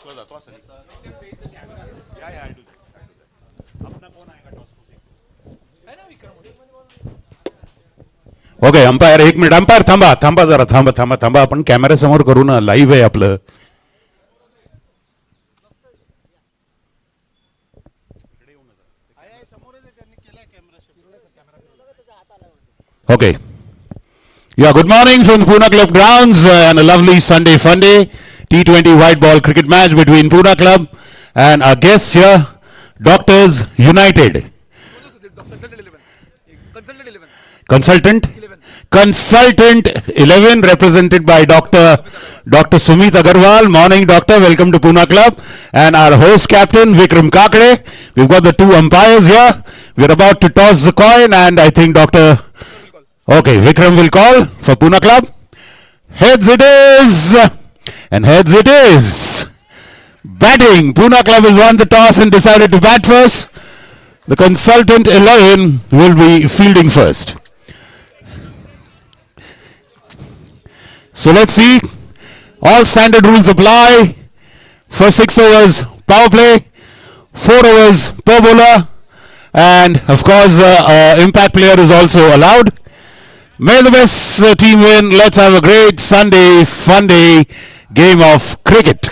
टॉसला जातो असं नाही. या I'll do that. अपना कोण आएगा टॉस को? है ना विक्रम? ओके अंपायर एक मिनिट अंपायर थांबा थांबा जरा थांबा थांबा थांबा आपण कॅमेरा समोर करू ना लाईव्ह आहे आपलं. Okay. Yeah, good morning from the Poona Club grounds and a lovely Sunday fun day. T20 white ball cricket match between Poona Club and our guests here, Doctors United. Consultant 11. Consultant 11 represented by Dr. Sumit Agarwal. Morning, doctor. Welcome to Poona Club. And our host captain, Vikram Kakade. We've got the two umpires here. We're about to toss the coin and I think Dr. Okay, Vikram will call for Poona Club. Heads it is. And heads it is. Batting. Poona Club has won the toss and decided to bat first. The consultant 11 will be fielding first. So let's see. All standard rules apply. For 6 overs, power play. 4 overs per bowler. And of course, impact player is also allowed. May the best team win. Let's have a great Sunday, fun day game of cricket.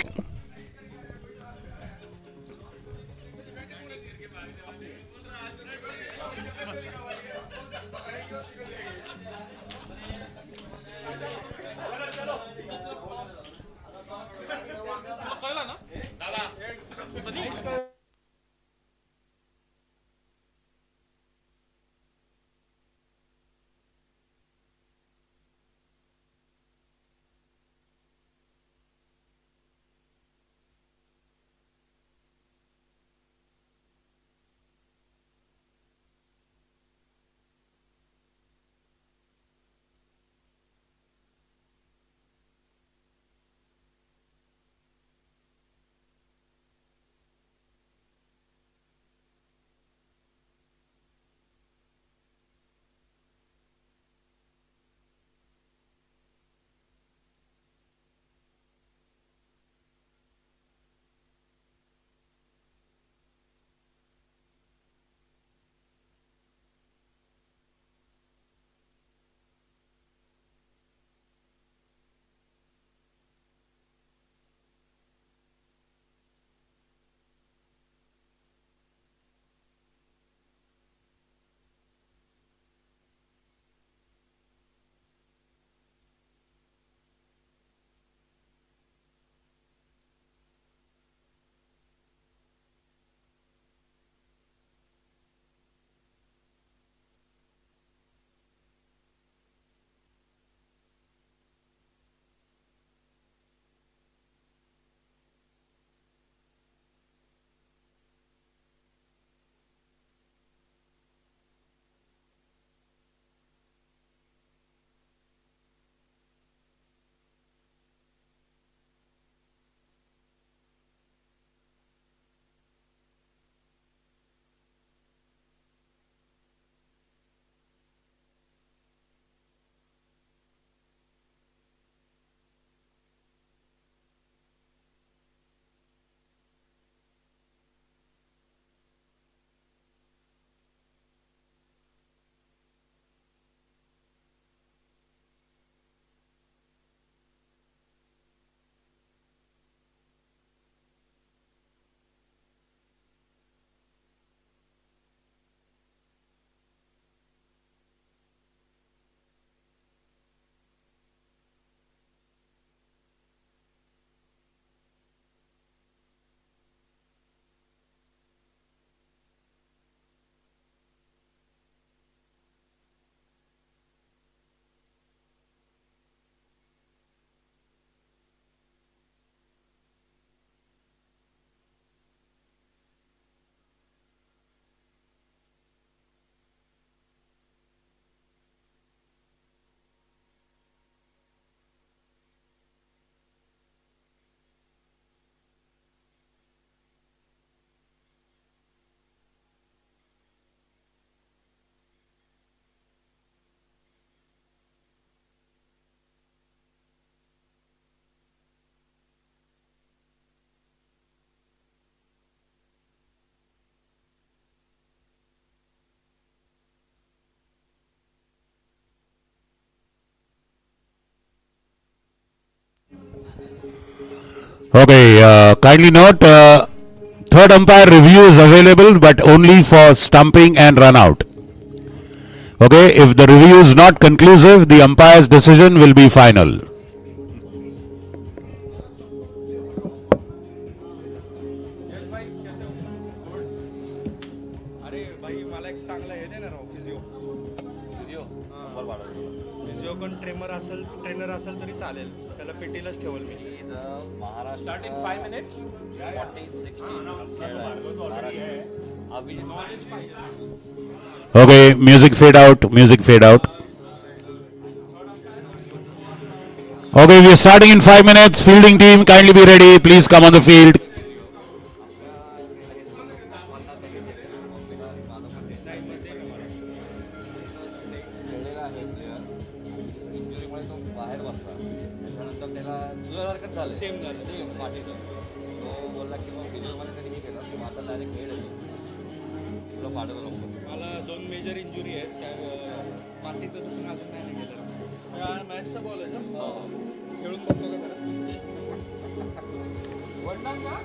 Okay, kindly note, third umpire review is available but only for stumping and run out. Okay, if the review is not conclusive, the umpire's decision will be final. अरे भाई मला एक चांगला हे दे ना Rao physio कोण trainer असेल तरी चालेल त्याला पेटीलाच ठेवल मी Maharashtra start in 5 minutes 14 16 Okay, music fade out, music fade out. Okay, we are starting in 5 minutes. Fielding team, kindly be ready. Please come on the field. इंजुरीमुळे तो बाहेर बसला त्याच्यानंतर त्याला तुझ्यासारखंच झालं सेम पाठीचं तो बोलला की मग फिजिओमध्ये कधी हे केलं की माझा डायरेक्ट खेळ आहे तुला पाठवलं नको मला 2 मेजर इंजुरी आहेत त्या पाठीचं दुखून अजून नाही गेलं मॅचचा बॉल आहे का खेळून बघतो का वन डाऊन का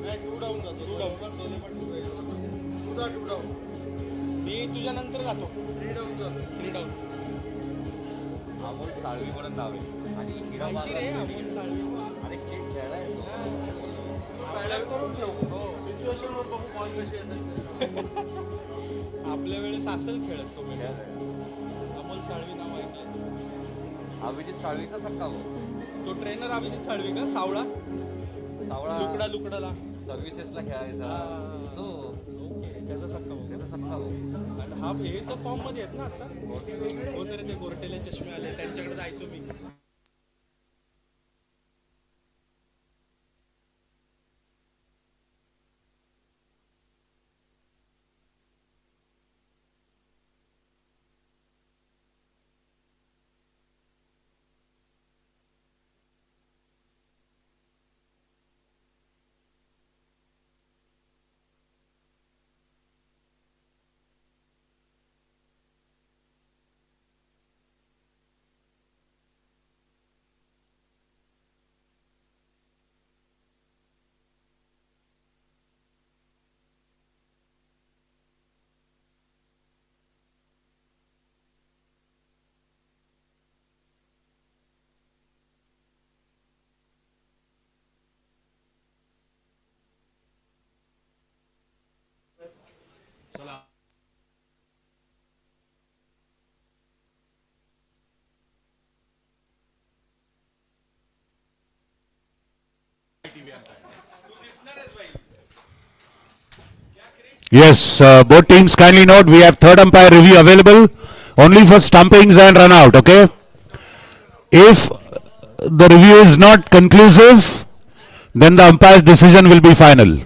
नाही 2 डाऊन जातो 2 डाऊन तुझा 2 डाऊन मी तुझ्या नंतर जातो 3 डाऊन जातो 3 डाऊन अमोल साळवी म्हणून नाव आहे आणि हिरा अमोल साळवी अरे स्टेट खेळलाय सिच्युएशनवर बघू बॉल कशी येतात आपल्या वेळेस असेल खेळत तो अमोल साळवी नाव ऐकलं अभिजित साळवीचा सक्का भाऊ तो ट्रेनर अभिजित साळवी का सावळा लुकडाला सर्व्हिसेसला खेळायचा तो ओके त्याचा सक्का भाऊ आणि हा हे तर फॉर्म मध्ये आहेत ना आता हो तरी ते गोरटेले चष्मे आले त्यांच्याकडे जायचो मी Yes, both teams kindly note we have third umpire review available only for stumpings and run out. Okay, if the review is not conclusive, then the umpire's decision will be final.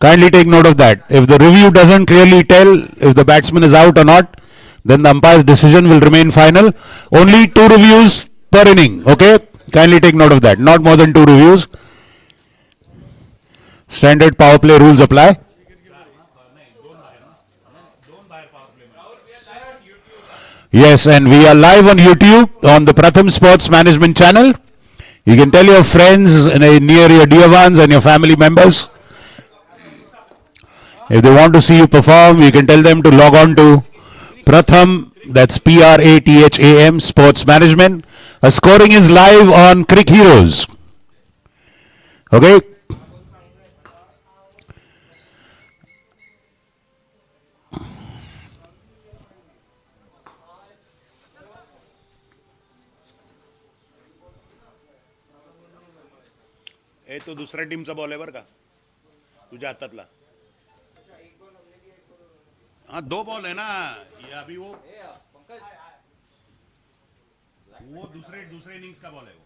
Kindly take note of that. If the review doesn't clearly tell if the batsman is out or not, then the umpire's decision will remain final. Only 2 reviews per inning. Okay, kindly take note of that. Not more than 2 reviews. Standard power play rules apply. Yes, and we are live on YouTube on the Pratham Sports Management channel. You can tell your friends near your dear ones and your family members. If they want to see you perform, you can tell them to log on to Pratham, that's Pratham Sports Management. A scoring is live on Crick Heroes. Okay. ए तो दुसऱ्या टीमचा ball आहे बरं का तुझ्या हातातला हाँ 2 ball है ना ये अभी वो दूसरे इनिंग्स का बॉल है वो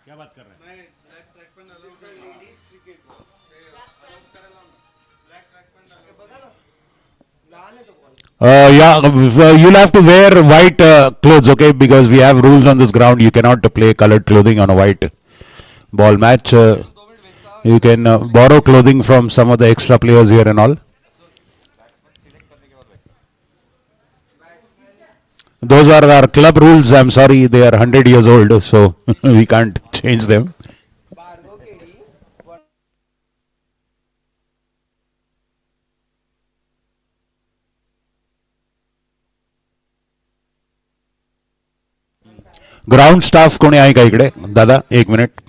क्या बात कर रहे हैं Yeah, you'll have to wear white clothes, okay? Because we have rules on this ground. You cannot play colored clothing on a white ball match. You can borrow clothing from some of the extra players here and all. Those are our club rules. I'm sorry, they are 100 years old, so we can't change them. Ground staff कोणी आहे का इकडे? दादा, एक minute.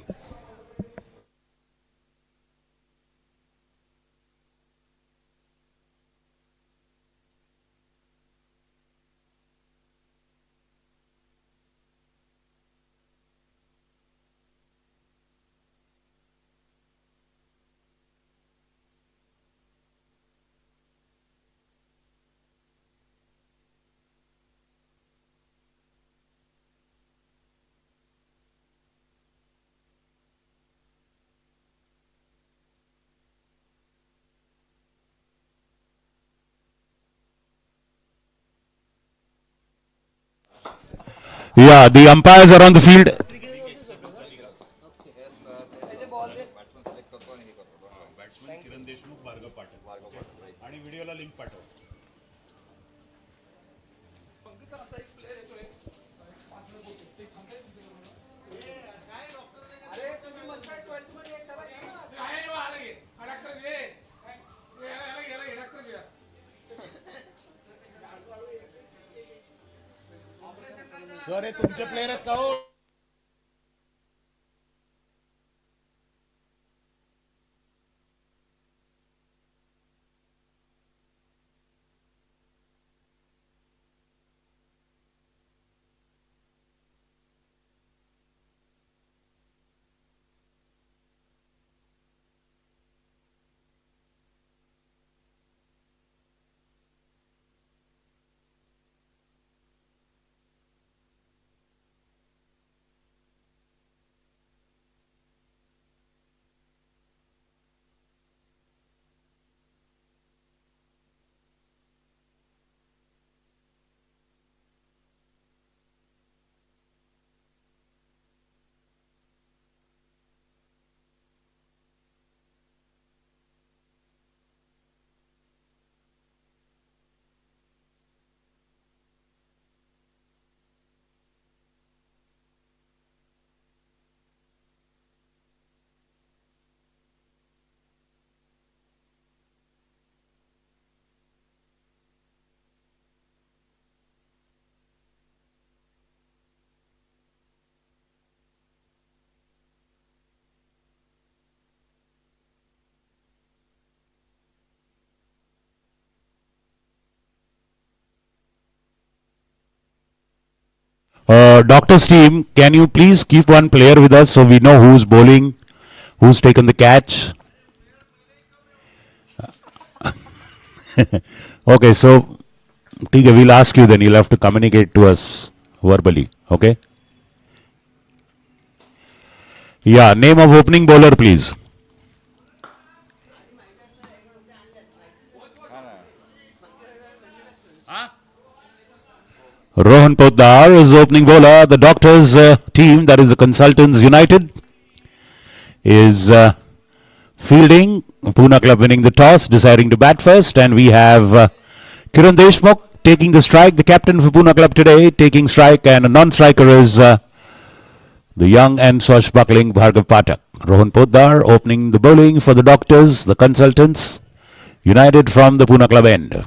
Yeah, the umpires are on the field. Batsman Kiran Deshmukh, Bhargav Pathak आणि व्हिडिओला link पाठव. Sir हे तुमचे प्लेयर आहेत का हो? Doctor's team, can you please keep one player with us so we know who's bowling, who's taken the catch? Okay, so Tiger, we'll ask you then. You'll have to communicate to us verbally. Okay? Yeah, name of opening bowler, please. Rohan Poddar is opening bowler. The doctors' team, that is the Consultants United, is fielding. Poona Club winning the toss, deciding to bat first. And we have Kiran Deshmukh taking the strike. The captain for Poona Club today taking strike. And a non-striker is the young and swashbuckling Bhargav Pathak. Rohan Poddar opening the bowling for the doctors, the Consultants United from the Poona Club end.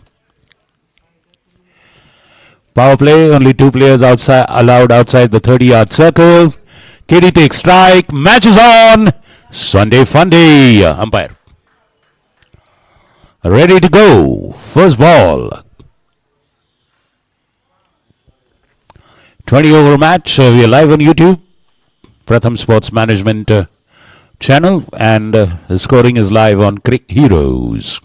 Power play, only 2 players allowed outside the 30-yard circle. KD takes strike, match is on. Sunday Funday, umpire. Ready to go, first ball. 20 over match, we are live on YouTube. Pratham Sports Management channel, and the scoring is live on Cricket Heroes.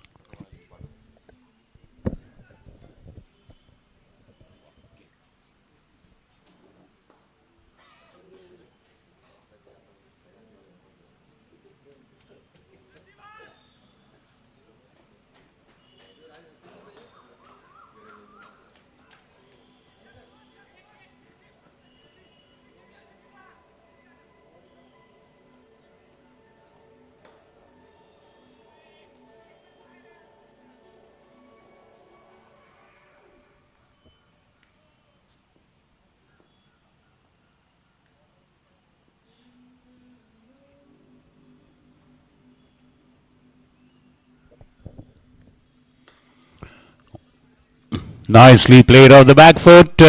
Nicely played off the back foot.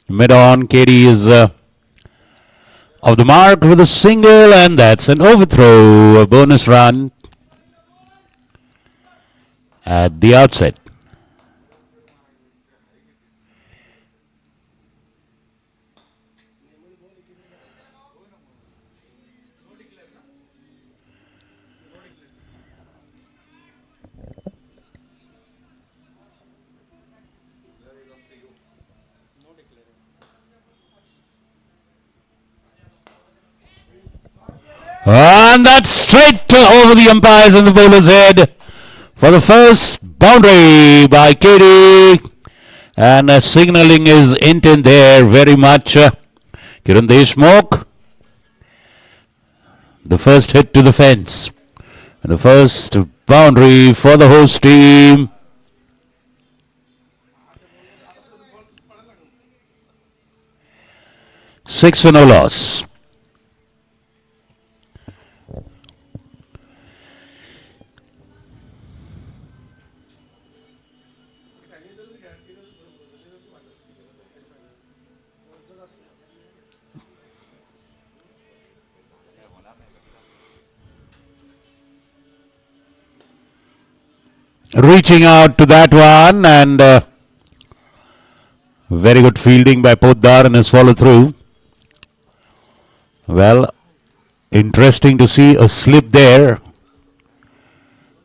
Mid on, Katie is off the mark with a single, and that's an overthrow. A bonus run at the outset. And that's straight over the umpires and the bowler's head for the first boundary by Katie. And signaling his intent there very much. Kiran Deshmukh, the first hit to the fence. And the first boundary for the host team. Six for no loss. Reaching out to that one, and very good fielding by Poddar and his follow through. Well, interesting to see a slip there.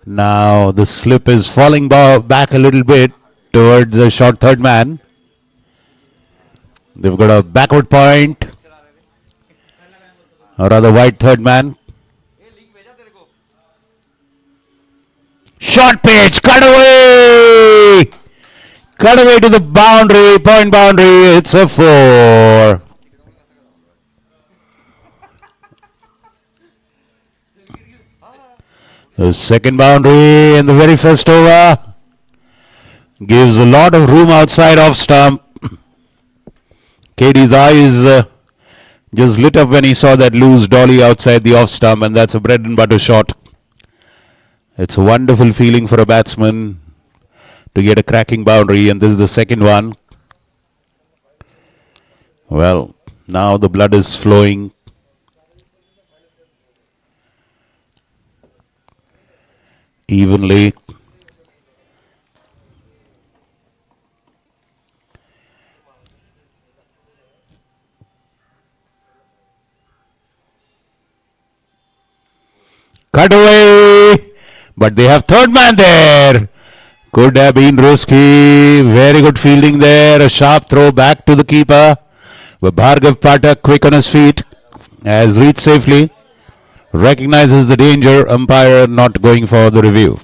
Now the slip is falling back a little bit towards the short third man. They've got a backward point, or rather wide third man. Short pitch, cut away to the boundary, point boundary. It's a 4. The second boundary in the very first over gives a lot of room outside off stump. Katie's eyes just lit up when he saw that loose dolly outside the off stump, and that's a bread and butter shot. It's a wonderful feeling for a batsman to get a cracking boundary, and this is the second one. Well, now the blood is flowing. Evenly. Cut away. But they have third man there. Could have been risky. Very good fielding there. A sharp throw back to the keeper. But Bhargav Pathak, quick on his feet, has reached safely. Recognizes the danger. Umpire not going for the review.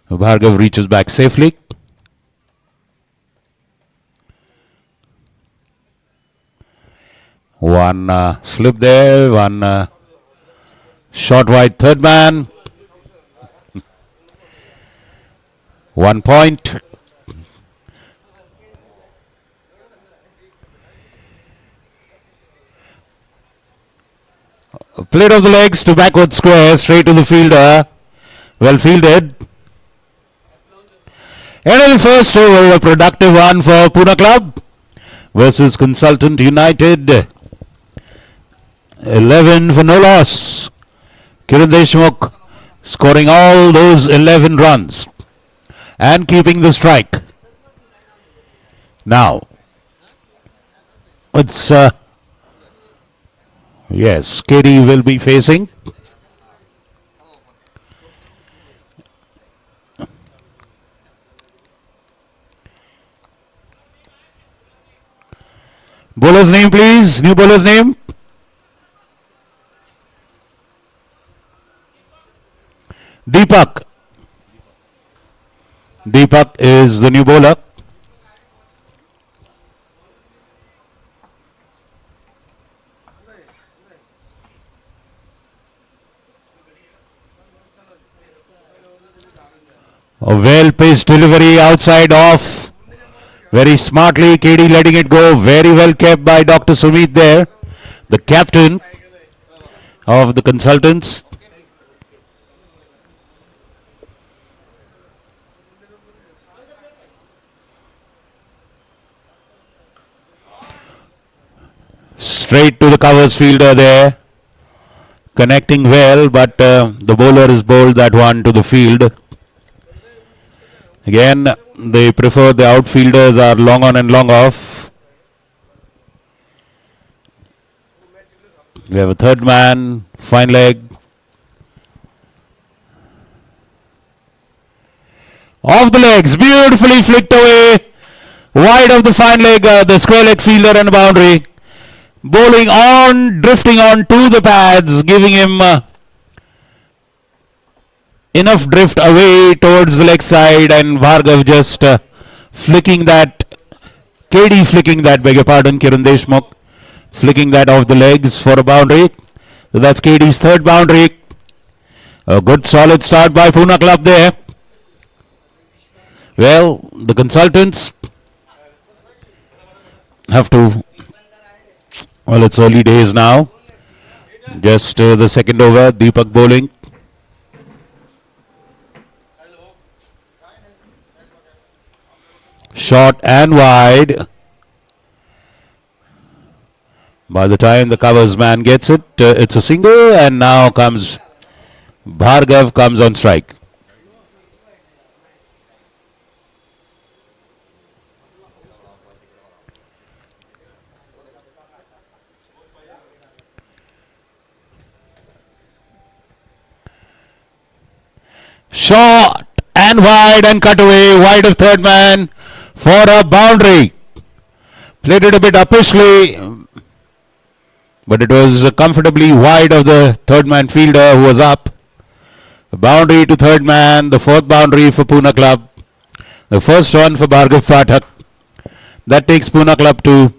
Bhargav reaches back safely. One slip there. One short wide third man. 1 point. Played off the legs to backward square, straight to the fielder. Well fielded. End of the first over, a productive one for Poona Club versus Consultant United. 11 for no loss. Kiran Deshmukh scoring all those 11 runs and keeping the strike. Now, it's yes, Katie will be facing. Bowler's name, please. New bowler's name. Deepak. Deepak is the new bowler. A well-paced delivery outside off. Very smartly, Katie letting it go. Very well kept by Dr. Sumit there, the captain of the Consultants. Straight to the covers fielder there. Connecting well, but the bowler is bowled that one to the field. Again, they prefer the outfielders are long on and long off. We have a third man, fine leg. Off the legs, beautifully flicked away. Wide of the fine leg, the square leg fielder and boundary. Bowling on, drifting on to the pads, giving him enough drift away towards the leg side, and Bhargav just flicking that, KD flicking that, beg your pardon, Kiran Deshmukh, flicking that off the legs for a boundary. So that's KD's third boundary. A good solid start by Poona Club there. Well, the consultants have to, well, it's early days now. Just the second over, Deepak bowling. Short and wide. By the time the covers man gets it, it's a single, and now comes Bhargav comes on strike. Short and wide and cut away, wide of third man for a boundary. Played it a bit uppishly, but it was comfortably wide of the third man fielder who was up. A boundary to third man, the fourth boundary for Poona Club. The first one for Bhargav Pathak. That takes Poona Club to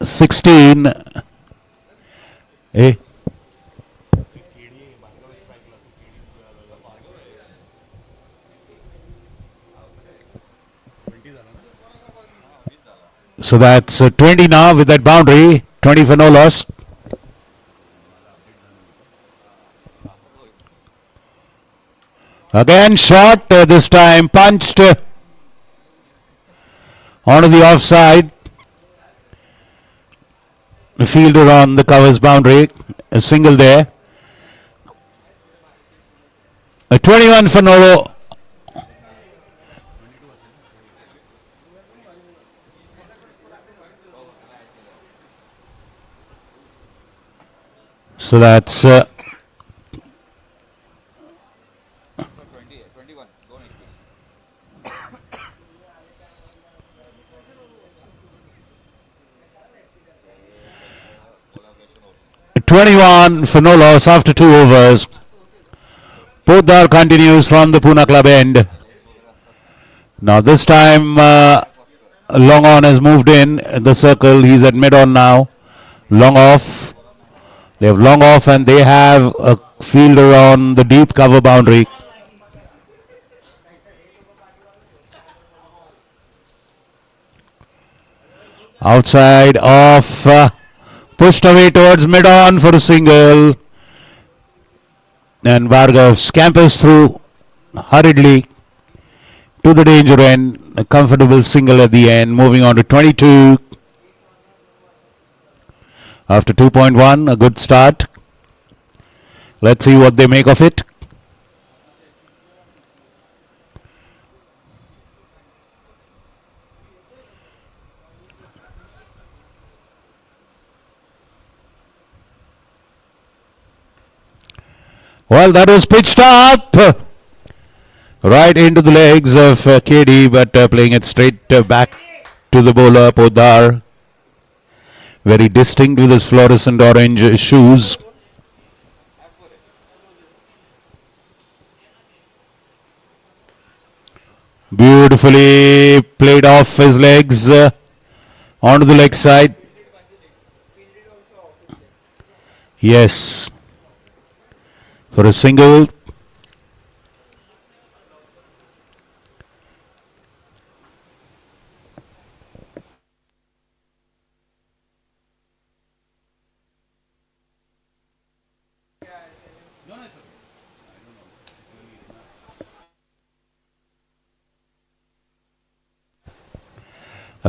16. Hey. So that's 20 now with that boundary, 20 for no loss. Again shot, this time punched onto the offside. The fielder on the covers boundary, a single there. A 21 for no. So that's 21. Don't explain. 21 for no loss after 2 overs. Poddar continues from the Poona Club end. Now this time long on has moved in the circle. He's at mid on now. Long off. They have long off and they have a fielder on the deep cover boundary. Outside off. Pushed away towards mid on for a single. And Bhargav scampers through hurriedly to the danger end. A comfortable single at the end. Moving on to 22. After 2.1, a good start. Let's see what they make of it. Well, that was pitched up right into the legs of KD, but playing it straight back to the bowler, Poddar. Very distinct with his fluorescent orange shoes. Beautifully played off his legs onto the leg side. Yes. For a single.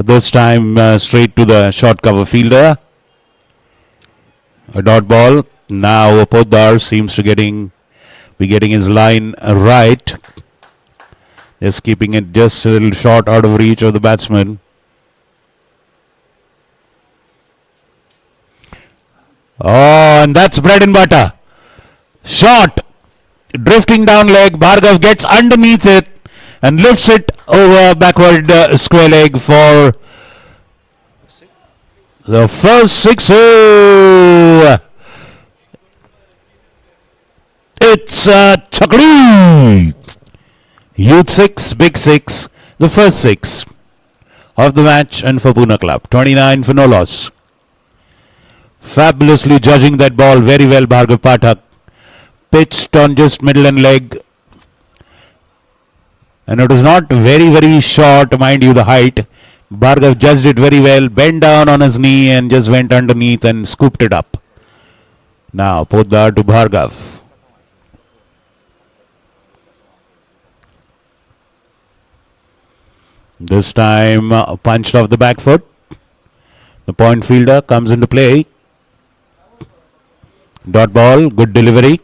This time straight to the short cover fielder. A dot ball. Now Poddar seems to be getting his line right. Just keeping it just a little short out of reach of the batsman. Oh, and that's bread and butter. Shot. Drifting down leg. Bhargav gets underneath it and lifts it over backward square leg for the first six. Oh, it's Chakri. Youth 6, Big 6, the first 6 of the match, and for Poona Club. 29 for no loss. Fabulously judging that ball very well, Bhargav Pathak. Pitched on just middle and leg. And it was not very, very short, mind you, the height. Bhargav judged it very well, bent down on his knee and just went underneath and scooped it up. Now, Poddar to Bhargav. This time punched off the back foot. The point fielder comes into play. Dot ball, good delivery.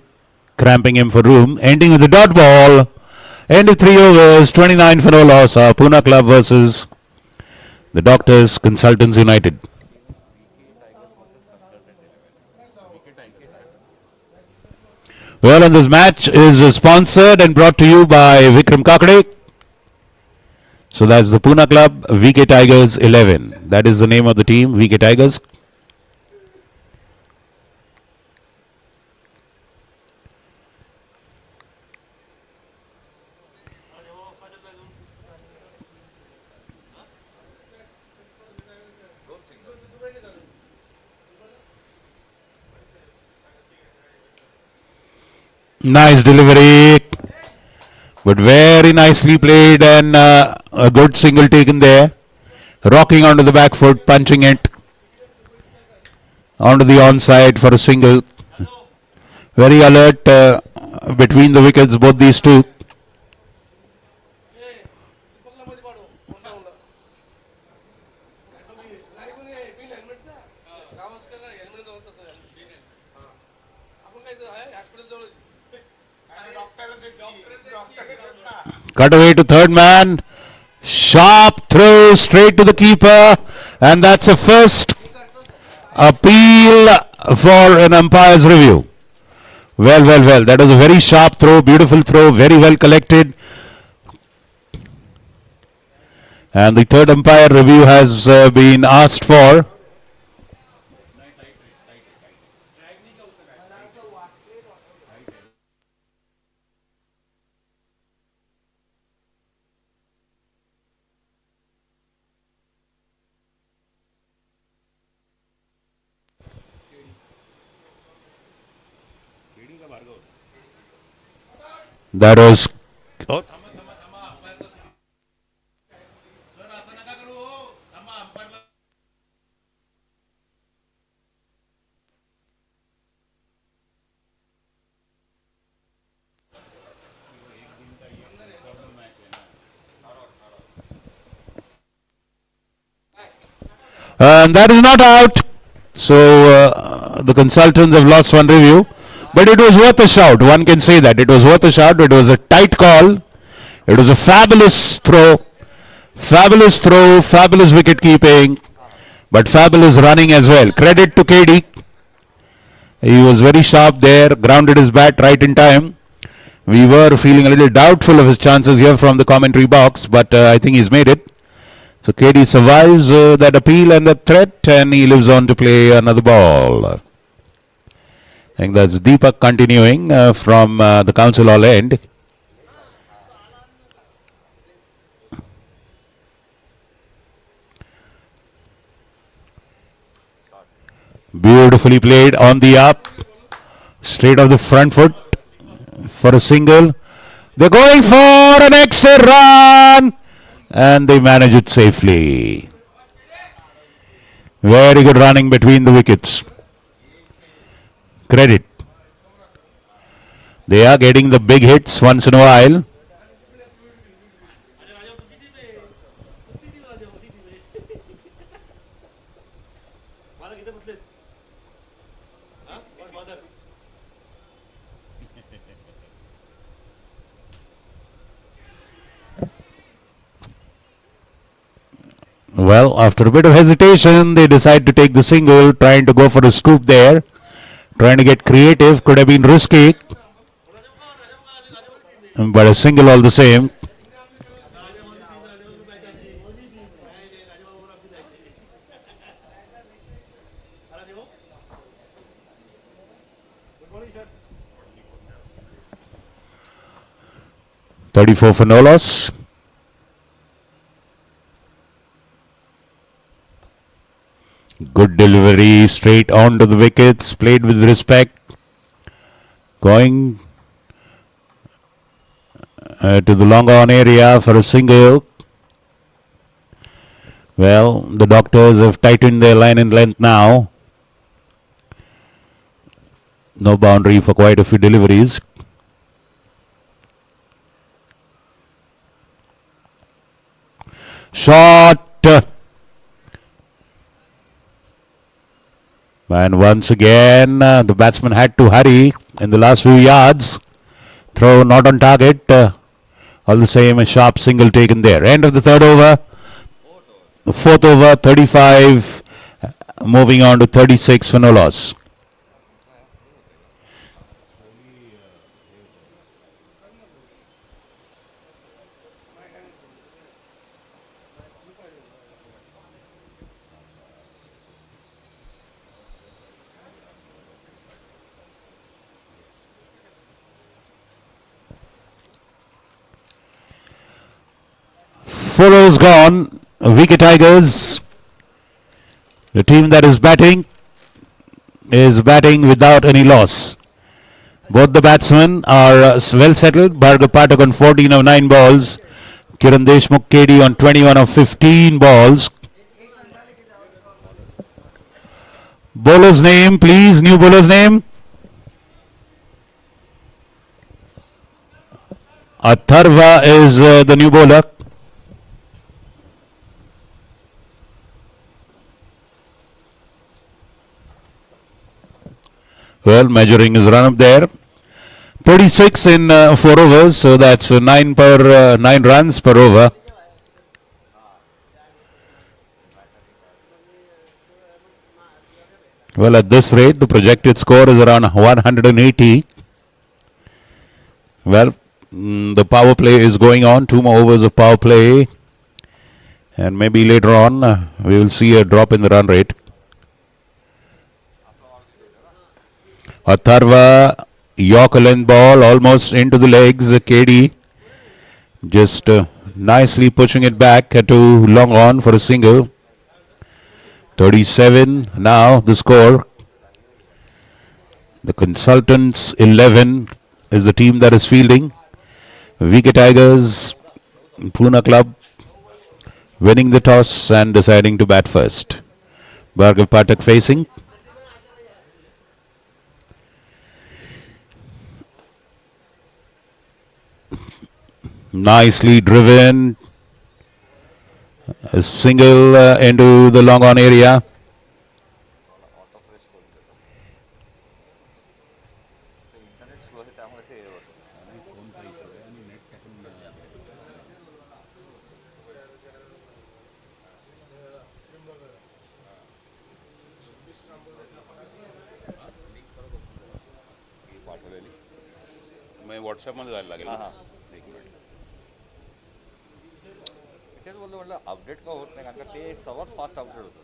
Cramping him for room. Ending with the dot ball. End of 3 overs, 29 for no loss. Poona Club versus the Doctors Consultants United. Well, and this match is sponsored and brought to you by Vikram Kakade. So that's the Poona Club, VK Tigers 11. That is the name of the team, VK Tigers. Nice delivery, but very nicely played, and a good single taken there. Rocking onto the back foot, punching it onto the onside for a single. Very alert between the wickets, both these two. Cut away to third man. Sharp throw straight to the keeper. And that's a first appeal for an umpire's review. Well. That was a very sharp throw, beautiful throw, very well collected. And the third umpire review has been asked for. That was and that is not out. So the consultants have lost one review. But it was worth a shout. One can say that. It was worth a shout. It was a tight call. It was a fabulous throw. Fabulous wicket keeping. But fabulous running as well. Credit to KD. He was very sharp there. Grounded his bat right in time. We were feeling a little doubtful of his chances here from the commentary box. But I think he's made it. So KD survives that appeal and that threat. And he lives on to play another ball. I think that's Deepak continuing from the Council Hall end. Beautifully played on the up. Straight off the front foot for a single. They're going for an extra run. And they manage it safely. Very good running between the wickets. Credit. They are getting the big hits once in a while. Well, after a bit of hesitation, they decide to take the single, trying to go for a scoop there, trying to get creative. Could have been risky, but a single all the same. .34 for no loss. Good delivery, straight onto the wickets, played with respect. Going to the long on area for a single. Well, the doctors have tightened their line and length now. No boundary for quite a few deliveries. Shot. And once again, the batsman had to hurry in the last few yards. Throw not on target. All the same, a sharp single taken there. End of the third over. The fourth over, 35. Moving on to 36 for no loss. Four overs gone. Wicket Tigers. The team that is batting without any loss. Both the batsmen are well settled. Bhargav Pathak on 14 of 9 balls. Kiran Deshmukh KD on 21 of 15 balls. Bowler's name, please. New bowler's name. Atharva is the new bowler. Well, measuring his run up there. 36 in 4 overs, so that's 9 runs per over. Well, at this rate, the projected score is around 180. Well, the power play is going on. 2 more overs of power play. And maybe later on, we will see a drop in the run rate. Atharva, Yorker length ball, almost into the legs. KD just nicely pushing it back to long on for a single. 37 now the score. The Consultants 11 is the team that is fielding. Wicket Tigers, Poona Club winning the toss and deciding to bat first. Bhargav Pathak facing. Nicely driven. A single into the long on area. मैं WhatsApp मध्ये जायला लागेल. एक minute. तेच बोललो म्हटलं update का होत नाही कारण का ते सर्वात फास्ट अपडेट होतं.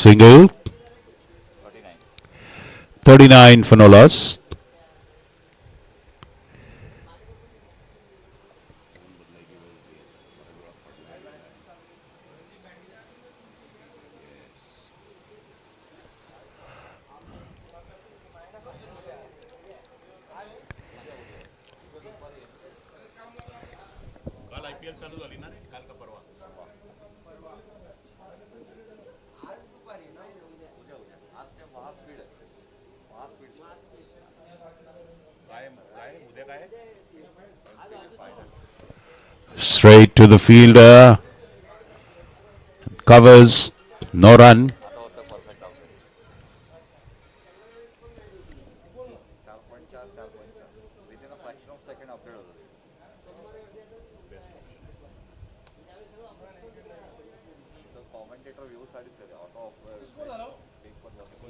Single. 39 for no loss. काल IPL चालू झाली ना, काल का परवा. काय उद्या काय? Straight to the fielder. Covers. No run. आता होतं perfect update. 4.4 4.4 within a fraction of second update होतं. कॉमेंटेटर व्ह्यूसाठीच आहे ऑटो ऑफ स्टेक पण जातो 39.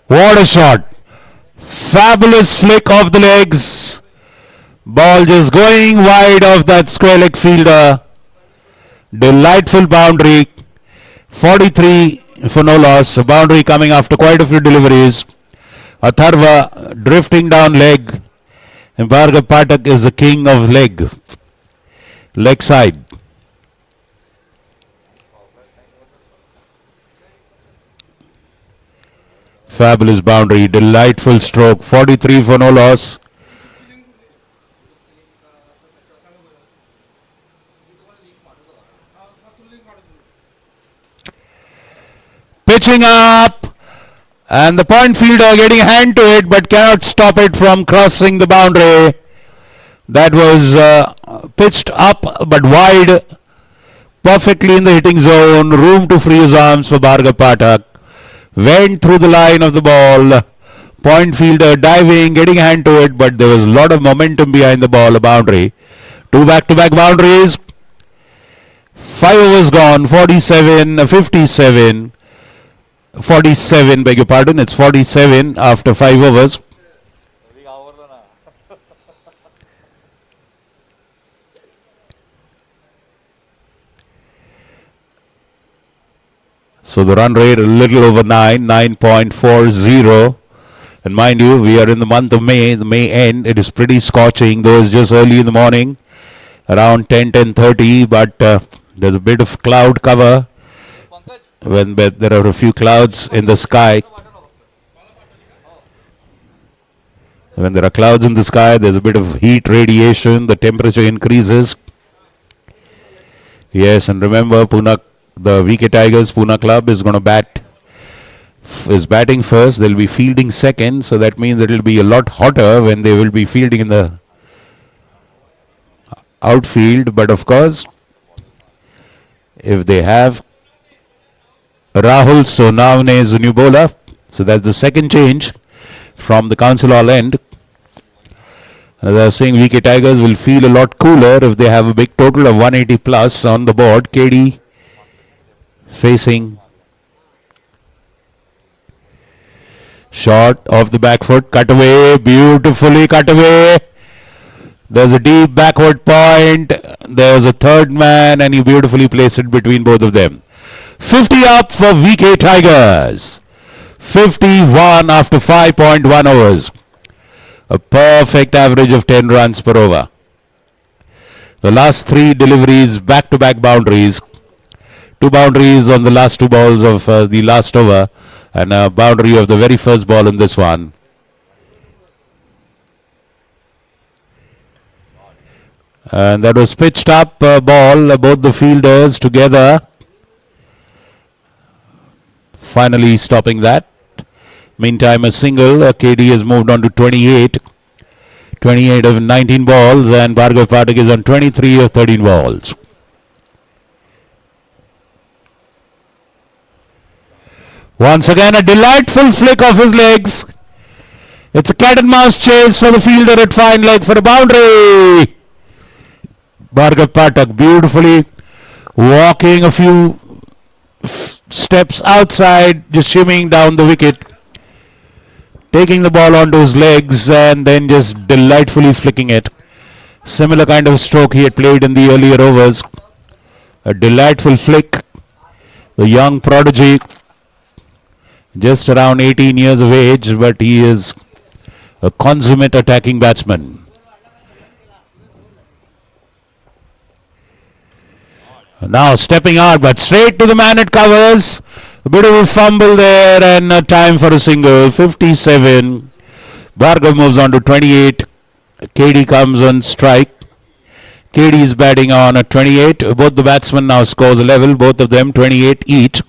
What a shot! Fabulous flick of the legs. Ball just going wide of that square leg fielder. Delightful boundary. 43 for no loss. A boundary coming after quite a few deliveries. Atharva drifting down leg. And Bhargav Pathak is the king of leg. Leg side. Fabulous boundary. Delightful stroke. 43 for no loss. Pitching up, and the point fielder getting a hand to it but cannot stop it from crossing the boundary. That was pitched up but wide, perfectly in the hitting zone. Room to free his arms for Bhargav Pathak. Went through the line of the ball. Point fielder diving, getting a hand to it, but there was a lot of momentum behind the ball, a boundary. 2 back-to-back boundaries. 5 overs gone, 47, 57. 47, beg your pardon, it's 47 after 5 overs. So the run rate a little over 9.40. And mind you, we are in the month of May, the May end. It is pretty scorching, though it's just early in the morning, around 10:30, but there's a bit of cloud cover. When there are a few clouds in the sky. When there are clouds in the sky, there's a bit of heat radiation, the temperature increases. Yes, and remember, Poona, the VK Tigers Poona club is going to is batting first. They'll be fielding second, so that means it will be a lot hotter when they will be fielding in the outfield. But of course, if they have Rahul Sonavne is the new bowler, so that's the second change from the council hall end. As I was saying, VK Tigers will feel a lot cooler if they have a big total of 180 plus on the board. KD facing shot off the back foot, cut away, beautifully cut away. There's a deep backward point. There's a third man, and he beautifully placed it between both of them. 50 up for VK Tigers. 51 after 5.1 overs. A perfect average of 10 runs per over. The last 3 deliveries, back-to-back boundaries. 2 boundaries on the last 2 balls of the last over, and a boundary of the very first ball in this one. And that was pitched up ball, both the fielders together. Finally stopping that. Meantime, a single. KD has moved on to 28. 28 of 19 balls, and Bhargav Pathak is on 23 of 13 balls. Once again, a delightful flick of his legs. It's a cat and mouse chase for the fielder at fine leg for a boundary. Bhargav Pathak beautifully walking a few steps outside, just shimmying down the wicket, taking the ball onto his legs and then just delightfully flicking it. Similar kind of stroke he had played in the earlier overs. A delightful flick. The young prodigy, just around 18 years of age, but he is a consummate attacking batsman. Now stepping out, but straight to the man it covers. A bit of a fumble there, and time for a single. 57. Bhargav moves on to 28. KD comes on strike. KD is batting on at 28. Both the batsmen now scores a level. Both of them 28 each.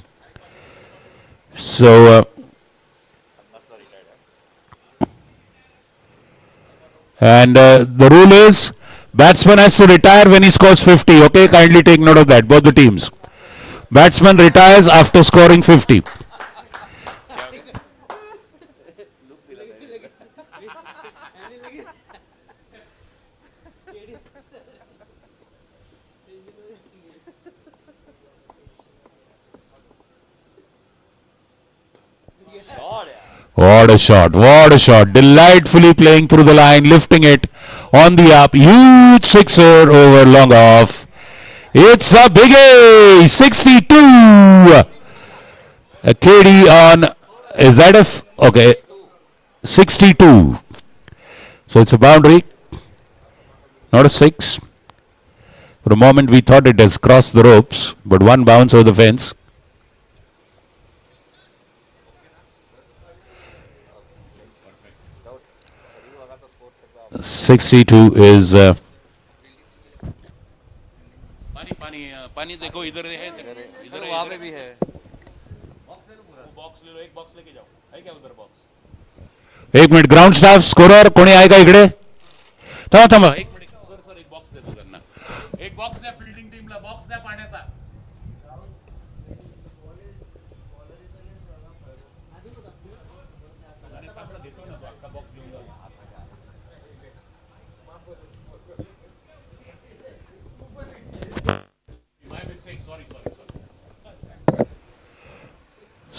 So and the rule is batsman has to retire when he scores 50. Okay, kindly take note of that, both the teams. Batsman retires after scoring 50. What a shot, what a shot. Delightfully playing through the line, lifting it on the up. Huge sixer over long off. It's a biggie, 62. A KD on, is that okay, 62. So it's a boundary, not a six. For a moment we thought it has crossed the ropes, but one bounce over the fence. 62 is पानी देखो इधर है इधर वहाँ पे भी है box ले लो एक बॉक्स लेके जाओ है क्या उधर box 1 minute ground staff scorer कोणी आहे का इकडे थांबा थांबा 1 मिनिट सर एक बॉक्स दे दो त्यांना एक बॉक्स द्या फील्डिंग टीमला बॉक्स द्या पाण्याचा देतो ना तो अख्खा बॉक्स घेऊन जाऊ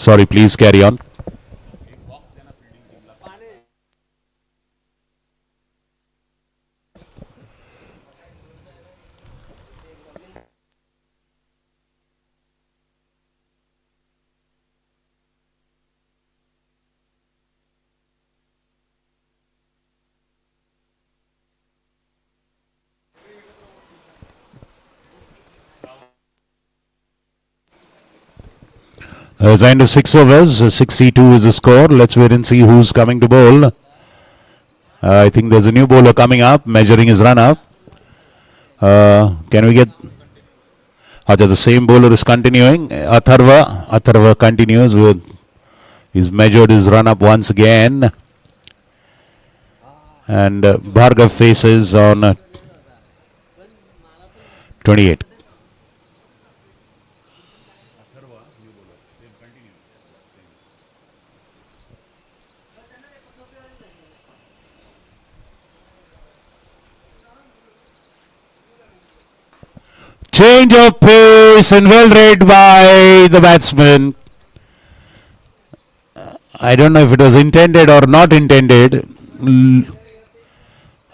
Sorry, please carry on. It's end of 6 overs, 62 is the score. Let's wait and see who's coming to bowl. I think there's a new bowler coming up, measuring his run up. Can we get... the same bowler is continuing. Atharva continues with... He's measured his run up once again. And Bhargav faces on 28. Change of pace and well read by the batsman. I don't know if it was intended or not intended.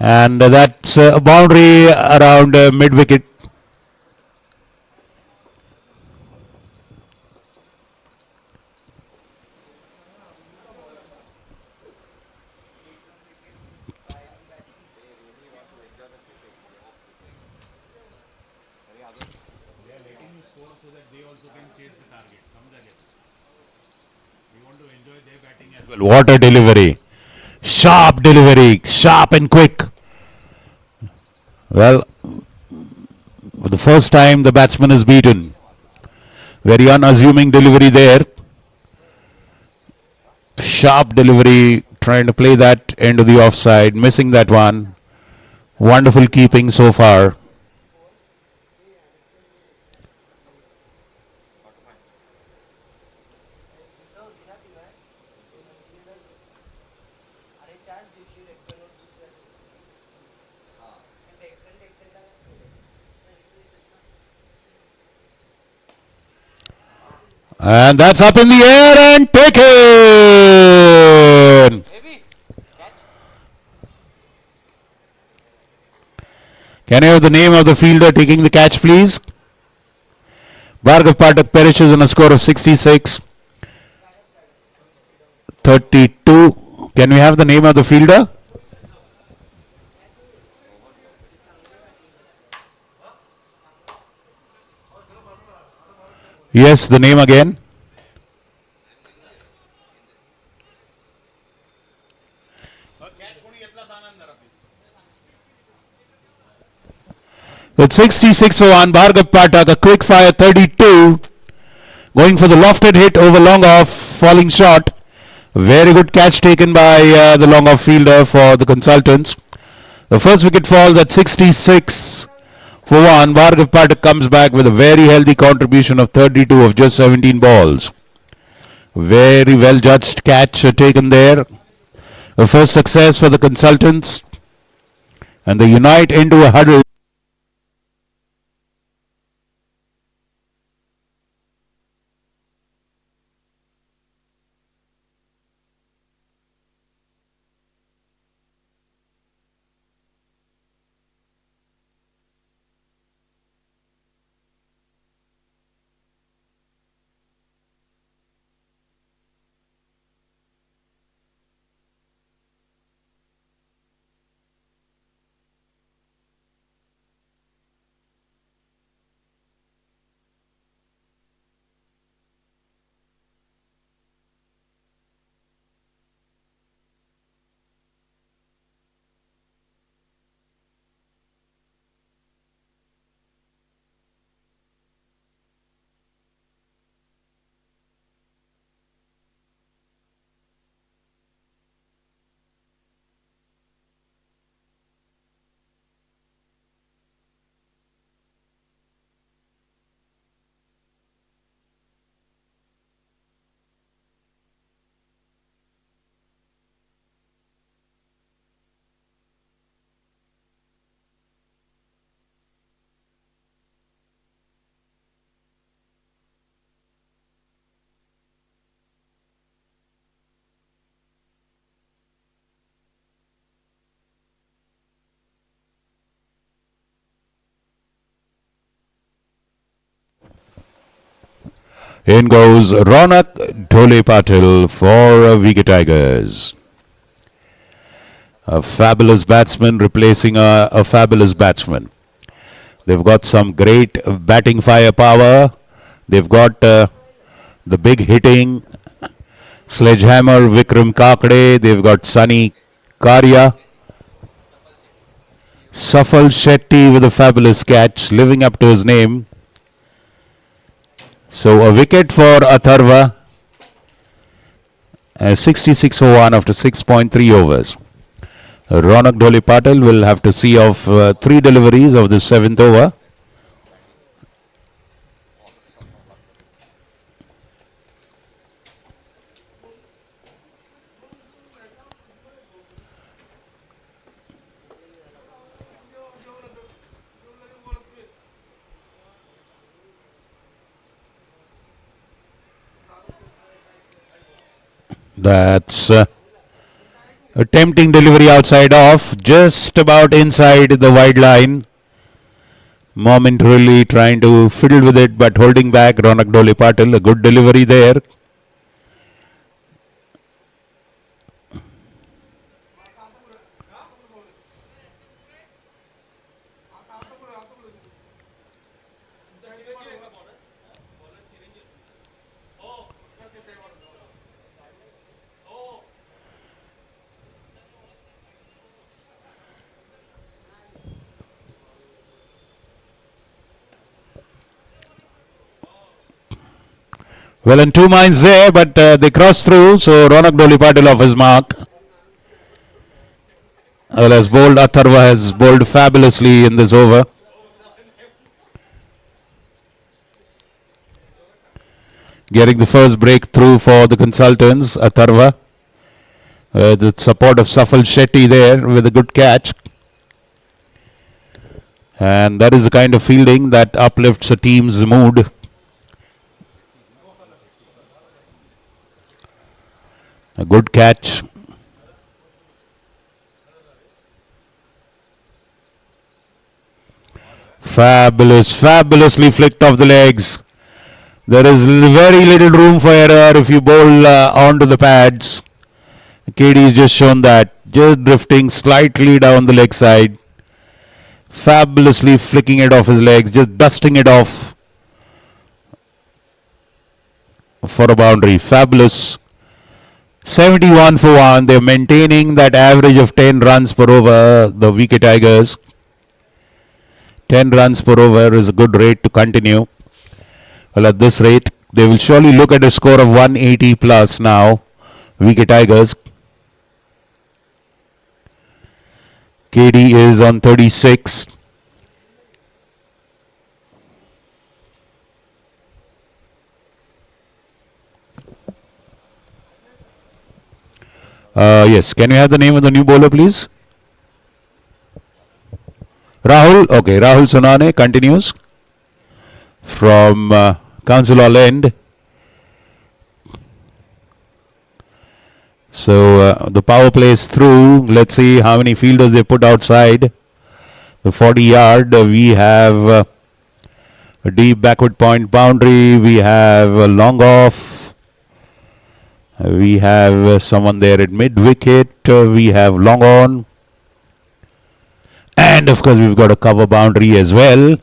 And that's a boundary around mid-wicket. What a delivery. Sharp delivery. Sharp and quick. Well, for the first time the batsman is beaten. Very unassuming delivery there. Sharp delivery. Trying to play that end of the offside. Missing that one. Wonderful keeping so far. And that's up in the air and taken. Can I have the name of the fielder taking the catch, please? Bhargav Pathak perishes on a score of 66-32. Can we have the name of the fielder? Yes, the name again. With 66 for 1, Bhargav Pathak, a quick fire 32. Going for the lofted hit over long off, falling short. Very good catch taken by the long off fielder for the consultants. The first wicket falls at 66 for For one, Bhargav Pathak comes back with a very healthy contribution of 32 of just 17 balls. Very well judged catch taken there. A first success for the consultants. And they unite into a huddle. In goes Ronak Dhole Patil for VK Tigers. A fabulous batsman replacing a fabulous batsman. They've got some great batting firepower. They've got the big hitting sledgehammer Vikram Kakade. They've got Sunny Karya. Safal Shetty with a fabulous catch, living up to his name. So a wicket for Atharva. 66 for 1 after 6.3 overs. Ronak Dhole Patil will have to see off 3 deliveries of the 7th over. That's a tempting delivery outside off, just about inside the wide line. Momentarily trying to fiddle with it, but holding back Ronak Dhole Patil. A good delivery there. Well, in 2 minds there, but they cross through, so Ronak Dhole Patil off his mark. Well, as bowled, Atharva has bowled fabulously in this over. Getting the first breakthrough for the consultants, Atharva. The support of Safal Shetty there with a good catch. And that is the kind of fielding that uplifts a team's mood. A good catch. Fabulously flicked off the legs. There is very little room for error if you bowl onto the pads. KD has just shown that. Just drifting slightly down the leg side. Fabulously flicking it off his legs. Just dusting it off for a boundary. Fabulous. 71 for 1. They're maintaining that average of 10 runs per over, the VK Tigers. 10 runs per over is a good rate to continue. Well, at this rate, they will surely look at a score of 180 plus now, VK Tigers. KD is on 36. Yes, can we have the name of the new bowler, please? Rahul. Okay, Rahul Sonane continues from Council Hall End. So the power play is through. Let's see how many fielders they put outside the 40-yard. We have a deep backward point boundary. We have a long off. We have someone there at mid wicket. We have long on. And of course, we've got a cover boundary as well.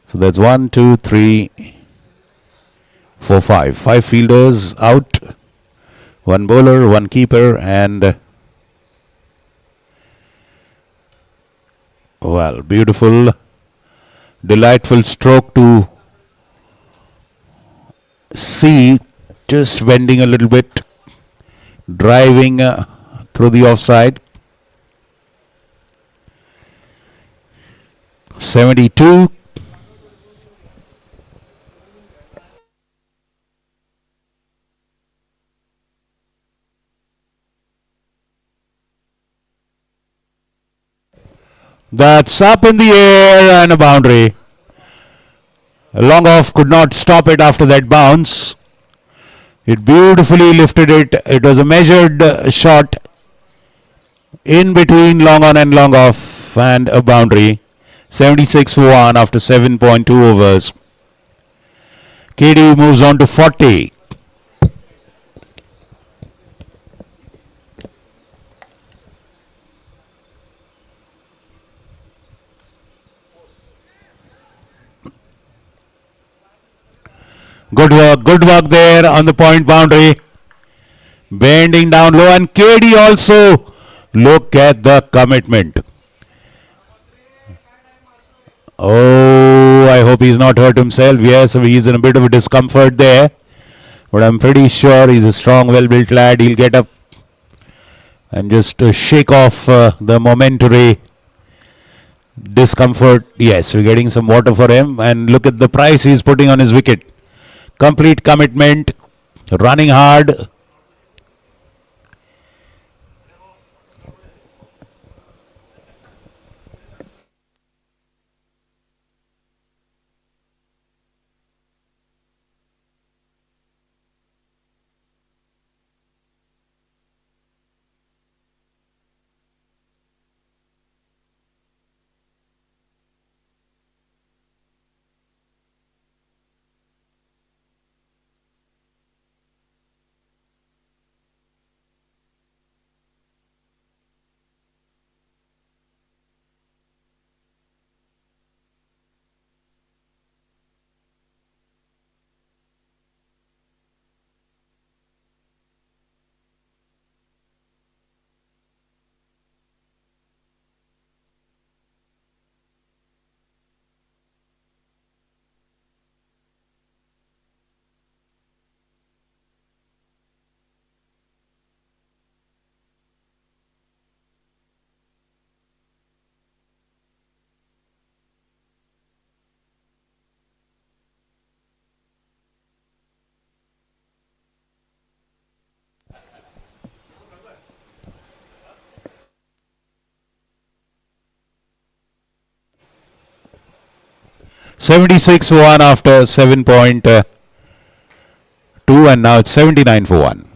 So that's 1, 2, 3, 4, 5. 5 fielders out. 1 bowler, 1 keeper, and well, beautiful, delightful stroke to see, just bending a little bit, driving through the offside. 72. That's up in the air and a boundary. Long off could not stop it after that bounce. It beautifully lifted it. It was a measured shot in between long on and long off, and a boundary. 76 for 1 after 7.2 overs. KD moves on to 40. Good work there on the point boundary. Bending down low, and KD also. Look at the commitment. Oh, I hope he's not hurt himself. Yes, he's in a bit of a discomfort there. But I'm pretty sure he's a strong, well-built lad. He'll get up and just shake off the momentary discomfort. Yes, we're getting some water for him. And look at the price he's putting on his wicket. Complete commitment, running hard. $76 for 1 after 7.2, and now it's 79 for 1.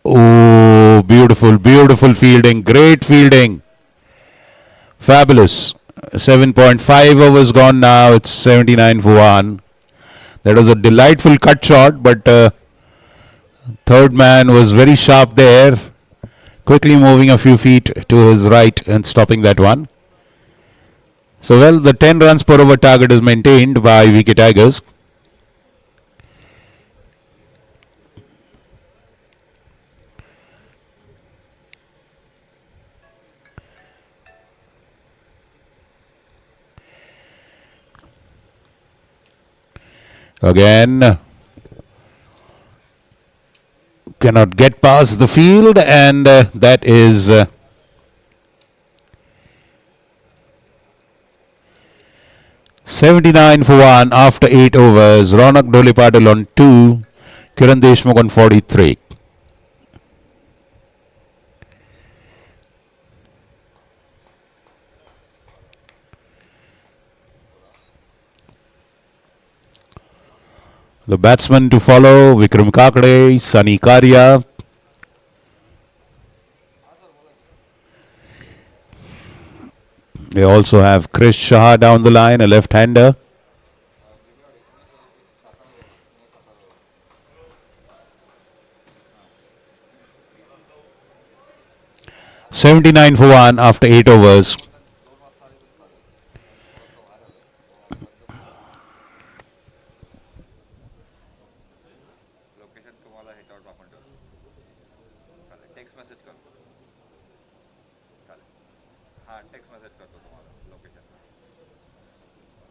Oh, beautiful, beautiful fielding, great fielding. Fabulous. 7.5 overs gone now, it's 79 for 1. That was a delightful cut shot, but third man was very sharp there. Quickly moving a few feet to his right and stopping that one. So, well, the 10 runs per over target is maintained by VK Tigers. Again, cannot get past the field, and that is 79 for 1 after 8 overs. Ronak Dole Patil on 2, Kiran Deshmukh on 43. The batsmen to follow, Vikram Kakade, Sunny Karya. They also have Krish Shah down the line, a left-hander. $79 for 1 after 8 overs. Location तुम्हाला ह्याच्यावर टाकून ठेवतो. चालेल, text message करतो. चालेल, हां text message करतो तुम्हाला लोकेशन.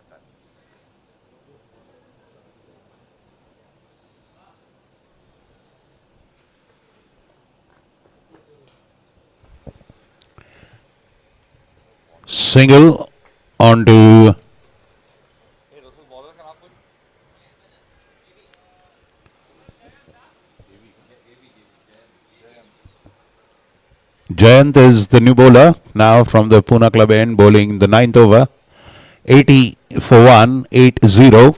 चालेल. 'Single' onto हे रसूल बॉलर का नाम कुछ Jayant is the new bowler now from the Poona club end, bowling the 9th over. 80 for 1, 8-0.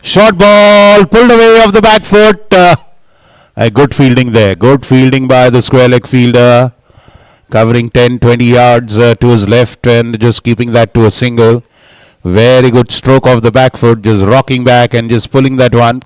Short ball pulled away off the back foot. A good fielding there. Good fielding by the square leg fielder. Covering 10-20 yards to his left and just keeping that to a single. Very good stroke of the back foot. Just rocking back and just pulling that one.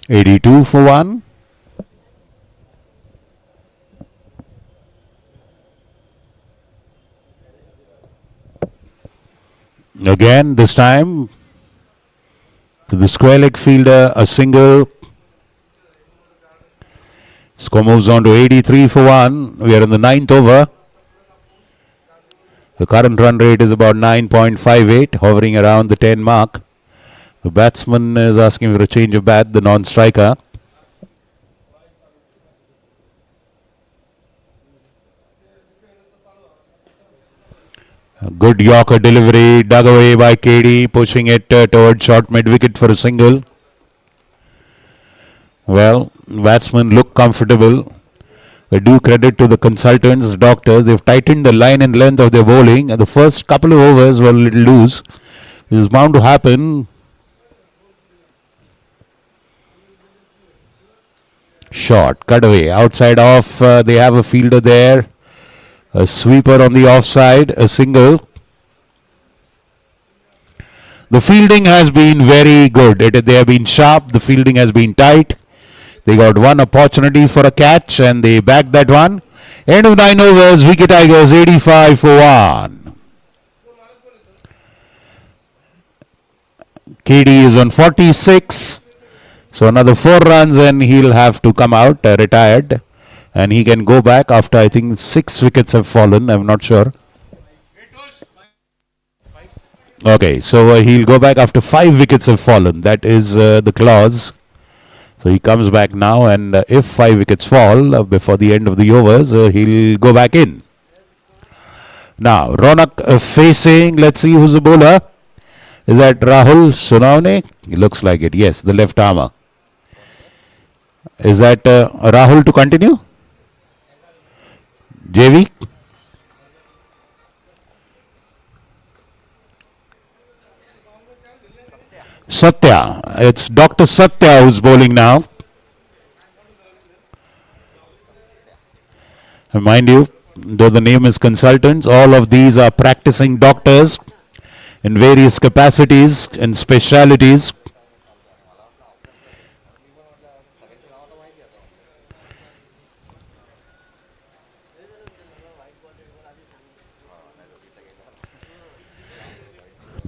$82 for 1. Again, this time to the square leg fielder, a single. Score moves on to 83 for 1. We are in the 9th over. The current run rate is about 9.58, hovering around the 10 mark. The batsman is asking for a change of bat, the non-striker. A good Yorker delivery, dug away by KD, pushing it towards short mid-wicket for a single. Well, batsmen look comfortable. I do credit to the consultants, doctors. They've tightened the line and length of their bowling. And the first couple of overs were a little loose. It was bound to happen. Short, cut away. Outside off, they have a fielder there. A sweeper on the offside, a single. The fielding has been very good. They have been sharp. The fielding has been tight. They got one opportunity for a catch and they bagged that one. End of 9 overs, Vicky Tigers 85 for 1. KD is on 46. So another 4 runs and he'll have to come out retired. And he can go back after I think 6 wickets have fallen. I'm not sure. Okay, so he'll go back after 5 wickets have fallen. That is the clause. So he comes back now, and if 5 wickets fall before the end of the overs, he'll go back in. Now, Ronak facing, let's see who's the bowler. Is that Rahul Sunavne? It looks like it, yes, the left armer. Is that Rahul to continue? JV? Satya. It's Dr. Satya who's bowling now. And mind you, though the name is consultants, all of these are practicing doctors in various capacities and specialities.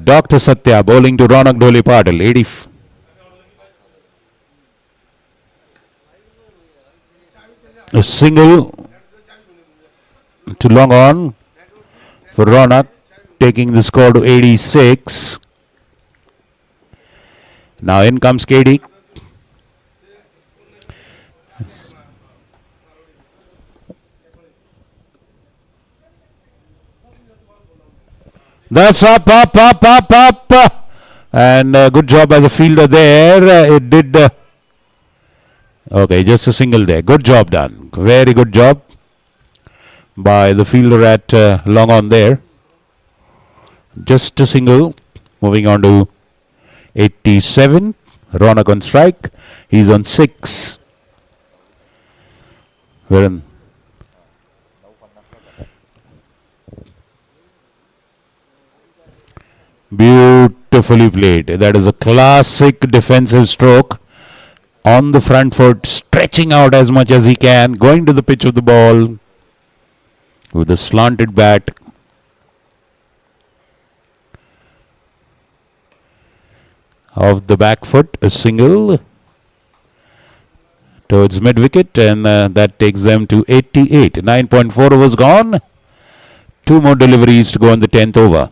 Dr. Satya bowling to Ronak Dhole Patil. 80. A single to long on for Ronak, taking the score to 86. Now in comes KD. That's up. And good job by the fielder there. It did. Okay, just a single there. Good job done. Very good job by the fielder at long on there. Just a single. Moving on to 87. Ronak on strike. He's on 6. Wherein beautifully played. That is a classic defensive stroke. On the front foot, stretching out as much as he can, going to the pitch of the ball with a slanted bat. Off the back foot, a single towards mid wicket, and that takes them to 88. 9.4 overs gone. 2 more deliveries to go in the 10th over.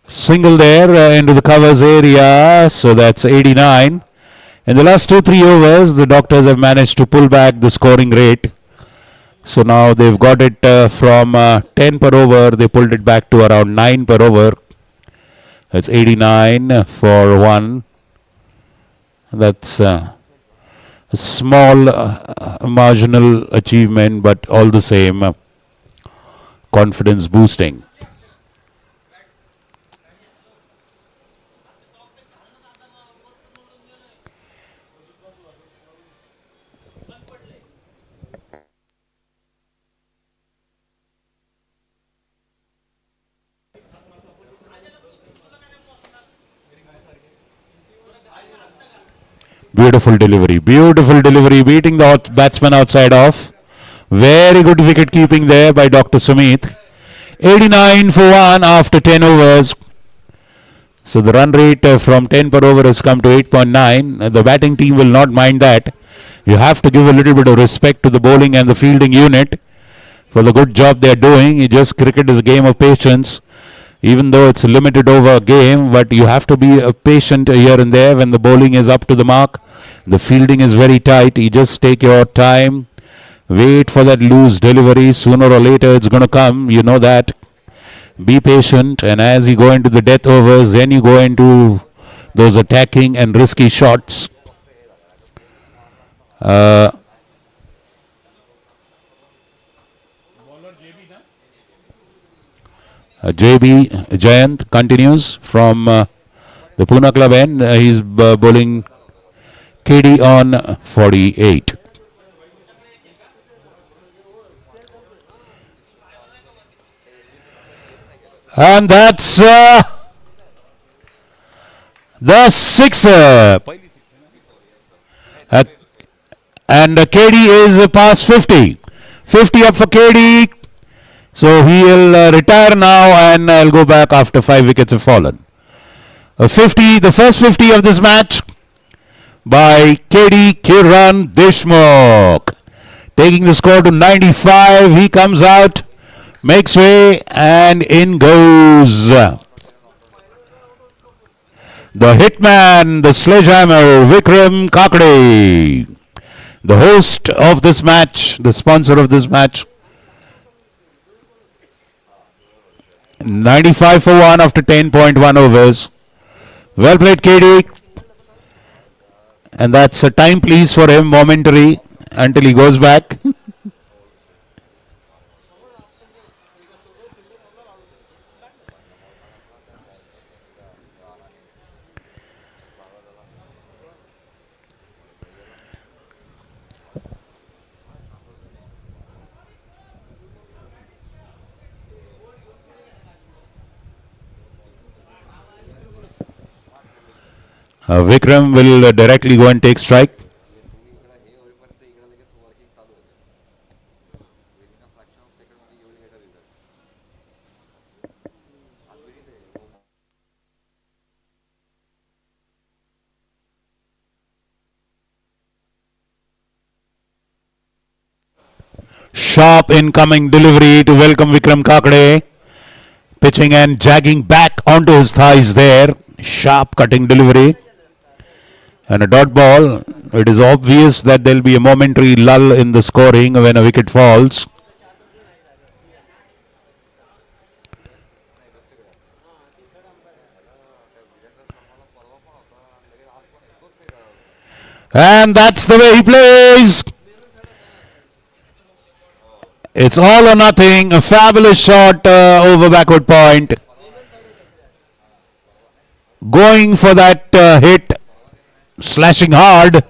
Single there into the covers area, so that's 89. In the last 2-3 overs, the Doctors have managed to pull back the scoring rate. So now they've got it from 10 per over, they pulled it back to around 9 per over. That's 89 for 1. That's a small marginal achievement, but all the same confidence boosting. Beautiful delivery, beating the batsman outside off. Very good wicket keeping there by Dr. Sumit. 89 for 1 after 10 overs. So the run rate from 10 per over has come to 8.9. The batting team will not mind that. You have to give a little bit of respect to the bowling and the fielding unit for the good job they are doing. Cricket is a game of patience. Even though it's a limited over game, but you have to be patient here and there when the bowling is up to the mark. The fielding is very tight. You just take your time. Wait for that loose delivery. Sooner or later it's going to come. You know that. Be patient, and as you go into the death overs, then you go into those attacking and risky shots. JB Jayant continues from the Poona club end. He's bowling KD on 48. And that's the sixer. And KD is past 50. 50 up for KD. So he'll retire now, and I'll go back after 5 wickets have fallen. 50, the first 50 of this match by KD Kiran Deshmukh. Taking the score to 95. He comes out, makes way, and in goes the hitman, the sledgehammer, Vikram Kakade. The host of this match, the sponsor of this match. 95 for 1 after 10.1 overs. Well played, KD. And that's a time please for him, momentary, until he goes back. Vikram will directly go and take strike. तुम्ही इकडं हे होईपर्यंत इकडं लगेच working चालू होते. Within a fraction of second मध्ये you will get a result. Sharp incoming delivery to welcome Vikram Kakade. Pitching and jagging back onto his thighs there. Sharp cutting delivery. And a dot ball. It is obvious that there will be a momentary lull in the scoring when a wicket falls. And that's the way he plays. It's all or nothing. A fabulous shot over backward point. Going for that hit. Slashing hard.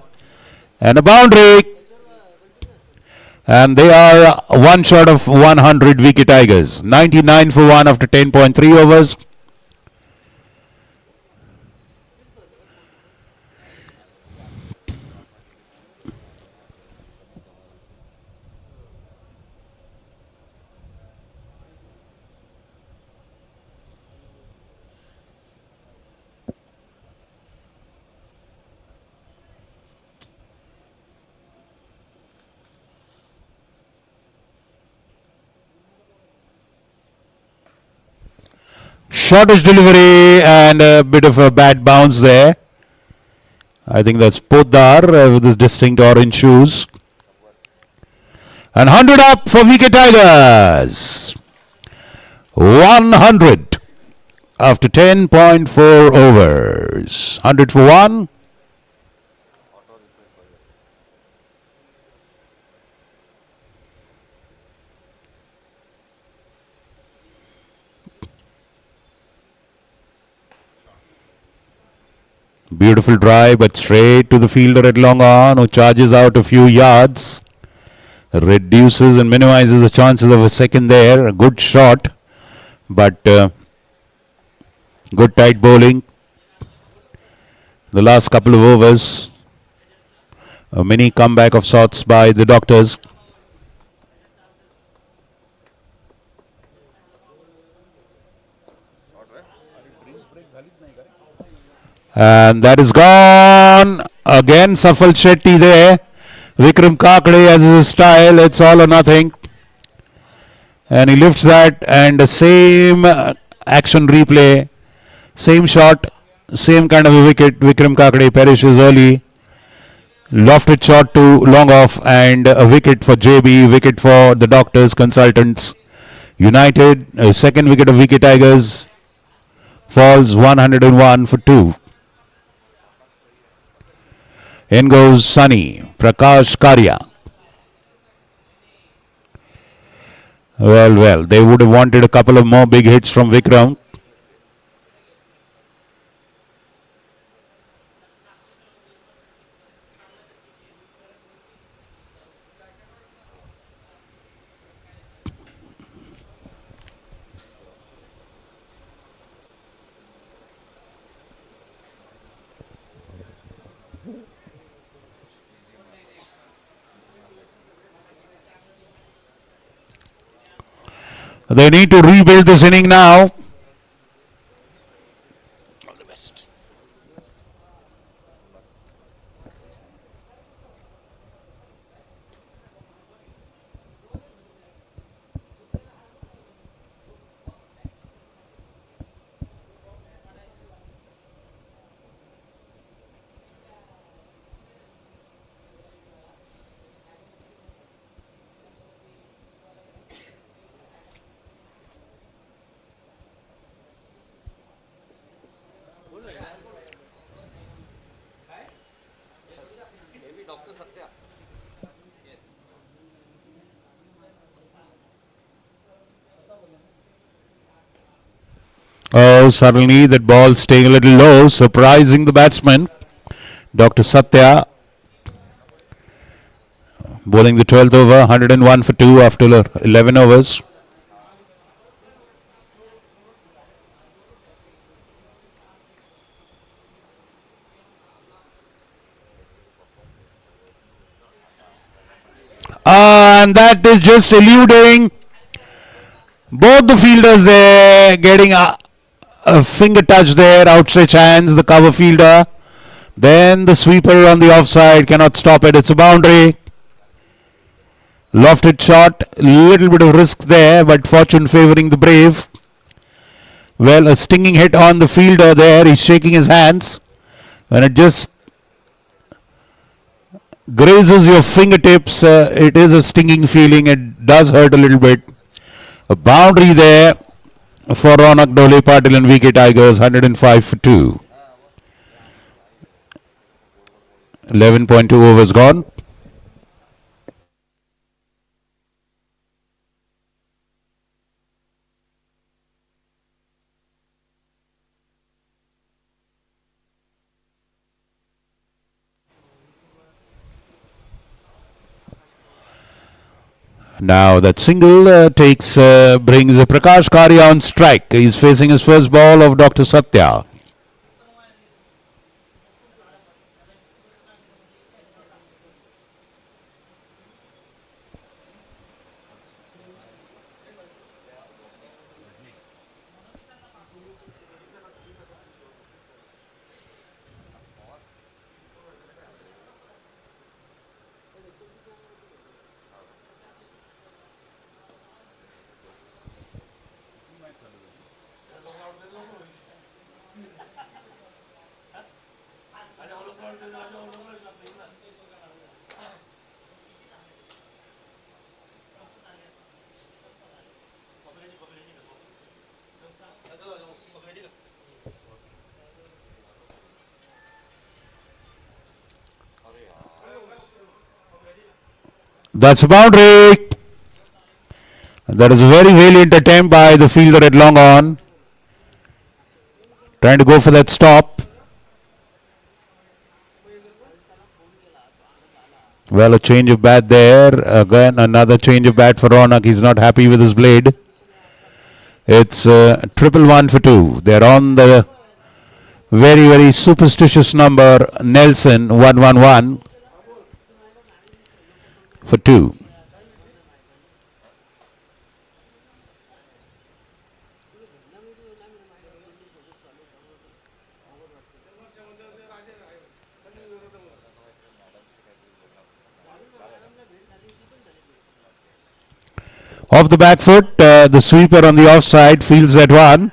And a boundary. And they are one short of 100 wicket Tigers. 99 for 1 after 10.3 overs. Shortish delivery and a bit of a bad bounce there. I think that's Poddar with his distinct orange shoes. And 100 up for wicket Tigers. 100 after 10.4 overs. 100 for 1. Beautiful drive, but straight to the fielder at long on, who charges out a few yards. Reduces and minimizes the chances of a second there. A good shot, but good tight bowling. The last couple of overs. A mini comeback of sorts by the Doctors. And that is gone. Again, Safal Shetty there. Vikram Kakade has his style. It's all or nothing. And he lifts that, and the same action replay. Same shot. Same kind of a wicket. Vikram Kakade perishes early. Lofted shot to long off, and a wicket for JB. Wicket for the Doctors, Consultants United. A second wicket of wicket Tigers. Falls 101 for 2. In goes Sunny, Prakash Karya. Well, they would have wanted a couple of more big hits from Vikram. They need to rebuild this inning now. All the best. Doctor Satya. Oh, suddenly that ball staying a little low, surprising the batsman. Dr. Satya bowling the 12th over, 101 for 2 after 11 overs. and that is just eluding both the fielders there, getting a finger touch there, outstretched hands, the cover fielder. Then the sweeper on the offside cannot stop it. It's a boundary. Lofted shot, little bit of risk there, but fortune favoring the brave. Well, a stinging hit on the fielder there. He's shaking his hands. When it just grazes your fingertips, it is a stinging feeling. It does hurt a little bit. A boundary there for Ronak Dole Patil and VK Tigers, 105 for 2. 11.2 overs gone. Now that single brings Prakash Karia on strike. He's facing his first ball of Dr. Satya. That's a boundary. That is a very valiant attempt by the fielder at long on. Trying to go for that stop. Well, a change of bat there. Again, another change of bat for Ronak. He's not happy with his blade. It's 111 for 2. They're on the very, very superstitious number Nelson, 111 for 2. Off the back foot, the sweeper on the offside fields that one.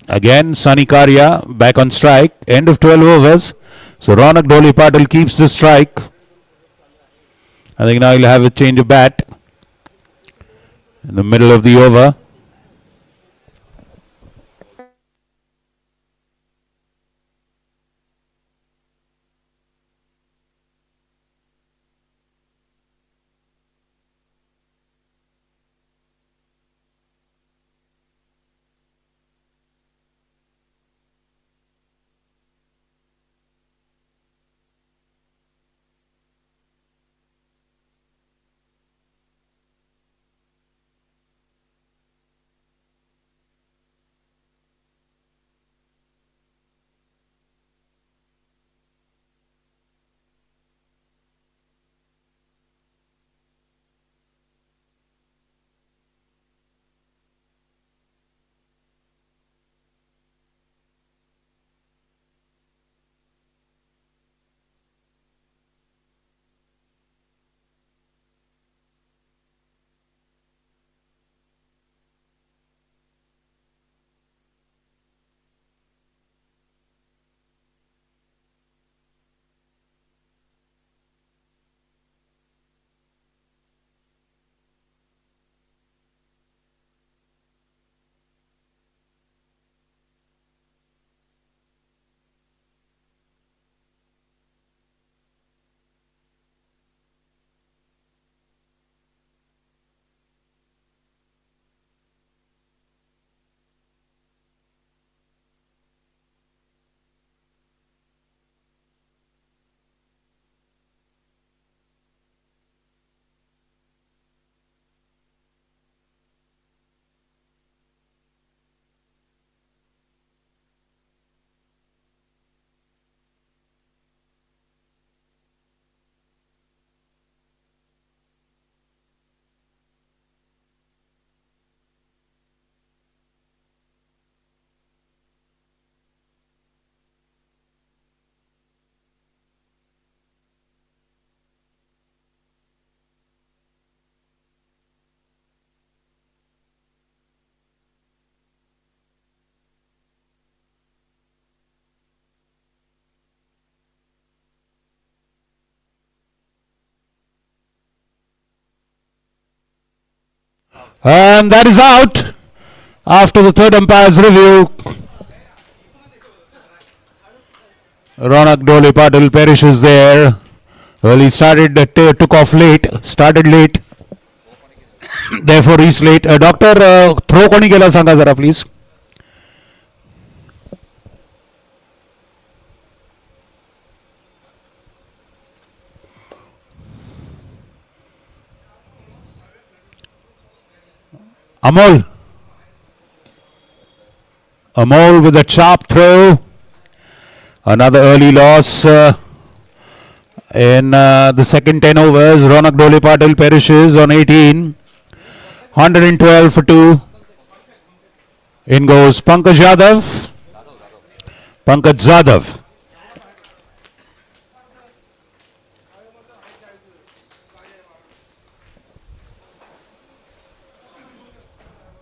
Again, Sunny Karia back on strike. End of 12 overs. So Ronak Dole Patil keeps the strike. I think now he'll have a change of bat in the middle of the over. And that is out after the third umpire's review. Ronak Dole Patil perishes there. Well, he took off late, started late. Therefore, he's late. Doctor, throw कोणी केला सांगा जरा please. Amol. Amol with a sharp throw. Another early loss in the second 10 overs. Ronak Dole Patil perishes on 18. 112 for 2. In goes Pankaj Yadav. Pankaj Zadav.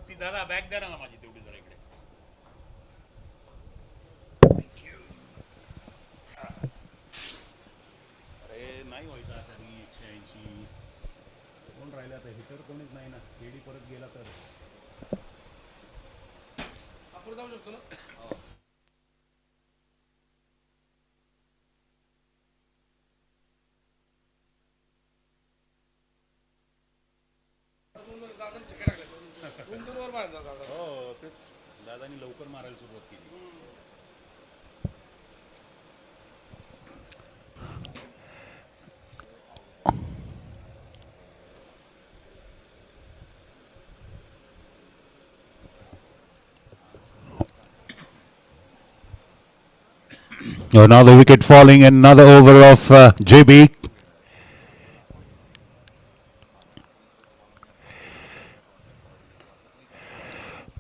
ती दादा bag द्या ना माझी तेवढी जरा इकडे. अरे नाही व्हायचं असं 180. कोण राहिला तर हिटर कोणीच नाही ना. केडी परत गेला तर आपण जाऊ शकतो ना. हो तेच दादानी लवकर मारायला सुरुवात केली. Another wicket falling in another over of JB.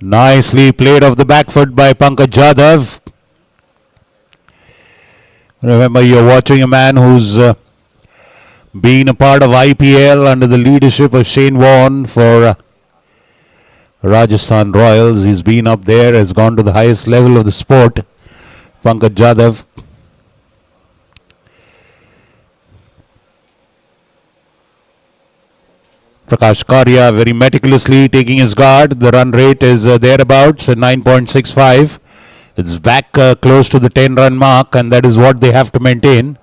Nicely played off the back foot by Pankaj Jadhav. Remember, you're watching a man who's been a part of IPL under the leadership of Shane Warne for Rajasthan Royals. He's been up there, has gone to the highest level of the sport. Pankaj Jadhav. Prakash Karya very meticulously taking his guard. The run rate is thereabouts at 9.65. It's back close to the 10-run mark, and that is what they have to maintain.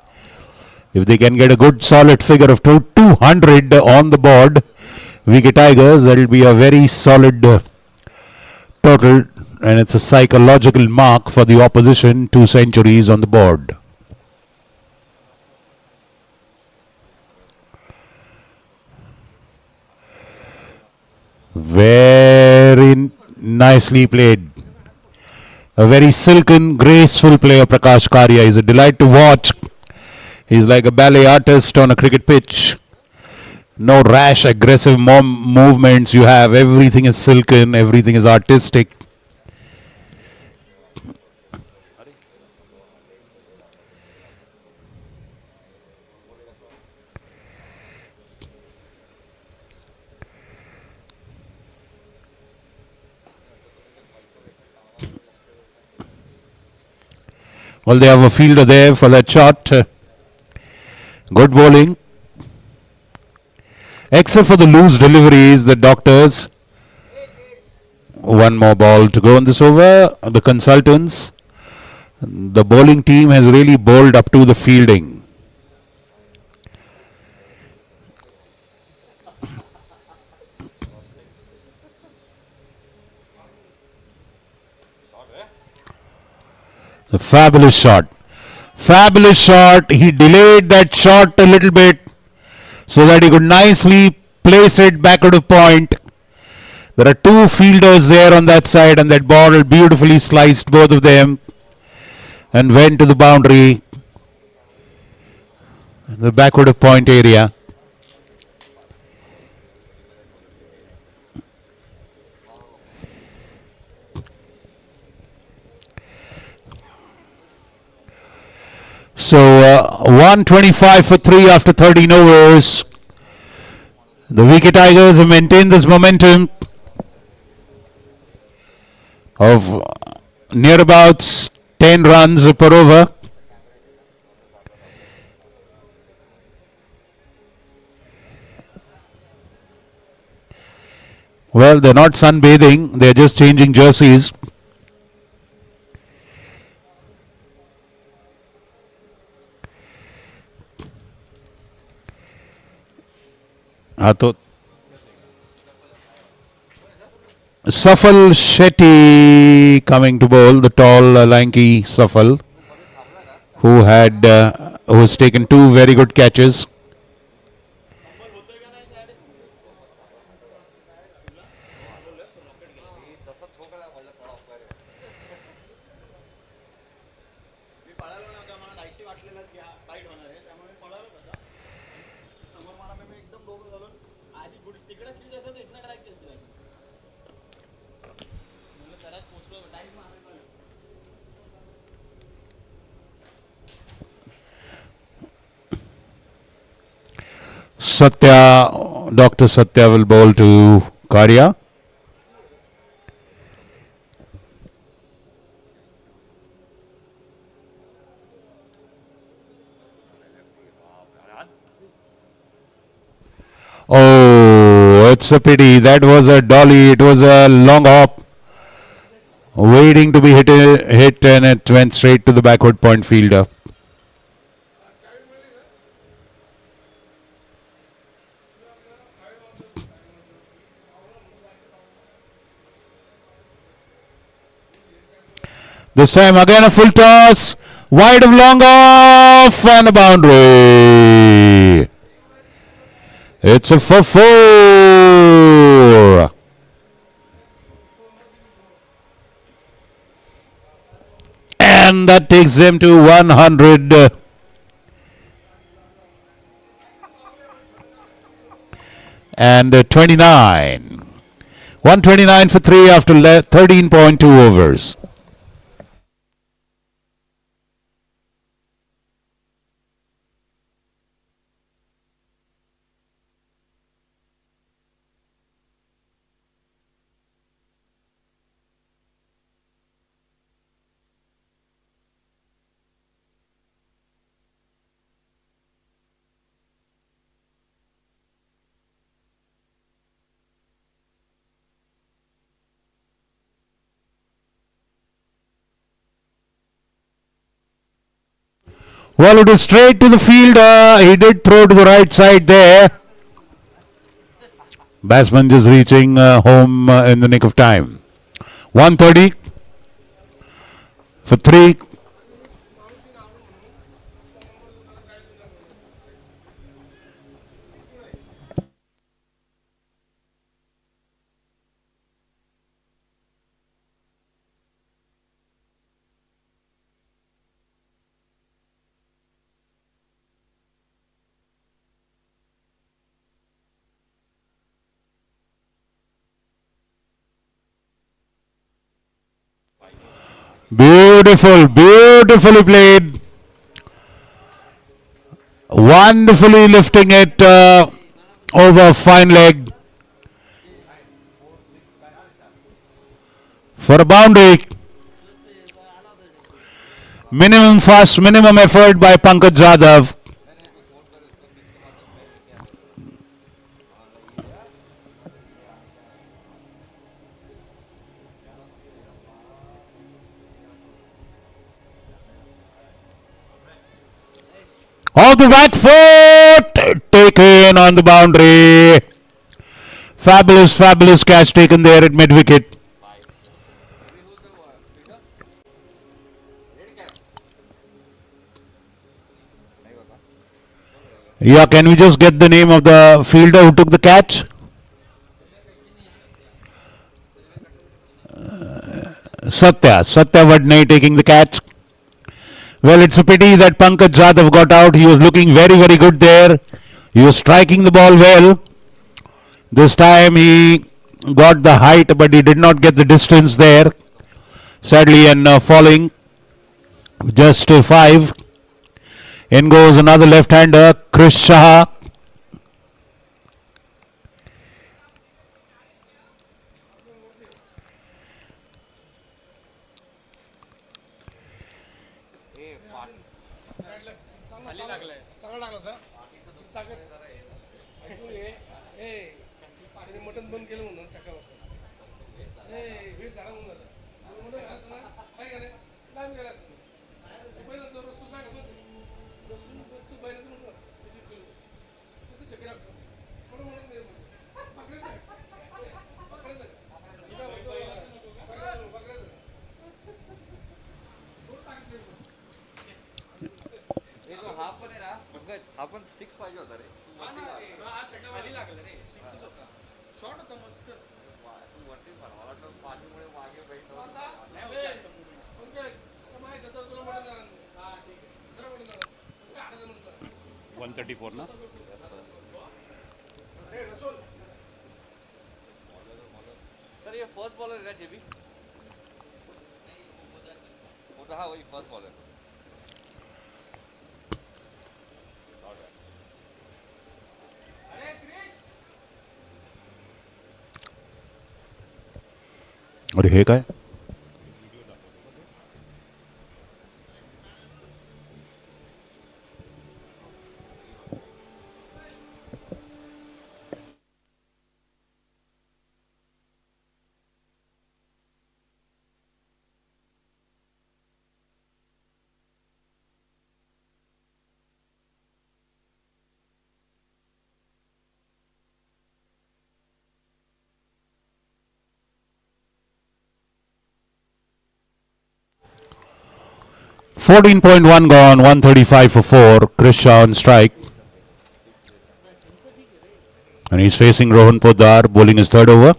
If they can get a good solid figure of 200 on the board, Wicket Tigers, that will be a very solid total, and it's a psychological mark for the opposition. 2 centuries on the board. Very nicely played. A very silken, graceful player, Prakash Karya. He's a delight to watch. He's like a ballet artist on a cricket pitch. No rash, aggressive movements you have. Everything is silken, everything is artistic. Well, they have a fielder there for that shot. Good bowling. Except for the loose deliveries, the Doctors. One more ball to go in this over. The consultants. The bowling team has really bowled up to the fielding. A fabulous shot. Fabulous shot. He delayed that shot a little bit so that he could nicely place it back to the point. There are 2 fielders there on that side, and that ball beautifully sliced both of them and went to the boundary, the backward of point area. So 125 for 3 after 13 overs. The Wicket Tigers have maintained this momentum of nearabouts 10 runs per over. Well, they're not sunbathing, they're just changing jerseys. तो Safal Shetty coming to bowl, the tall, lanky Safal, who has taken two very good catches. Satya, Dr. Satya will bowl to Karya. Oh, it's a pity. That was a dolly. It was a long hop, waiting to be hit, and it went straight to the backward point fielder. This time again a full toss, wide of long off, and a boundary. It's a for 4. And that takes them to 100. And 29. 129 for 3 after 13.2 overs. Well, it was straight to the fielder. He did throw to the right side there. Batsman just reaching home in the nick of time. 130 for 3. Beautiful, beautifully played. Wonderfully lifting it over fine leg for a boundary. Minimum fast, minimum effort by Pankaj Jadhav. Off the back foot, taken on the boundary. Fabulous, fabulous catch taken there at mid wicket. Yeah, can we just get the name of the fielder who took the catch? Satya Vadnai taking the catch. Well, it's a pity that Pankaj Jadhav got out. He was looking very, very good there. He was striking the ball well. This time he got the height, but he did not get the distance there. Sadly, and falling just to 5. In goes another left-hander, Krish Shah. Mutton बंद केलं म्हणून चक्का बसला हे तो हा पण आहे ना पंकज, हा पण 6 पाहिजे होता रे. शॉर्ट होता मस्त. तू वरती मला वाटलं पाठीमुळे मागे बैठ. 134 ना. सर ये फर्स्ट बॉलर है ना जेबी? वो तो हाँ वही फर्स्ट बॉलर. अरे हे काय? .1 gone, 135 for 4. Chris Shaw on strike. And he's facing Rohan Poddar, bowling his third over.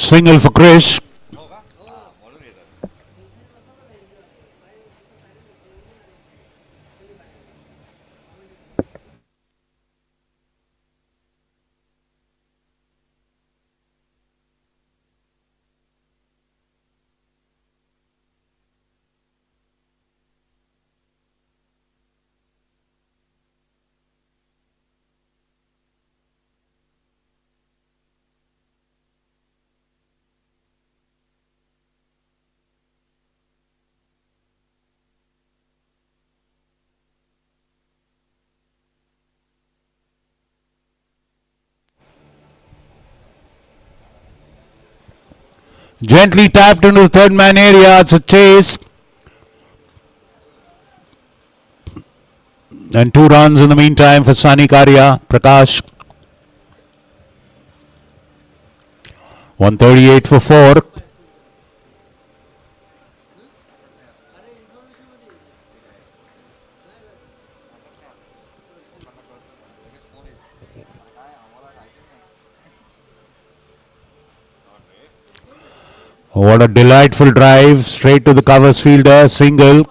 Single for Chris. होगा? हाँ बॉलर ही था. Gently tapped into the third man area. It's a chase. And 2 runs in the meantime for Sani Karya. Prakash. 138 for 4. What a delightful drive. Straight to the covers fielder. Single.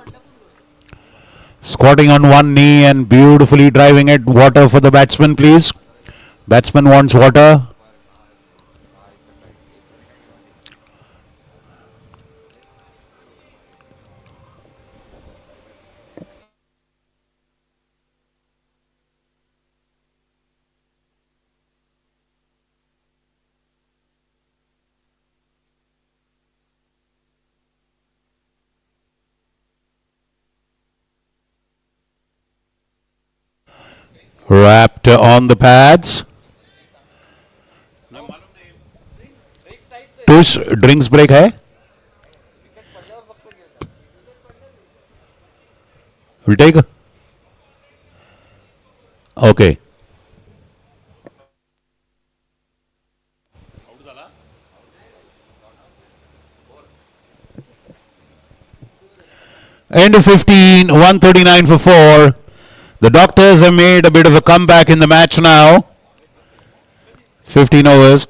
Squatting on one knee and beautifully driving it. Water for the batsman, please. Batsman wants water. Wrapped on the pads. Tush, drinks break है? We'll take. Okay. End of 15, 139 for 4. The Doctors have made a bit of a comeback in the match now. 15 overs.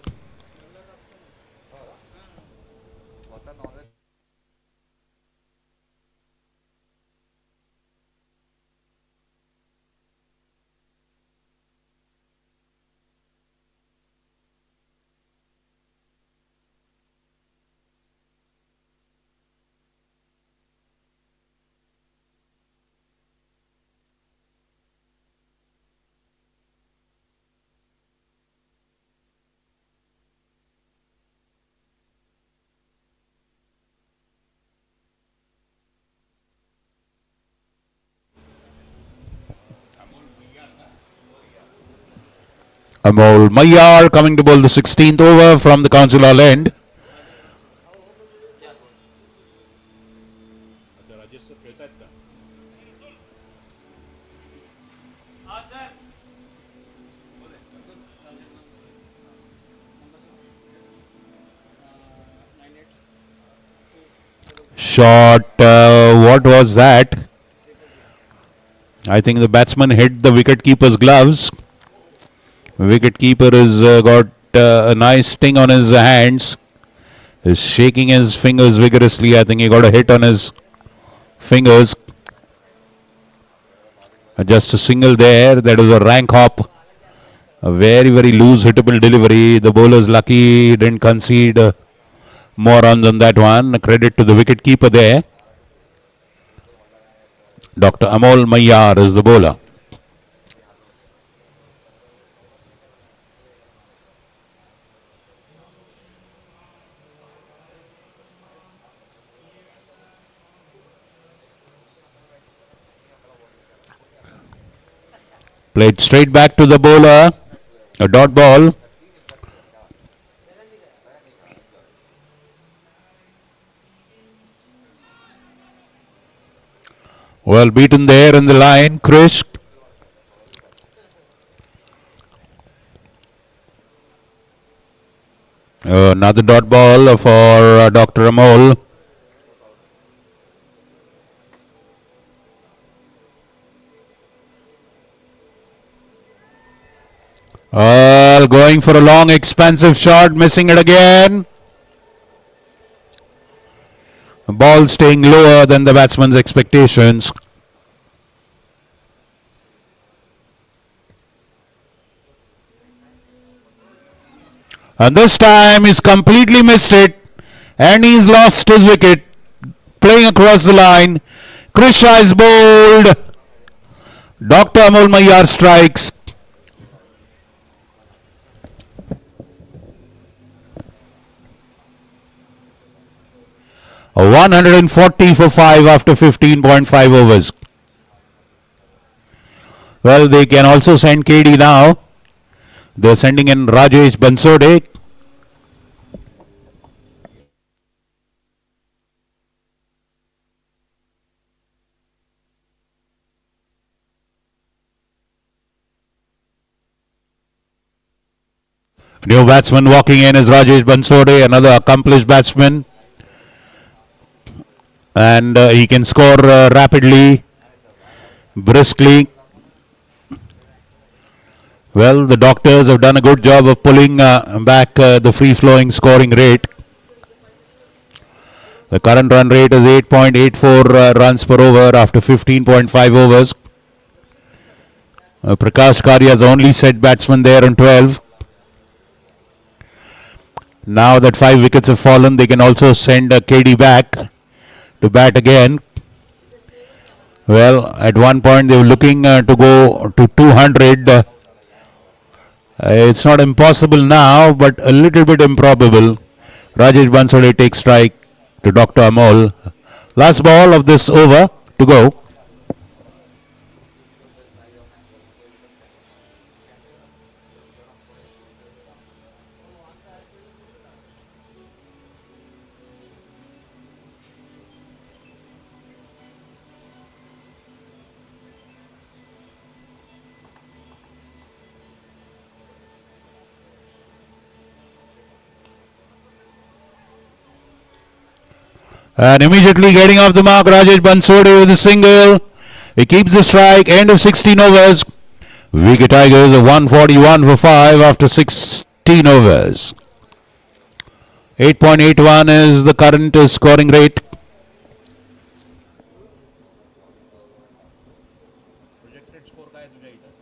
Amol Mayyar coming to bowl the 16th over from the Council Hall end. आता Rajesh sir खेळतायत का? Shot, what was that? I think the batsman hit the wicket-keeper's gloves. Wicket-keeper has got a nice sting on his hands. He's shaking his fingers vigorously. I think he got a hit on his fingers. Just a single there. That was a rank hop. A very, very loose hittable delivery. The bowler's lucky he didn't concede more runs on that one. Credit to the wicket-keeper there. Dr. Amol Mayyar is the bowler. Played straight back to the bowler. A dot ball. Well beaten there in the line, Chris. Another dot ball for Dr. Amol. Going for a long, expansive shot, missing it again. The ball staying lower than the batsman's expectations. And this time he's completely missed it. And he's lost his wicket. Playing across the line. Krisha is bowled. Dr. Amol Mayyar strikes. A 140 for 5 after 15.5 overs. Well, they can also send KD now. They're sending in Rajesh Bansode. New batsman walking in is Rajesh Bansode, another accomplished batsman. And he can score rapidly, briskly. Well, the doctors have done a good job of pulling back the free-flowing scoring rate. The current run rate is 8.84 runs per over after 15.5 overs. Prakash Karya is only set batsman there on 12. Now that 5 wickets have fallen, they can also send KD back to bat again. Well, at one point they were looking to go to 200. It's not impossible now, but a little bit improbable. Rajesh Bansode takes strike to Dr. Amol. Last ball of this over to go. And immediately getting off the mark, Rajesh Bansode with a single. He keeps the strike. End of 16 overs. Wicket Tigers are 141 for 5 after 16 overs. 8.81 is the current scoring rate. Projected score काय तुझ्या इथं?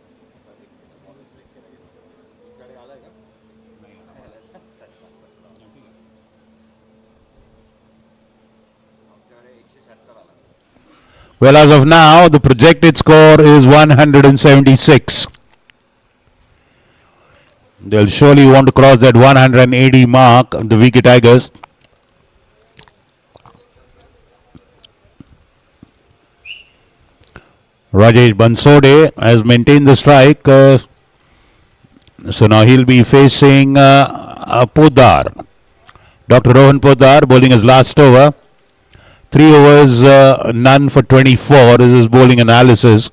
Well, as of now, the projected score is 176. They'll surely want to cross that 180 mark, the Wicket Tigers. Rajesh Bansode has maintained the strike. So now he'll be facing Poddar. Dr. Rohan Poddar bowling his last over. 3 overs, none for 24 is his bowling analysis.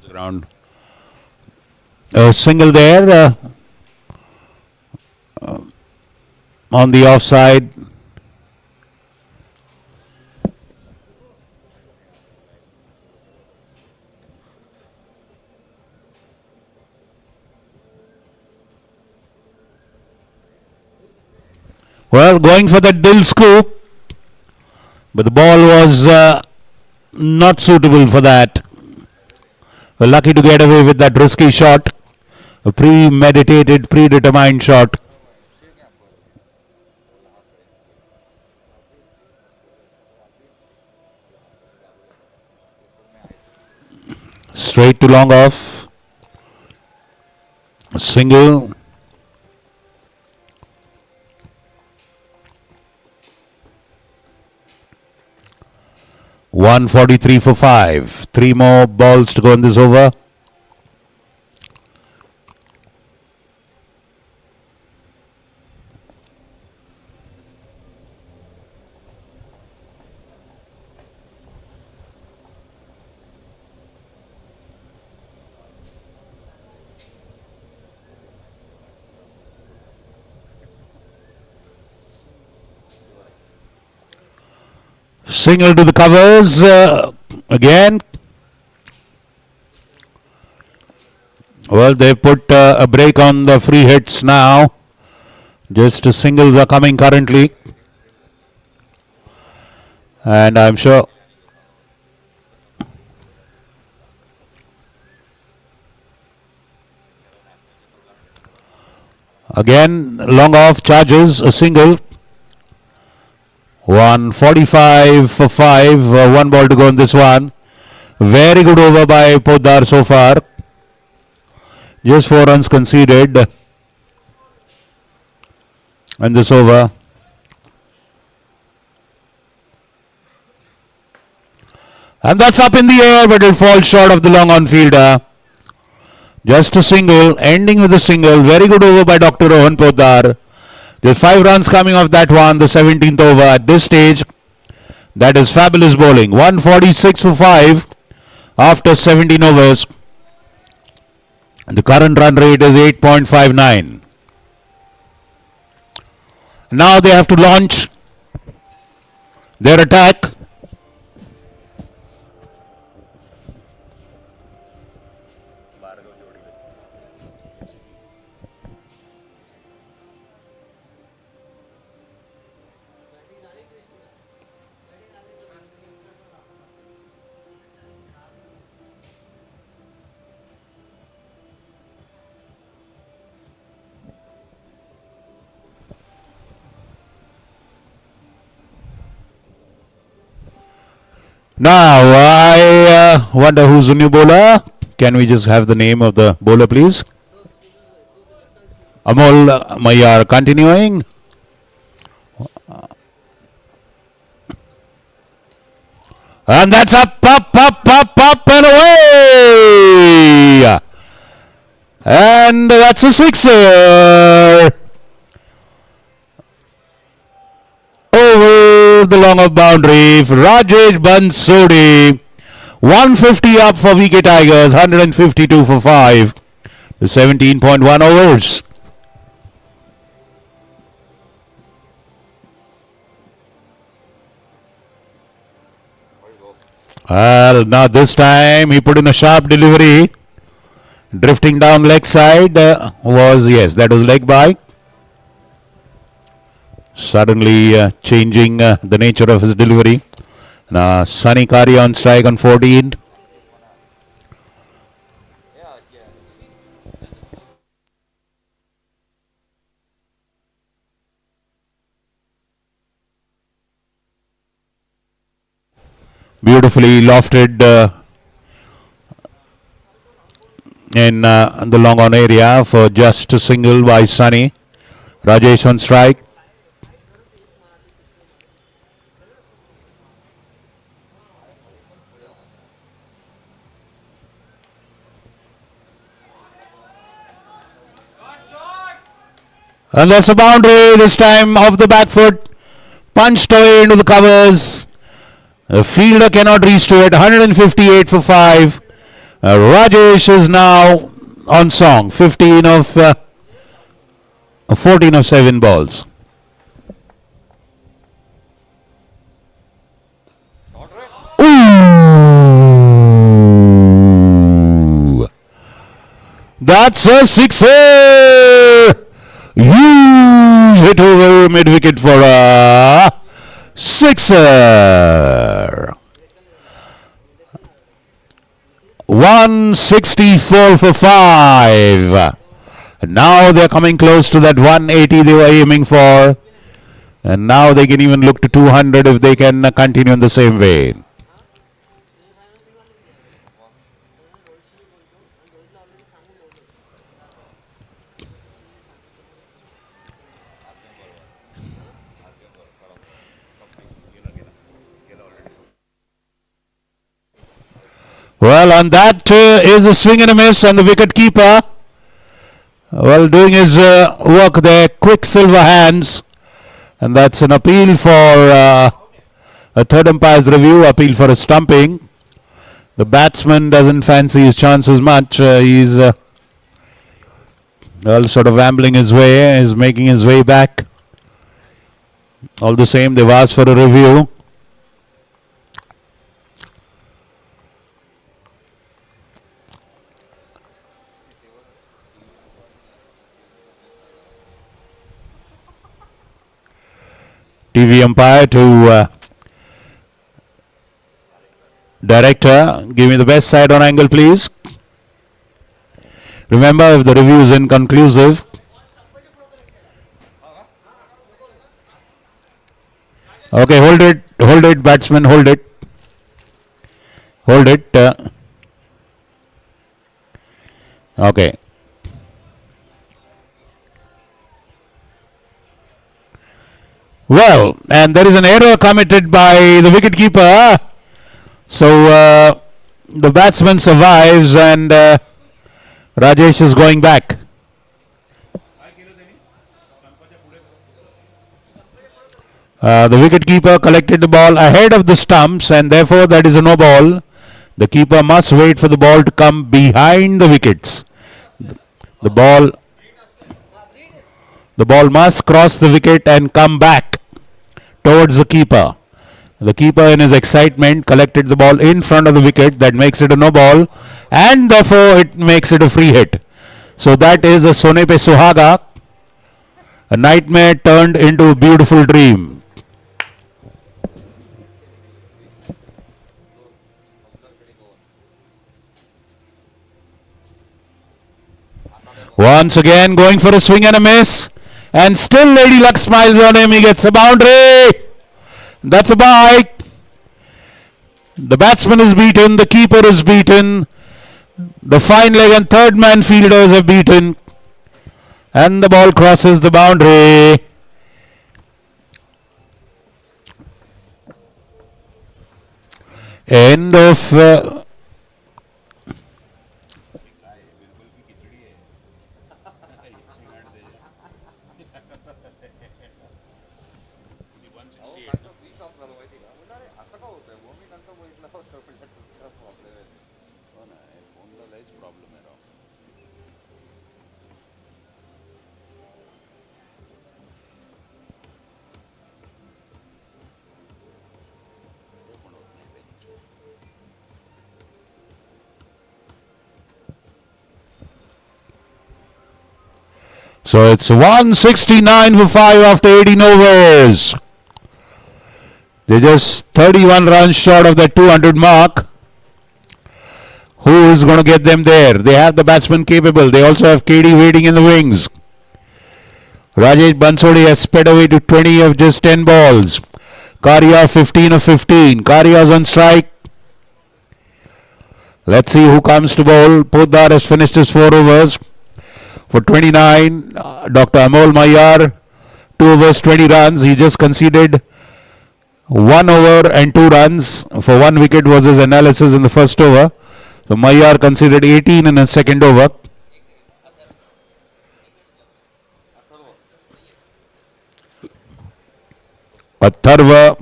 Ground. A single there on the offside. Well, going for the dill scoop, but the ball was not suitable for that. Well, lucky to get away with that risky shot, a premeditated, predetermined shot. Straight to long off, a single. $143 for 5. 3 more balls to go in this over. Single to the covers again. Well, they put a break on the free hits now. Just singles are coming currently. And I'm sure again, long off, charges, a single. 145 for 5, 1 ball to go in this one. Very good over by Poddar so far. Just 4 runs conceded in this over. And that's up in the air, but it falls short of the long on fielder. Just a single, ending with a single. Very good over by Dr. Rohan Poddar. There's 5 runs coming off that one, the 17th over at this stage. That is fabulous bowling. 146 for 5 after 17 overs. The current run rate is 8.59. Now they have to launch their attack. Now, I wonder who's the new bowler. Can we just have the name of the bowler, please? Amol Mayar continuing. And that's up, and away! And that's a sixer. Over the long of boundary for Rajesh Bansodi. 150 up for VK Tigers, 152 for 5. The 17.1 overs. Well, now this time he put in a sharp delivery. Drifting down leg side that was leg by. Suddenly changing the nature of his delivery. Now Sunny Kari on strike on 14. Beautifully lofted in the long on area for just a single by Sunny. Rajesh on strike. And that's a boundary this time off the back foot. Punched away into the covers. The fielder cannot reach to it. 158 for 5. Rajesh is now on song. 14 of 7 balls. Ooh. That's a sixer. Huge hit over mid wicket for a sixer. 164 for 5. Now they're coming close to that 180 they were aiming for. And now they can even look to 200 if they can continue in the same way. Well, and that is a swing and a miss, and the wicket keeper, well, doing his work there, quicksilver hands, and that's an appeal for a third umpire's review, appeal for a stumping. The batsman doesn't fancy his chances much. He's well, sort of ambling his way, is making his way back. All the same, they've asked for a review. TV umpire to director, give me the best side on angle, please. Remember, if the review is inconclusive, okay, hold it, batsman, hold it. Okay. Well, and there is an error committed by the wicketkeeper. So the batsman survives, and Rajesh is going back. The wicketkeeper collected the ball ahead of the stumps, and therefore that is a no ball. The keeper must wait for the ball to come behind the wickets. The ball must cross the wicket and come back towards the keeper. The keeper, in his excitement, collected the ball in front of the wicket. That makes it a no ball, and therefore it makes it a free hit. So that is a Sone Pe Suhaga, a nightmare turned into a beautiful dream. Once again going for a swing and a miss, and still Lady Luck smiles on him. He gets a boundary. That's a bye. The batsman is beaten, the keeper is beaten, the fine leg and third man fielders are beaten, and the ball crosses the boundary. End of so it's 169 for 5 after 18 overs. They're just 31 runs short of that 200 mark. Who is going to get them there? They have the batsman capable. They also have KD waiting in the wings. Rajesh Bansodi has sped away to 20 of just 10 balls. Karya 15 of 15. Karya's on strike. Let's see who comes to bowl. Poddar has finished his 4 overs for 29. Dr. Amol Mayar, 2 overs, 20 runs. He just conceded 1 over and 2 runs for 1 wicket was his analysis in the first over. So Mayar conceded 18 in his second over. Atharva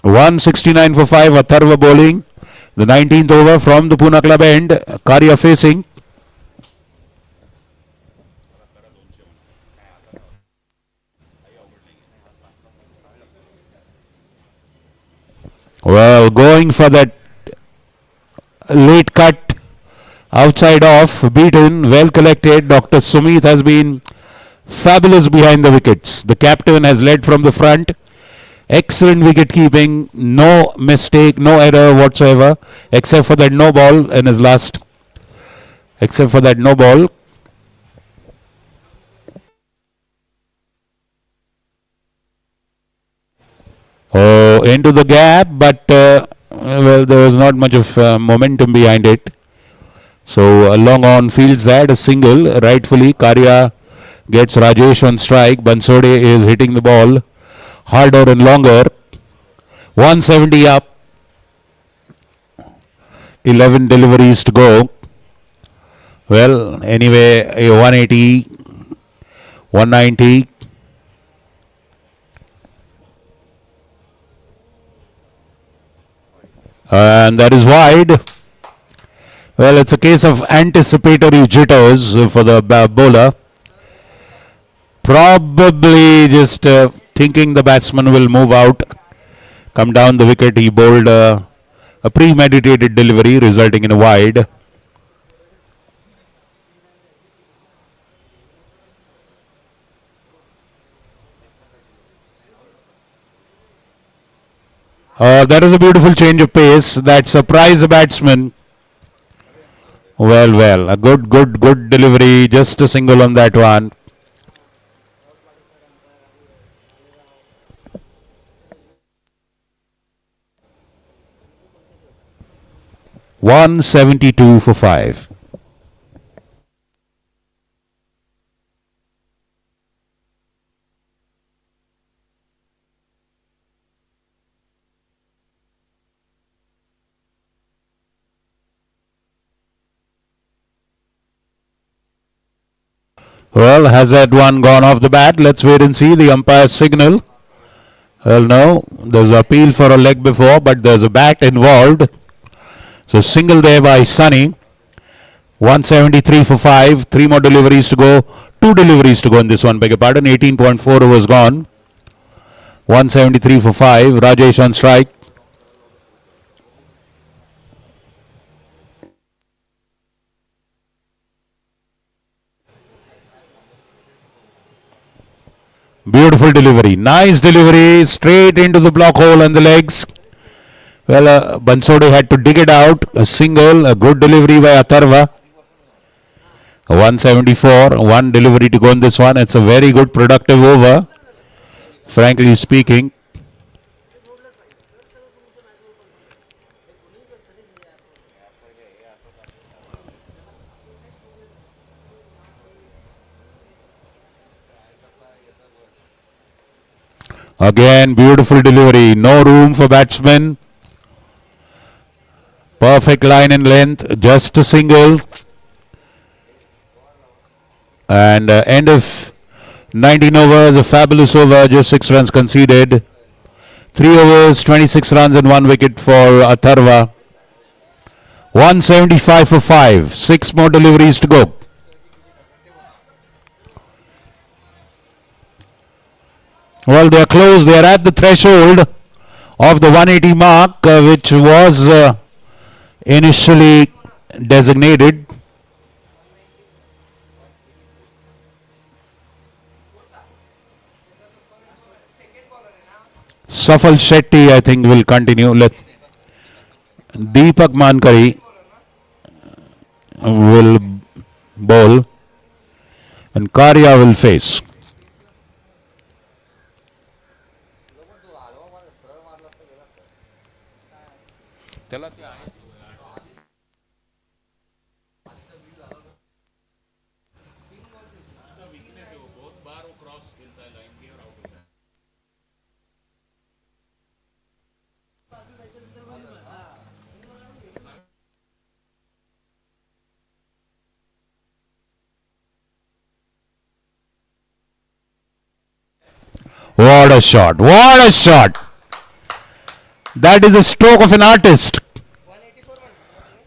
169 for 5. Atharva bowling. The 19th over from the Poona club end. Karya facing. Well, going for that late cut outside off, beaten, well collected. Dr. Sumit has been fabulous behind the wickets. The captain has led from the front. Excellent wicket keeping, no mistake, no error whatsoever, except for that no ball in his last. Except for that no ball. Oh, into the gap, but well, there was not much of momentum behind it. So long on fields that a single. Rightfully, Karya gets Rajesh on strike. Bansode is hitting the ball harder and longer. 170 up. 11 deliveries to go. Well, anyway, 180, 190. And that is wide. Well, it's a case of anticipatory jitters for the bowler. Probably just thinking the batsman will move out, come down the wicket. He bowled a premeditated delivery resulting in a wide. That is a beautiful change of pace that surprised the batsman. Well, a good delivery. Just a single on that one. $172 for 5. Well, has that one gone off the bat? Let's wait and see the umpire's signal. Well, no, there's an appeal for a leg before, but there's a bat involved. So single there by Sunny. 173 for 5. 3 more deliveries to go. 2 deliveries to go in this one, beg your pardon. 18.4 overs gone. 173 for 5. Rajesh on strike. Beautiful delivery. Nice delivery. Straight into the block hole and the legs. Well, Bansode had to dig it out. A single. A good delivery by Atharva. 174. 1 delivery to go in this one. It's a very good productive over, frankly speaking. Again, beautiful delivery. No room for batsmen. Perfect line and length. Just a single. And end of 19 overs. A fabulous over. Just 6 runs conceded. 3 overs, 26 runs and 1 wicket for Atharva. 175 for 5. 6 more deliveries to go. Well, they are close. They are at the threshold of the 180 mark, which was initially designated. Safal Shetty, I think, will continue. Let Deepak Mankari will bowl and Karya will face. What a shot! What a shot! That is a stroke of an artist.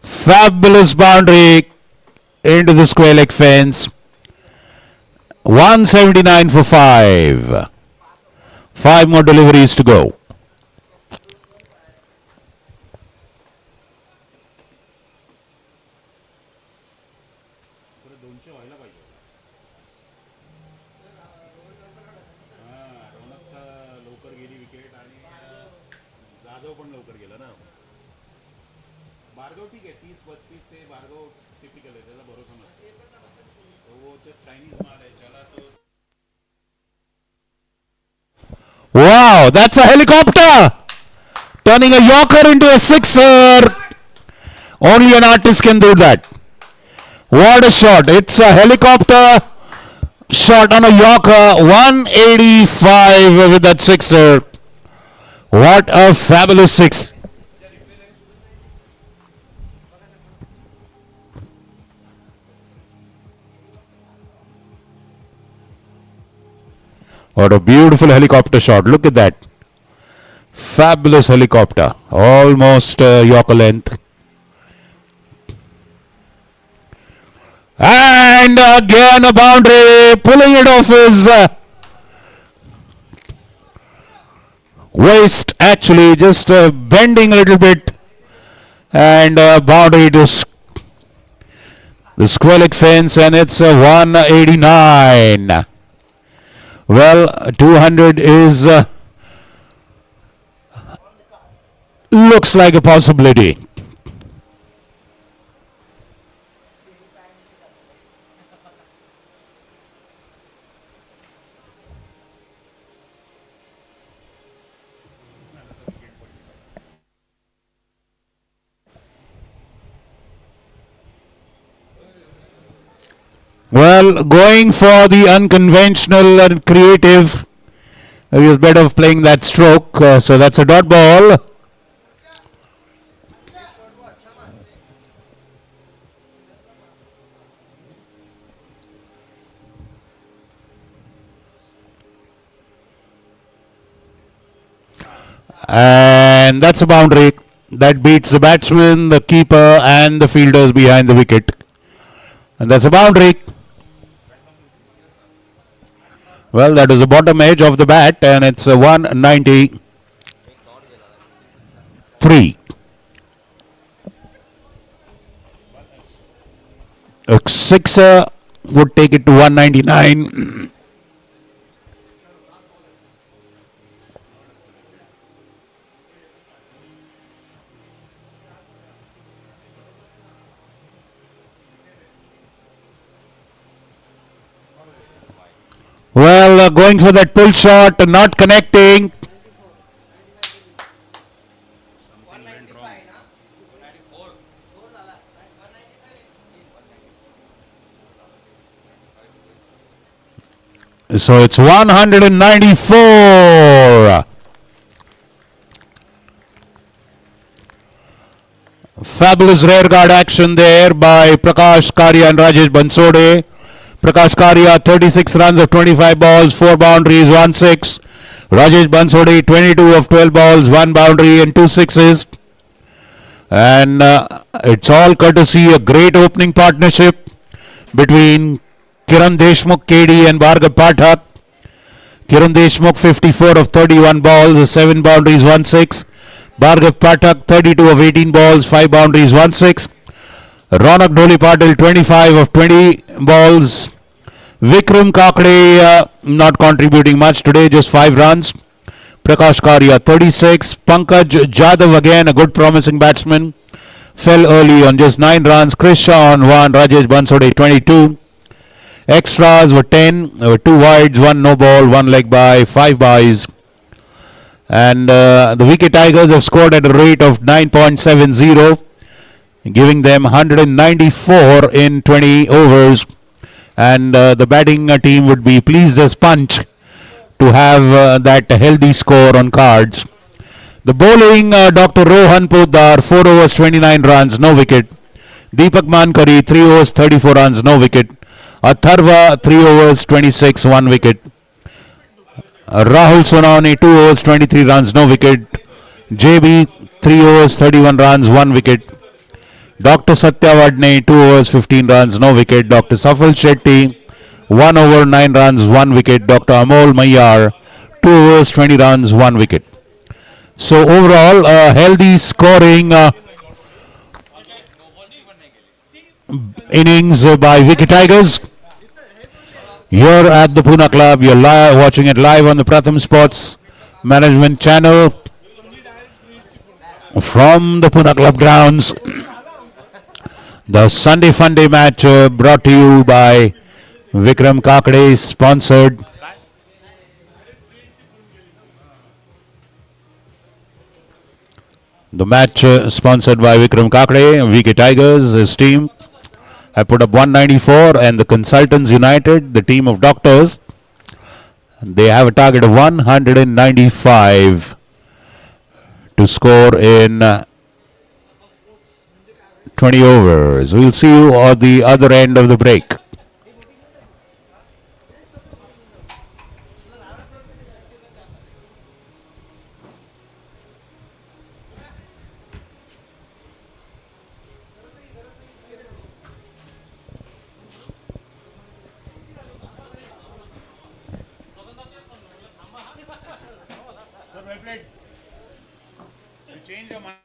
Fabulous boundary into the square leg fence. 179 for 5. 5 more deliveries to go. लवकर गेली wicket आणि जाधव पण लवकर गेला ना. भार्गव ठीक आहे 30-32 ते भार्गव टिपिकल आहे त्याचा भरोसा नसतो. वो चायनीज माल आहे त्याला तो. Wow, that's a helicopter! Turning a Yorker into a sixer. Only an artist can do that. What a shot. It's a helicopter shot on a Yorker. 185 with that sixer. What a fabulous six. What a beautiful helicopter shot. Look at that. Fabulous helicopter. Almost Yorker length. And again a boundary. Pulling it off his waist. Actually just bending a little bit. And boundary to the square leg fence. And it's 189. Well, 200 is looks like a possibility. Well, going for the unconventional and creative. He was better playing that stroke. So that's a dot ball. And that's a boundary. That beats the batsman, the keeper, and the fielders behind the wicket. And that's a boundary. Well, that is the bottom edge of the bat, and it's 193. A sixer would take it to 199. Well, going for that pull shot, not connecting. So it's 194. Fabulous rear guard action there by Prakash Karia and Rajesh Bansode. Prakash Karia 36 runs of 25 balls, 4 boundaries, 1 6. Rajesh Bansode 22 of 12 balls, 1 boundary and 2 sixes. And it's all courtesy a great opening partnership between Kiran Deshmukh KD and Bhargav Pathak. Kiran Deshmukh 54 of 31 balls, 7 boundaries, 1 6. Bhargav Pathak 32 of 18 balls, 5 boundaries, 1 6. Ronak Dholi Patil 25 of 20 balls. Vikram Kakade not contributing much today, just 5 runs. Prakash Karia 36. Pankaj Jadhav again a good promising batsman. Fell early on just 9 runs. Krish Shah on 1. Rajesh Bansode 22. Extras were 10. There were 2 wides, 1 no ball, 1 leg by, 5 byes. And the Wicket Tigers have scored at a rate of 9.70. Giving them 194 in 20 overs. And the batting team would be pleased as punch to have that healthy score on cards. The bowling, Dr. Rohan Poddar, 4 overs, 29 runs, no wicket. Deepak Mankari, 3 overs, 34 runs, no wicket. Atharva, 3 overs, 26, 1 wicket. Rahul Sonawani 2 overs 23 runs, no wicket. JB 3 overs 31 runs, 1 wicket. Dr. Satya Vadne 2 overs 15 runs, no wicket. Dr. Safal Shetty 1 over 9 runs, 1 wicket. Dr. Amol Mayyar 2 overs 20 runs, 1 wicket. So overall, healthy scoring innings by Wicket Tigers. Here at the Poona Club, you're watching it live on the Pratham Sports Management Channel from the Poona Club grounds. The Sunday Funday match brought to you by Vikram Kakade, sponsored. The match sponsored by Vikram Kakade, VK Tigers, his team have put up 194, and the Consultants United, the team of doctors, they have a target of 195 to score in 20 overs. We'll see you at the other end of the break. Sir, well played. You change your mind.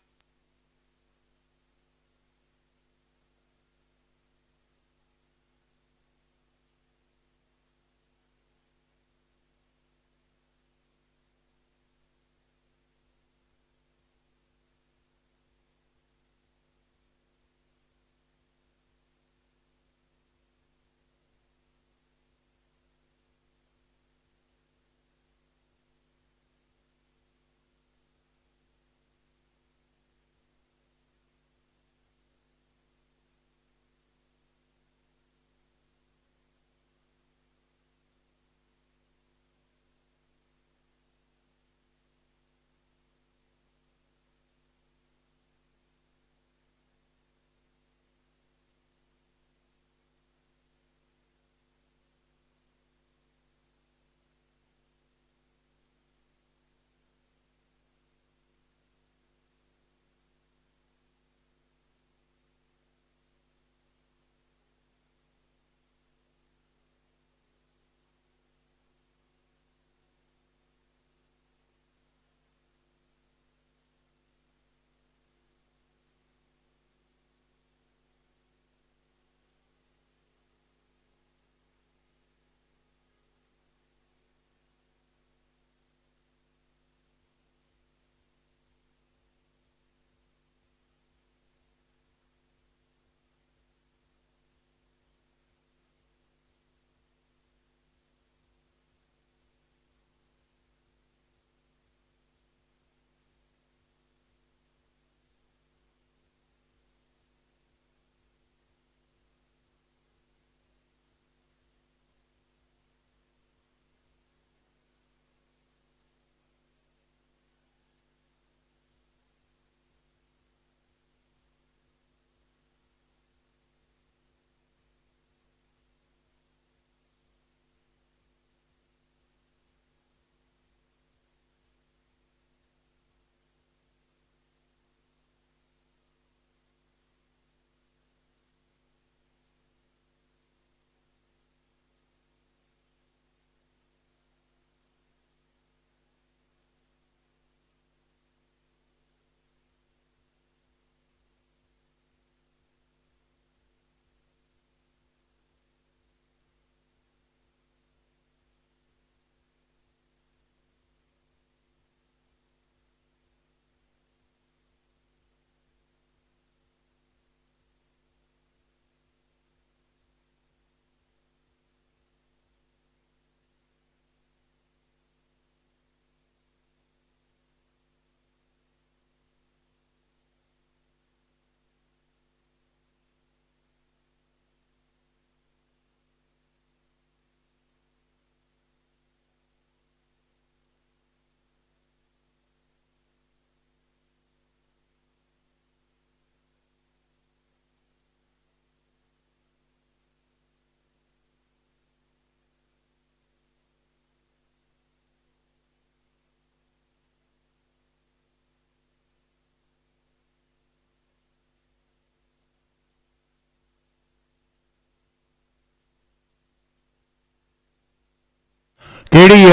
KD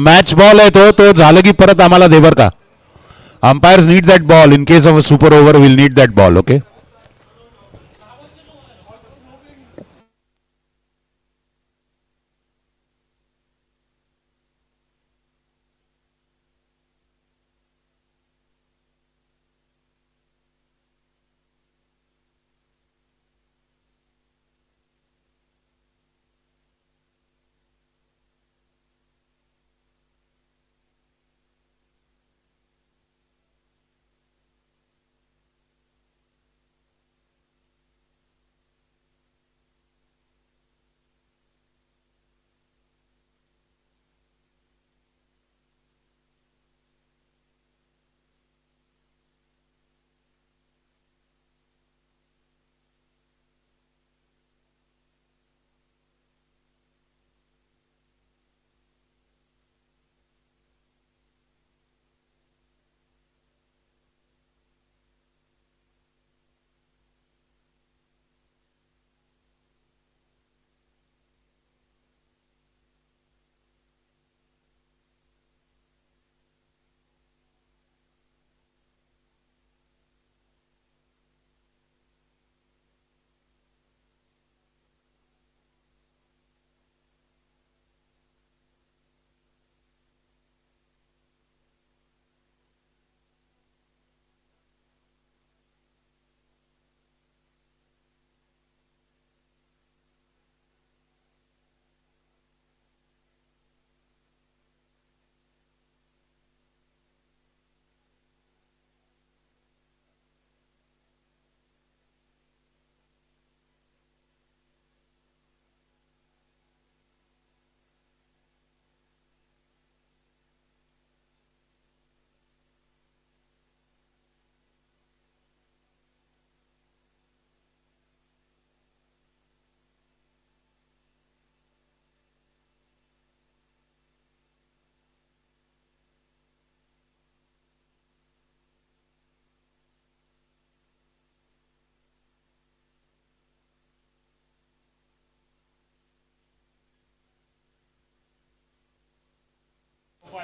match ball आहे तो झालं की परत आम्हाला दे बर का. Umpires need that ball in case of a super over will need that ball. Okay.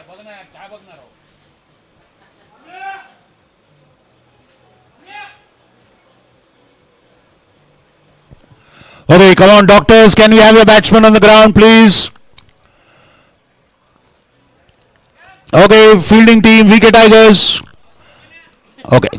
बघ ना काय बघणार आहो. Okay, come on, doctors. Can we have your batsman on the ground, please? Okay, fielding team, VK Tigers. Okay.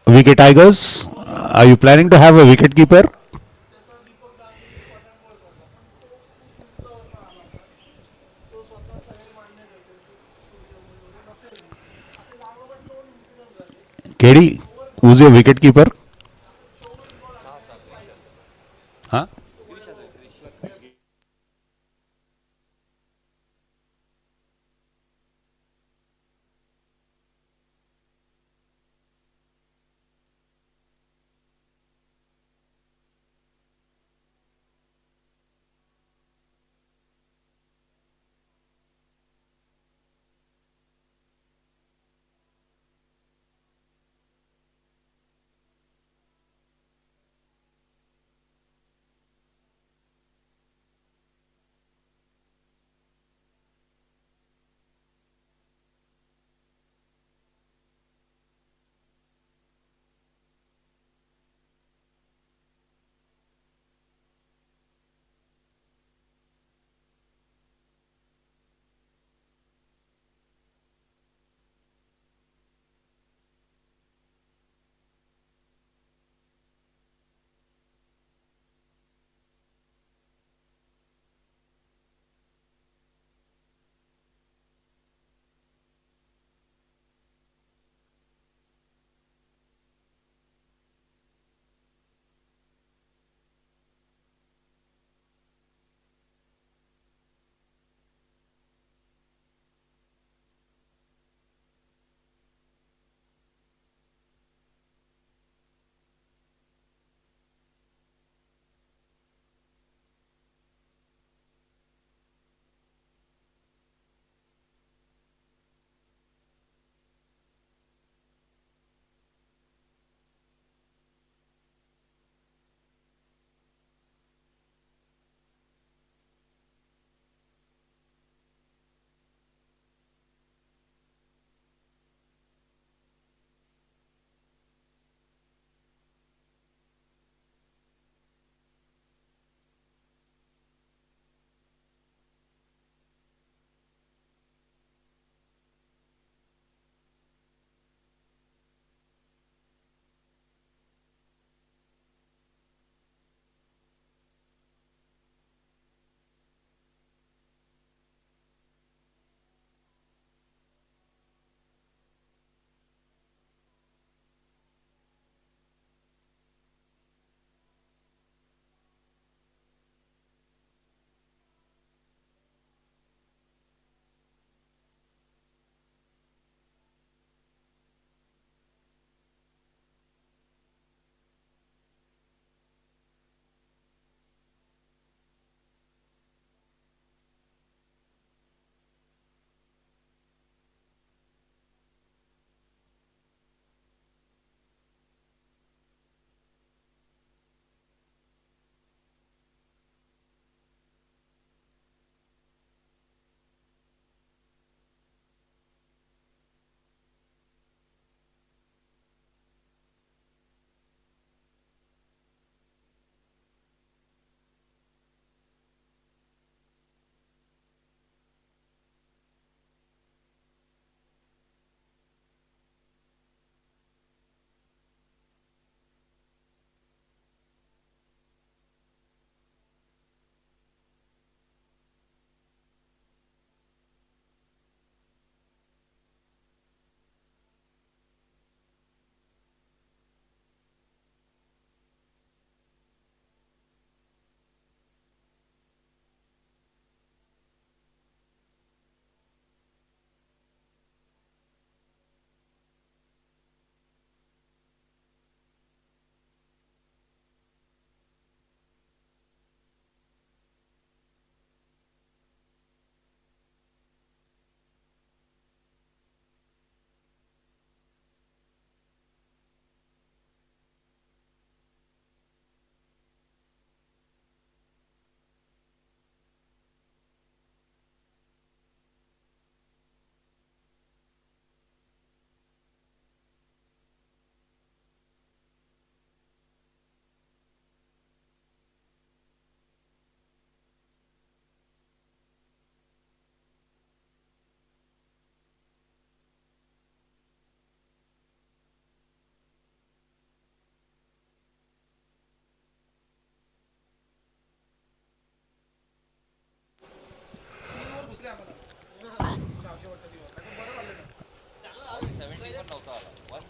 VK Tigers, are you planning to have a wicket keeper? KD, who's your wicket keeper? Huh?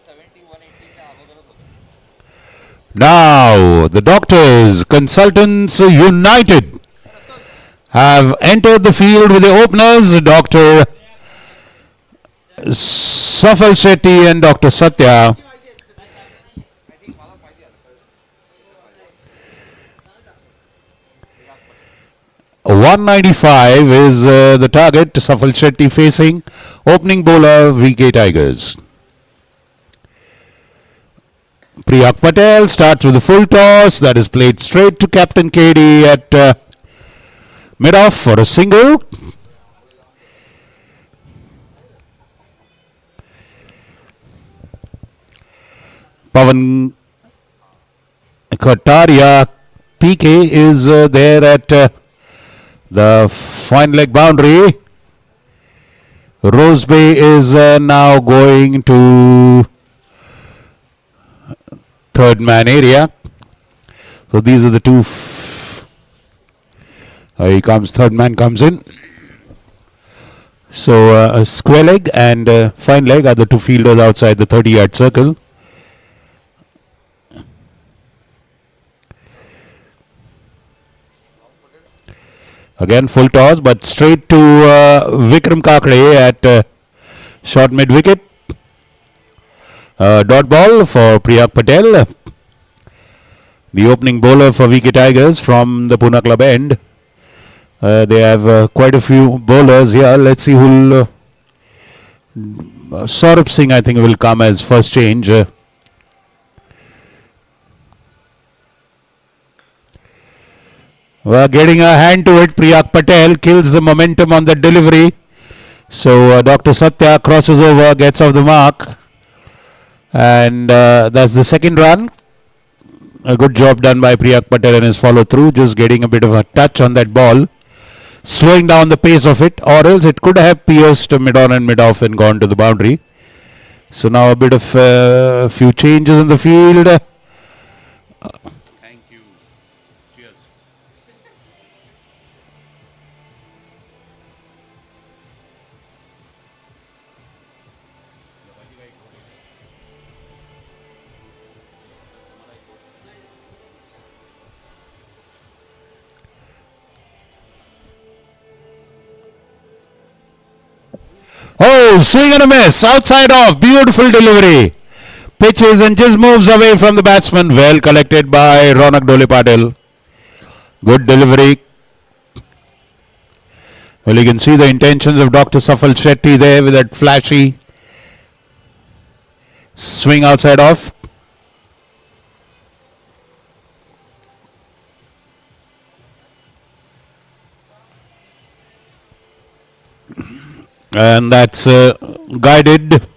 71-80च्या अगोदरच होतं. Now, the doctors, Consultants United, have entered the field with the openers, Dr. Safal Shetty and Dr. Satya. 195 is the target. Safal Shetty facing opening bowler VK Tigers. Priyak Patel starts with a full toss that is played straight to Captain KD at mid-off for a single. Pavan Kataria PK is there at the fine leg boundary. Rose Bay is now going to third man area. So these are the two. Here comes third man comes in. So a square leg and fine leg are the two fielders outside the 30-yard circle. Again full toss but straight to Vikram Kakade at short mid wicket. Dot ball for Priyak Patel, the opening bowler for VK Tigers from the Poona Club end. They have quite a few bowlers here. Let's see who'll. Saurabh Singh, I think, will come as first change. We're getting a hand to it. Priyak Patel kills the momentum on the delivery. So Dr. Satya crosses over, gets off the mark. And that's the second run. A good job done by Priyak Patel and his follow through. Just getting a bit of a touch on that ball. Slowing down the pace of it. Or else it could have pierced mid on and mid off and gone to the boundary. So now a bit of a few changes in the field. Thank you. Cheers. Oh, swing and a miss. Outside off. Beautiful delivery. Pitches and just moves away from the batsman. Well collected by Ronak Dole Patil. Good delivery. Well, you can see the intentions of Dr. Safal Shetty there with that flashy swing outside off. And that's guided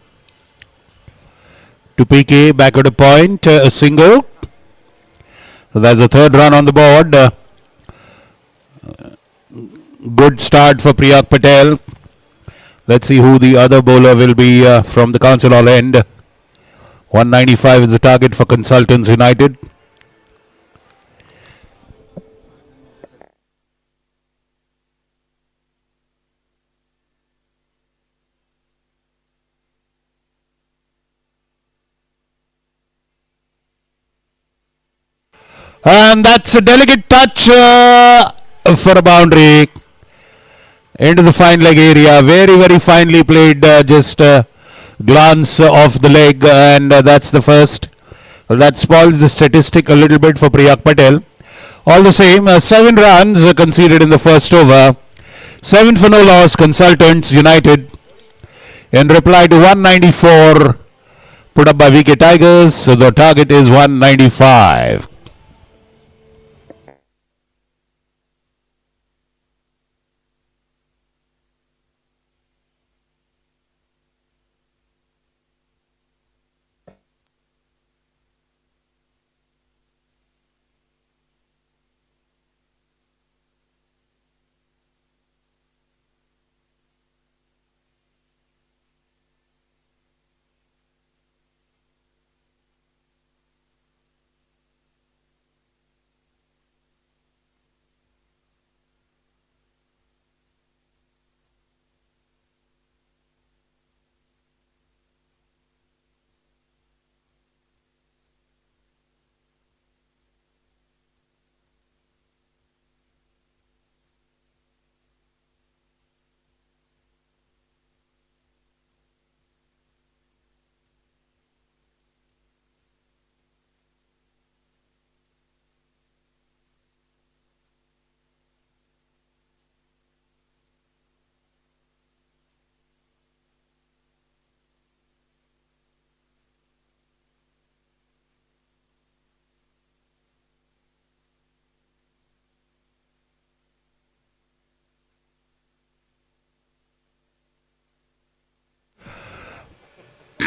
to PK back at a point, a single. So that's the third run on the board. Good start for Priyak Patel. Let's see who the other bowler will be from the Council Hall end. 195 is the target for Consultants United. And that's a delicate touch for a boundary into the fine leg area. Very, very finely played. Just glance off the leg, and that's the first. Well, that spoils the statistic a little bit for Priyak Patel. All the same, 7 runs conceded in the first over. 7 for no loss. Consultants United in reply to 194 put up by VK Tigers. So the target is 195.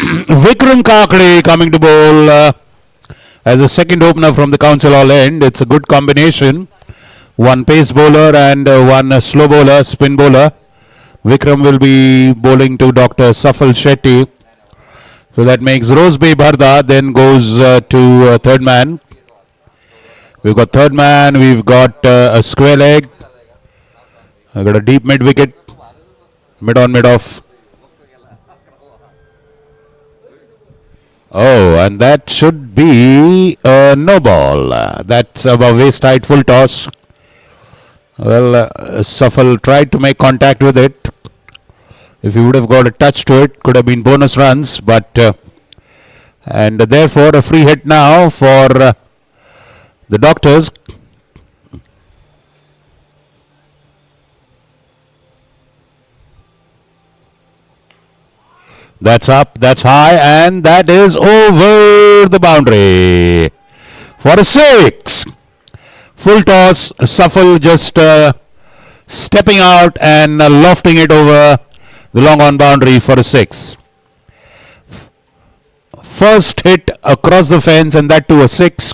Vikram Kakade coming to bowl as a second opener from the Council Hall end. It's a good combination. One pace bowler and one slow bowler, spin bowler. Vikram will be bowling to Dr. Safal Shetty. So that makes Roseby Bharda, then goes to third man. We've got third man, we've got a square leg. I've got a deep mid wicket. Mid on, mid off. Oh, and that should be a no ball. That's above waist height, full toss. Well, Safal tried to make contact with it. If he would have got a touch to it, could have been bonus runs. But and therefore a free hit now for the Doctors. That's up, that's high, and that is over the boundary for a 6. Full toss, Safal just stepping out and lofting it over the long on boundary for a 6. First hit across the fence, and that to a 6.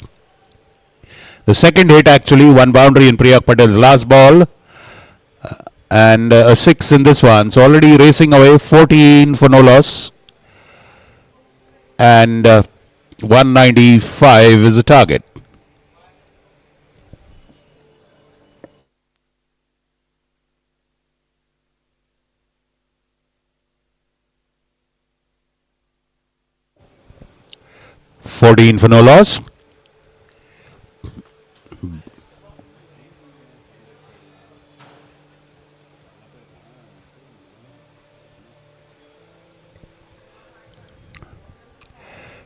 The second hit actually, one boundary in Priyak Patel's last ball. And a 6 in this one. So already racing away, 14 for no loss. And 195 is the target. $14 for no loss.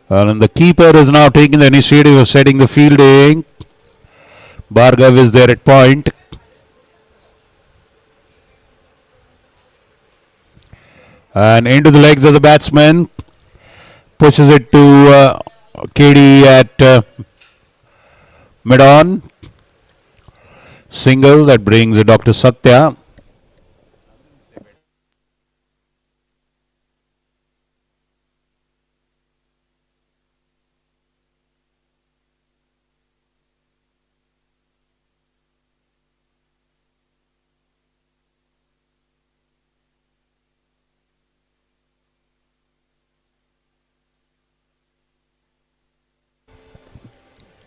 And the keeper is now taking the initiative of setting the fielding. Bhargav is there at point. And into the legs of the batsman. Pushes it to KD at mid-on. Single that brings Dr. Satya.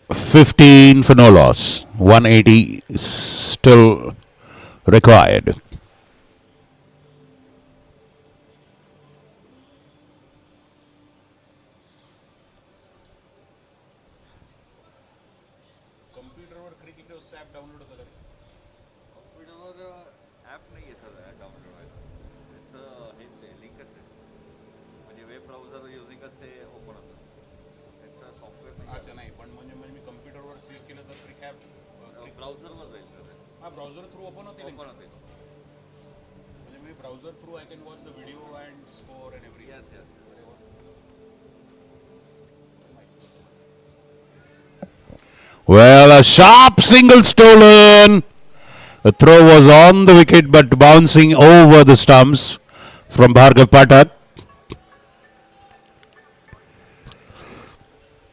$15 for no loss. 180 still required. कम्प्युटरवर cricket app download होतं का? कॉम्प्युटरवर app नाही आहे sir download व्हायला. त्याचं हेच आहे, लिंकच आहे. म्हणजे वेब ब्राउझर युझिंगच ते ओपन होतं. त्याचं सॉफ्टवेअर नाही. अच्छा नाही, पण म्हणजे मी कम्प्युटरवर क्लिक केलं तर क्रिक ॲप ब्राउझरवर जाईल तर हा ब्राउझर थ्रू ओपन होते link? ओपन होते. म्हणजे मी browser through I can watch the video and score and every. Yes yes. Well, a sharp single stolen. The throw was on the wicket but bouncing over the stumps from Bhargav Pathak.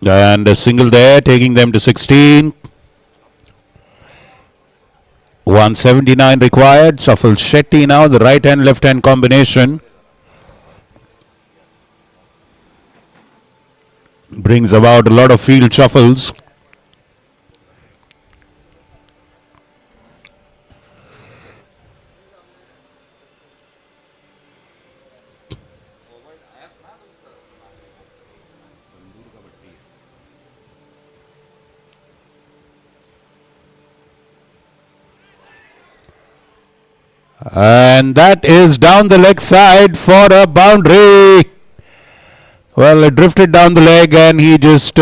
And a single there, taking them to 16. 179 required. Safal Shetty now, the right hand, left hand combination. Brings about a lot of field shuffles. And that is down the leg side for a boundary. Well, it drifted down the leg and he just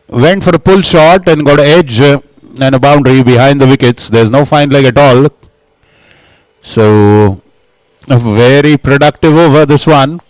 went for a pull shot and got an edge and a boundary behind the wickets. There's no fine leg at all. So, a very productive over this one.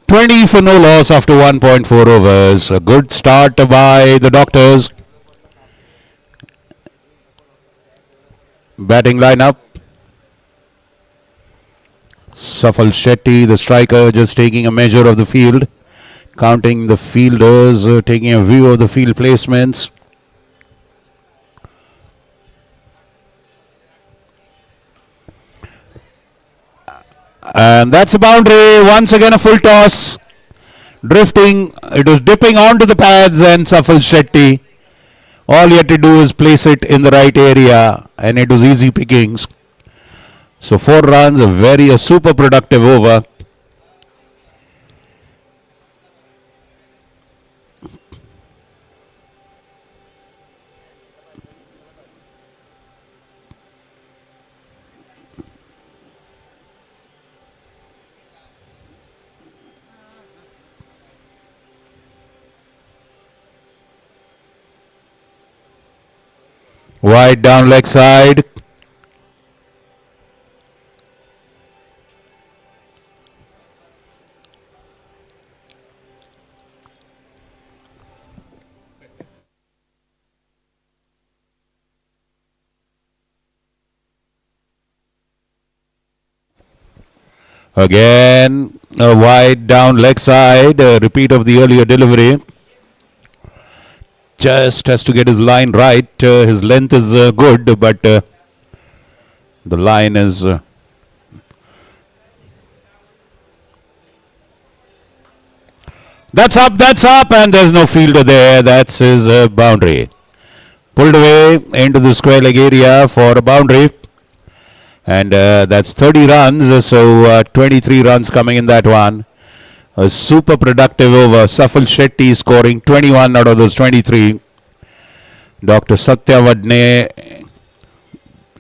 20 for no loss after 1.4 overs. A good start by the Doctors. Batting lineup. Safal Shetty, the striker, just taking a measure of the field, counting the fielders, taking a view of the field placements. And that's a boundary. Once again a full toss. Drifting. It was dipping onto the pads, and Safal Shetty, all he had to do is place it in the right area, and it was easy pickings. So 4 runs, a super productive over. Wide down leg side. Again, a wide down leg side, a repeat of the earlier delivery. Just has to get his line right. His length is good, but the line is... That's up, and there's no fielder there. That's his boundary. Pulled away into the square leg area for a boundary. And that's 30 runs, so 23 runs coming in that one. A super productive over. Safal Shetty scoring 21 out of those 23. Dr. Satya Vadne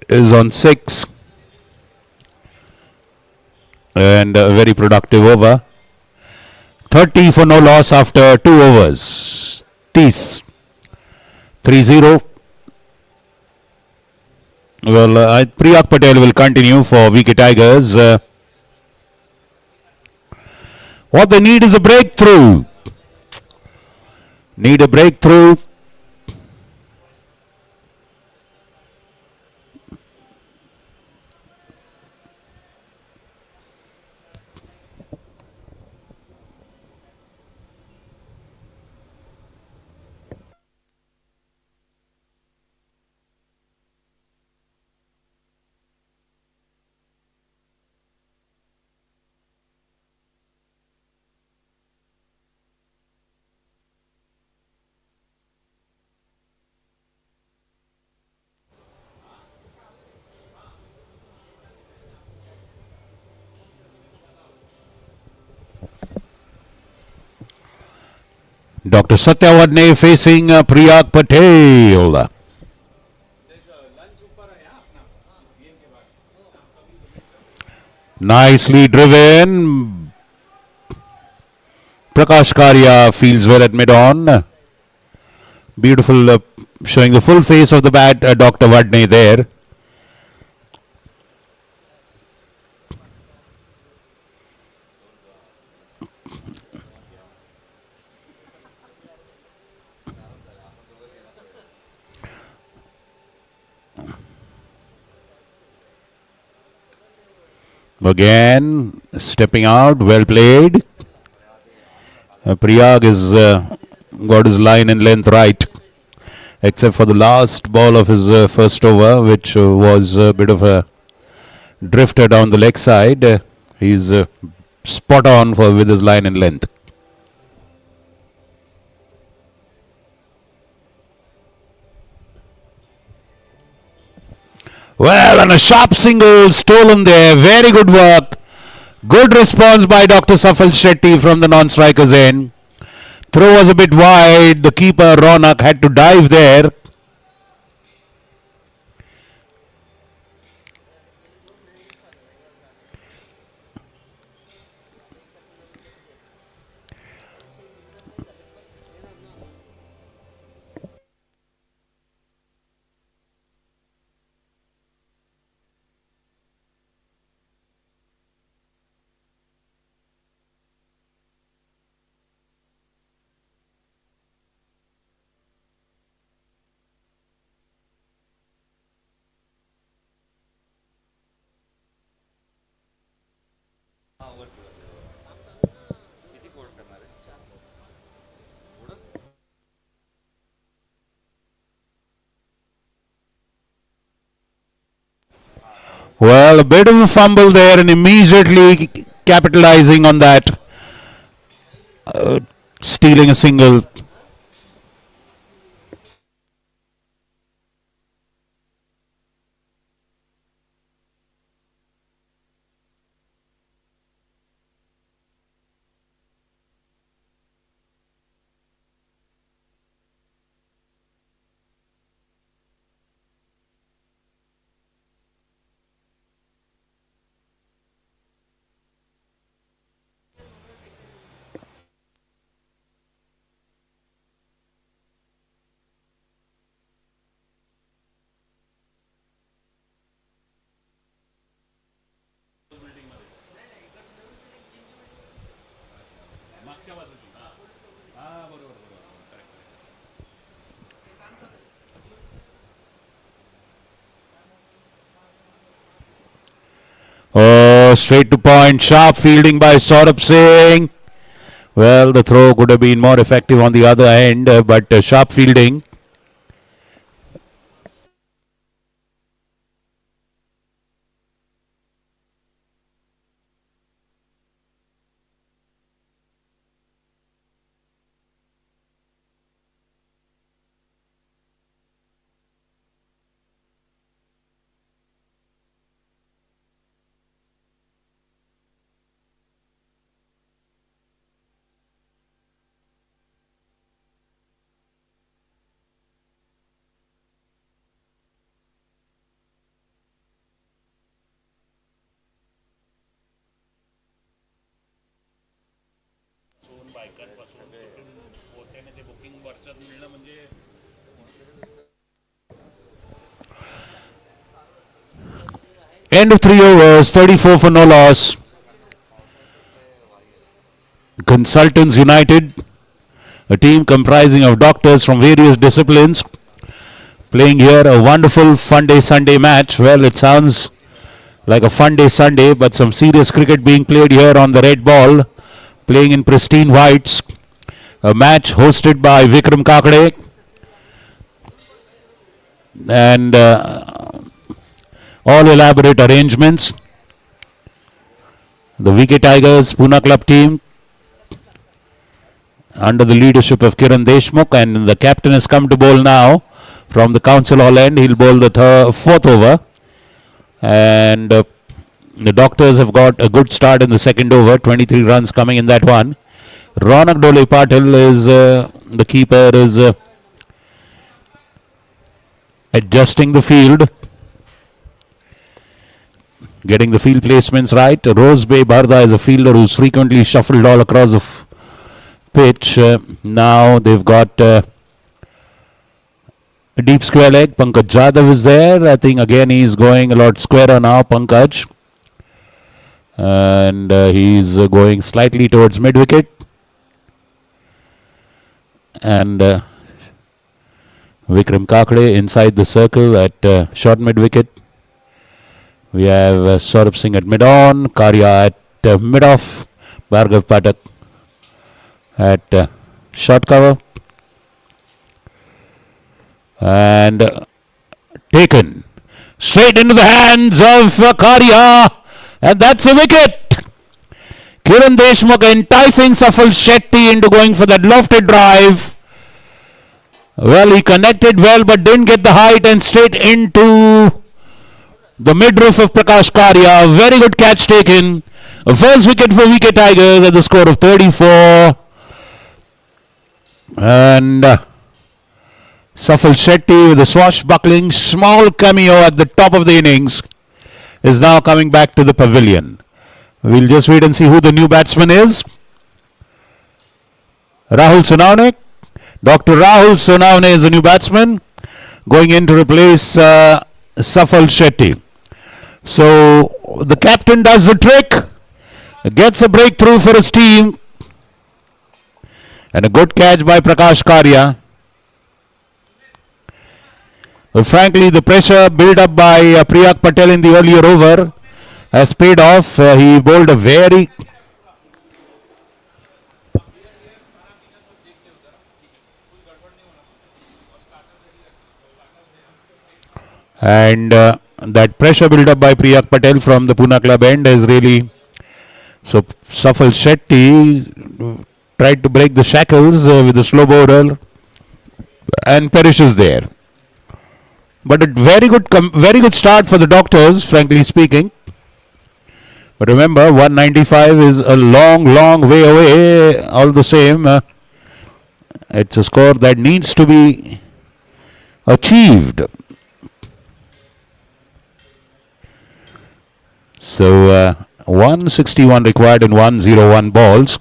is on 6. And a very productive over. 30 for no loss after 2 overs. 30. 3-0. Well, Priyak Patel will continue for VK Tigers. What they need is a breakthrough. Need a breakthrough. Dr. Satya Vadne facing Priyak Patel. Nicely driven. Prakash Karya feels well at mid-on. Beautiful, showing the full face of the bat, Dr. Vadne there. Again, stepping out, well played. Priyag has got his line and length right, except for the last ball of his first over, which was a bit of a drifter down the leg side. He's spot on with his line and length. Well, and a sharp single stolen there. Very good work. Good response by Dr. Safal Shetty from the non-striker's end. Throw was a bit wide. The keeper, Ronak, had to dive there. Well, a bit of a fumble there, and immediately capitalizing on that, stealing a single. मागच्या बाजूची हा हा बरोबर बरोबर correct. Oh, straight to point, sharp fielding by Saurabh Singh. Well, the throw could have been more effective on the other end, but sharp fielding. सोन बायकांपासून तुटून पोत्याने ते booking वरच्यात मिळणं म्हणजे End of 3 overs, 34 for no loss. Consultants United, a team comprising of doctors from various disciplines, playing here a wonderful fun day Sunday match. Well, it sounds like a fun day Sunday, but some serious cricket being played here on the red ball, playing in pristine whites. A match hosted by Vikram Kakade and all elaborate arrangements. The VK Tigers Poona Club team under the leadership of Kiran Deshmukh, and the captain has come to bowl now from the Council Hall end. He'll bowl the fourth over, and the Doctors have got a good start in the second over, 23 runs coming in that one. Ronak Dole Patil is the keeper, is adjusting the field, getting the field placements right. Rose Bay Bharda is a fielder who's frequently shuffled all across the pitch. Now they've got a deep square leg. Pankaj Jadhav is there. I think again he's going a lot squarer now, Pankaj. And he's going slightly towards mid-wicket. And Vikram Kakade inside the circle at short mid-wicket. We have Saurabh Singh at mid-on, Karya at mid-off, Bhargav Pathak at short cover. And taken straight into the hands of Karya, and that's a wicket. Kiran Deshmukh enticing Safal Shetty into going for that lofted drive. Well, he connected well but didn't get the height, and straight into the midroof of Prakash Karya. Very good catch taken. A first wicket for VK Tigers at the score of 34. And Safal Shetty with a swashbuckling small cameo at the top of the innings is now coming back to the pavilion. We'll just wait and see who the new batsman is. Rahul Sonawane. Dr. Rahul Sonawane is the new batsman, going in to replace Safal Shetty. So the captain does the trick, gets a breakthrough for his team, and a good catch by Prakash Karya. But frankly, the pressure built up by Priyak Patel in the earlier over has paid off. He bowled a very and that pressure built up by Priyak Patel from the Pune club end is really. So Safal Shetty tried to break the shackles with the slow bowler and perishes there. But a very good start for the Doctors, frankly speaking. But remember, 195 is a long way away. All the same, it's a score that needs to be achieved. So 161 required in 101 balls.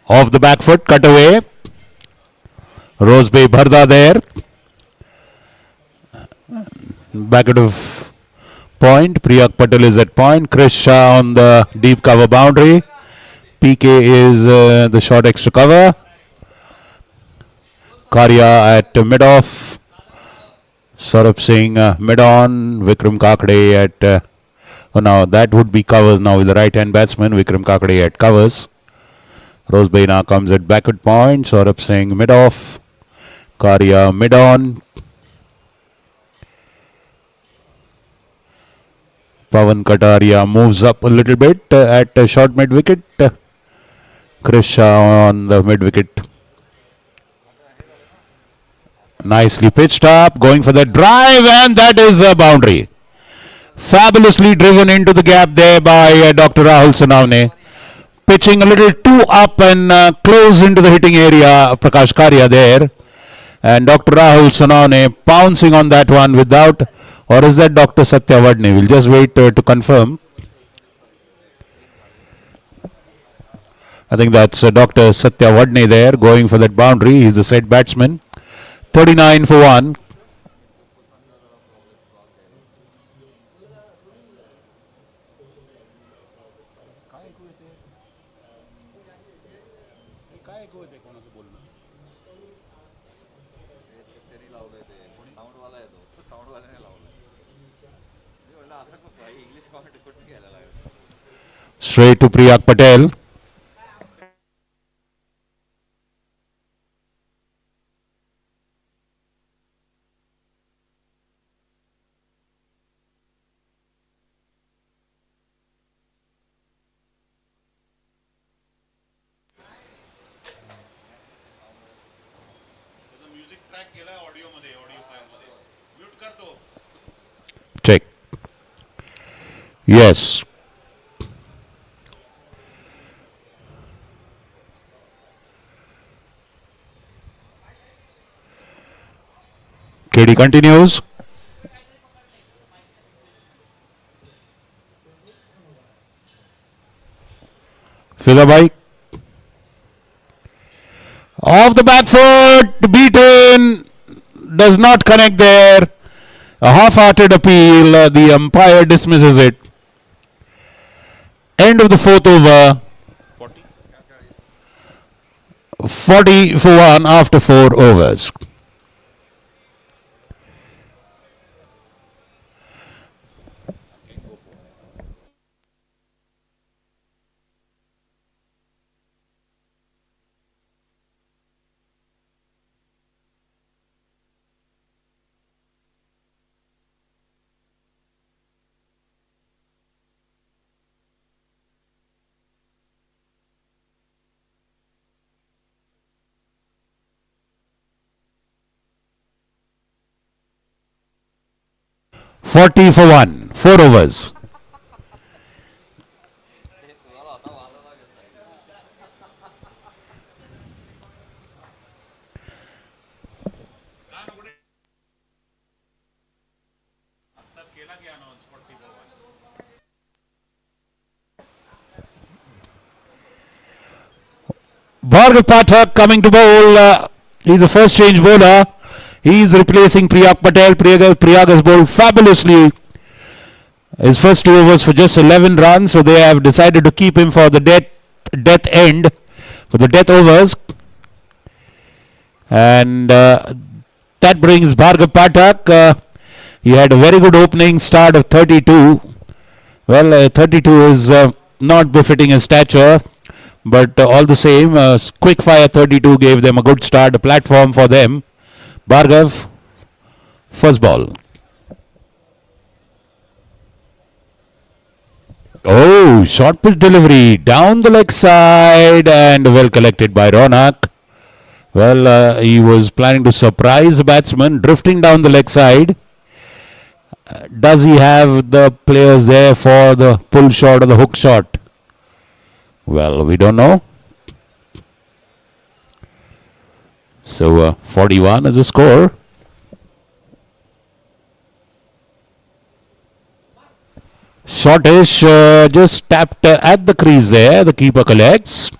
Off the back foot, cut away. Rosebay Bharda there. Back out of point. Priyak Patel is at point. Krish Shah on the deep cover boundary. PK is the short extra cover. Karya at mid-off. Saurabh Singh mid-on. Vikram Kakade at... oh, now that would be covers now with the right-hand batsman. Vikram Kakade at covers. Rosebay now comes at backward point. Saurabh Singh mid-off. Karya mid-on. Pawan Kataria moves up a little bit at short mid-wicket. Krish Shah on the mid-wicket. Nicely pitched up. Going for the drive, and that is a boundary. Fabulously driven into the gap there by Dr. Rahul Sanavne. Pitching a little too up and close into the hitting area, Prakash Karya there. And Dr. Rahul Sanavne pouncing on that one without, or is that Dr. Satya Vadne? We'll just wait to confirm. I think that's Dr. Satya Vadne there going for that boundary. He's the set batsman. 39 for 1. Straight to Priyak Patel. Check. Yes. KD continues. Filabai. Off the back foot, beaten. Does not connect there. A half-hearted appeal. The umpire dismisses it. End of the fourth over. 40 for 1 after 4 overs. $40 for 1, 4 overs. Bhargav Pathak coming to bowl. He's the first change bowler. He's replacing Priyak Patel. Priyak has bowled fabulously. His first 2 overs for just 11 runs. So they have decided to keep him for the death end. for the death overs. And that brings Bhargav Pathak. He had a very good opening start of 32. Well, 32 is not befitting his stature, but all the same, quick fire 32 gave them a good start, a platform for them. Bhargav, first ball. Oh, short pitch delivery down the leg side and well collected by Ronak. Well, he was planning to surprise the batsman, drifting down the leg side. Does he have the players there for the pull shot or the hook shot? Well, we don't know. So 41 is the score. Shortish just tapped at the crease there. The keeper collects.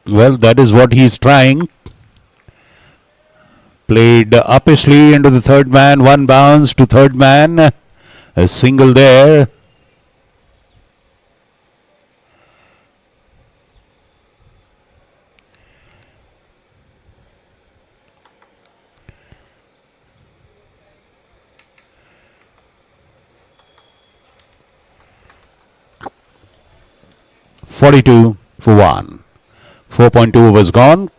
Well, that is what he's trying. Played uppishly into the third man, one bounce to third man, a single there. $42 for 1. 4.2 was gone.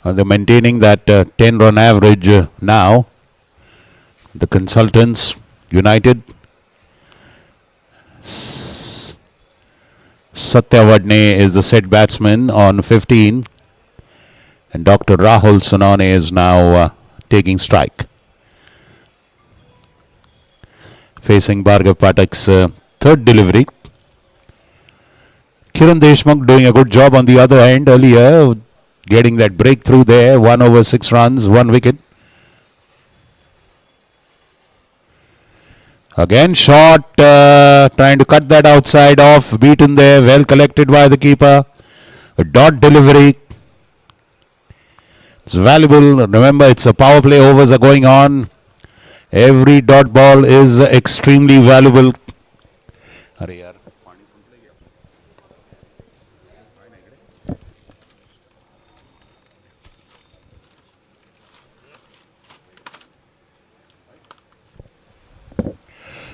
They're maintaining that 10-run average now. The consultants, United. Satyavadne is the set batsman on 15. And Dr. Rahul Sonane is now taking strike. Facing Bhargav Pathak's third delivery. Kiran Deshmukh doing a good job on the other end earlier, getting that breakthrough there, 1 over 6 runs, 1 wicket. Again shot, trying to cut that outside off, beaten there, well collected by the keeper. A dot delivery. It's valuable. Remember, it's a power play, overs are going on. Every dot ball is extremely valuable.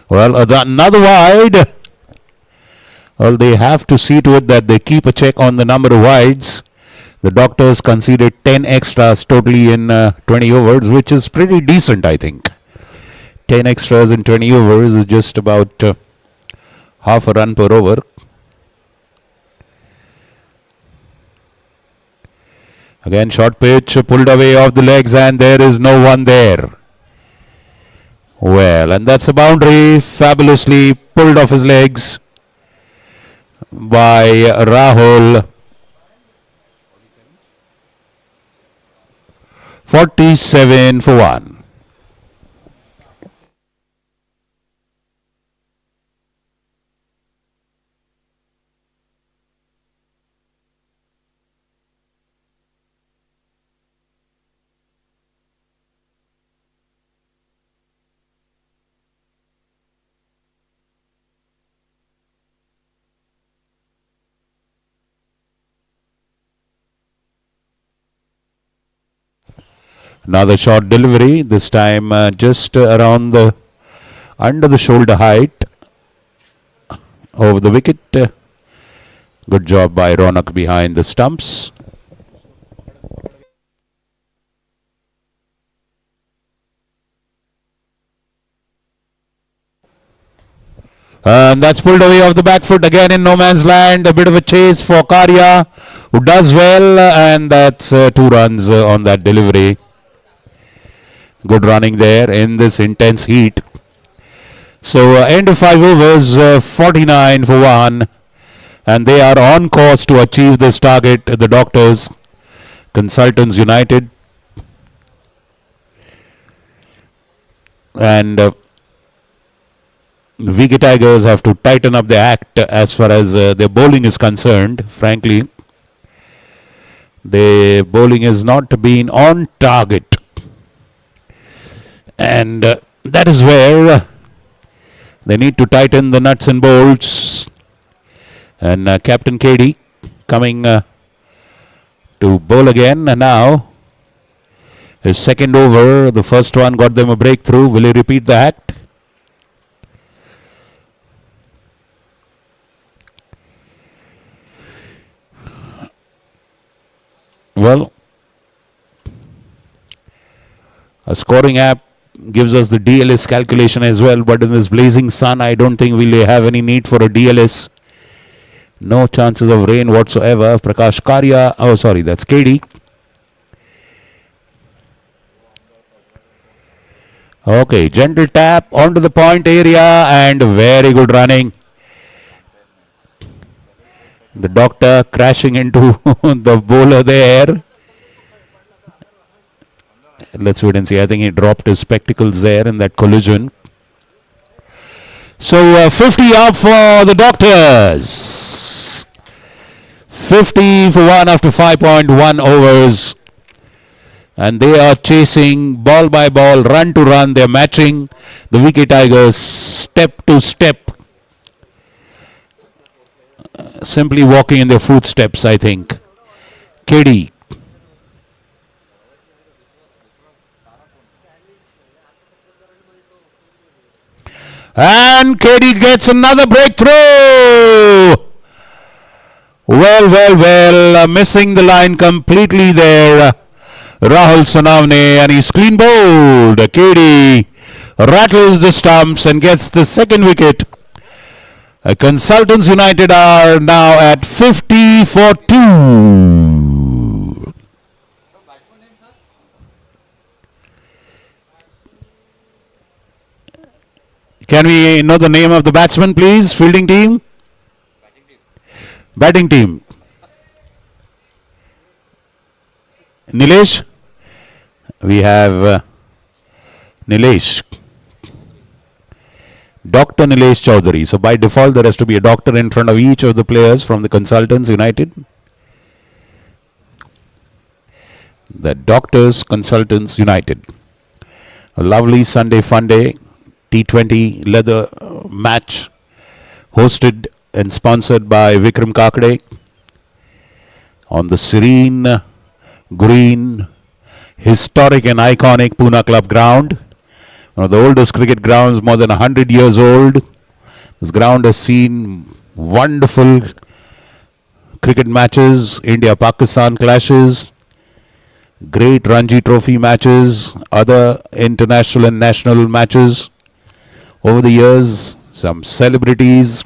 Well, another wide. Well, they have to see to it that they keep a check on the number of wides. The Doctors conceded 10 extras totally in 20 overs, which is pretty decent, I think. 10 extras in 20 overs is just about half a run per over. Again, short pitch, pulled away off the legs, and there is no one there. Well, and that's a boundary, fabulously pulled off his legs by Rahul. 47 for 1. Another short delivery, this time just around the under the shoulder height over the wicket. Good job by Ronak behind the stumps. And that's pulled away off the back foot again in no man's land. A bit of a chase for Karya, who does well, and that's 2 runs on that delivery. Good running there in this intense heat. So end of 5 overs, 49 for 1. And they are on course to achieve this target, the Doctors. Consultants United. And VK Tigers have to tighten up their act as far as their bowling is concerned. Frankly, their bowling has not been on target. And that is where they need to tighten the nuts and bolts. And Captain KD coming to bowl again. And now his second over, the first one got them a breakthrough. Will he repeat the act? Well, a scoring app gives us the DLS calculation as well, but in this blazing sun, I don't think we'll have any need for a DLS. No chances of rain whatsoever. Prakash Karya, oh sorry, that's KD. Okay, gentle tap onto the point area and very good running. The doctor crashing into the bowler there. Let's wait and see. I think he dropped his spectacles there in that collision. So 50 up for the Doctors. 50 for 1 after 5.1 overs. And they are chasing ball by ball, run to run. They're matching the VK Tigers step to step. Simply walking in their footsteps, I think. KD. And KD gets another breakthrough. Well, missing the line completely there. Rahul Sonavne, and he's clean bowled. KD rattles the stumps and gets the second wicket. Consultants United are now at 50 for 2. Can we know the name of the batsman, please? Fielding team? Batting team. Nilesh? We have Nilesh. Dr. Nilesh Chaudhary. So by default, there has to be a doctor in front of each of the players from the Consultants United. The Doctors Consultants United. A lovely Sunday fun day. T20 leather match hosted and sponsored by Vikram Kakade on the serene, green, historic and iconic POONA Club ground. One of the oldest cricket grounds, more than 100 years old. This ground has seen wonderful cricket matches, India-Pakistan clashes, great Ranji Trophy matches, other international and national matches. Over the years, some celebrities,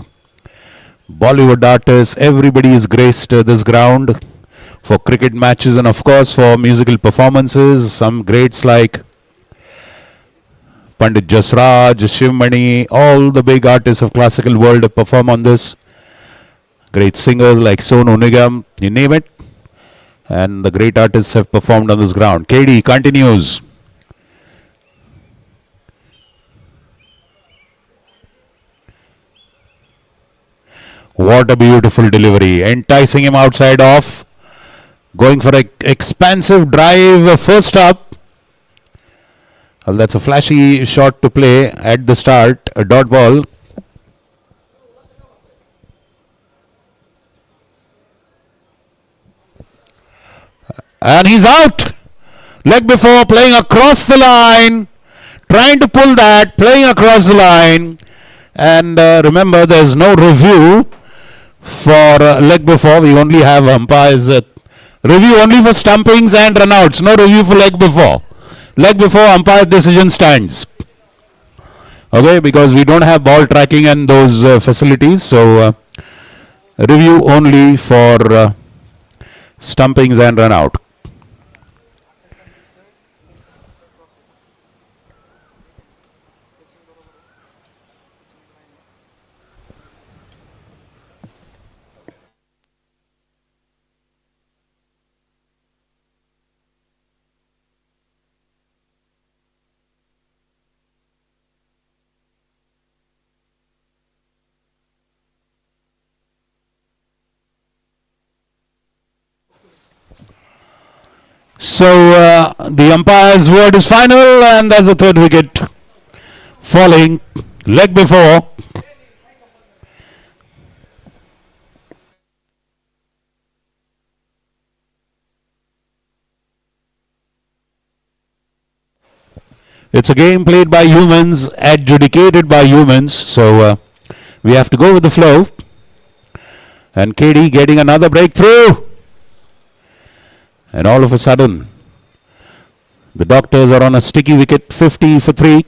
Bollywood artists, everybody has graced this ground for cricket matches and of course for musical performances. Some greats like Pandit Jasraj, Shivmani, all the big artists of classical world have performed on this. Great singers like Sonu Nigam, you name it. And the great artists have performed on this ground. KD continues. What a beautiful delivery. Enticing him outside off. Going for an expansive drive first up. Well, that's a flashy shot to play at the start. A dot ball. And he's out. Leg before, playing across the line. Trying to pull that. Playing across the line. And remember, there's no review for leg before. We only have umpires. Review only for stumpings and runouts. No review for leg before. Leg before, umpire decision stands. Okay, because we don't have ball tracking and those facilities. So, review only for stumpings and run out. So the umpire's word is final, and that's the third wicket falling. Leg before. It's a game played by humans, adjudicated by humans, so we have to go with the flow. And KD getting another breakthrough. And all of a sudden, the Doctors are on a sticky wicket, 50 for 3.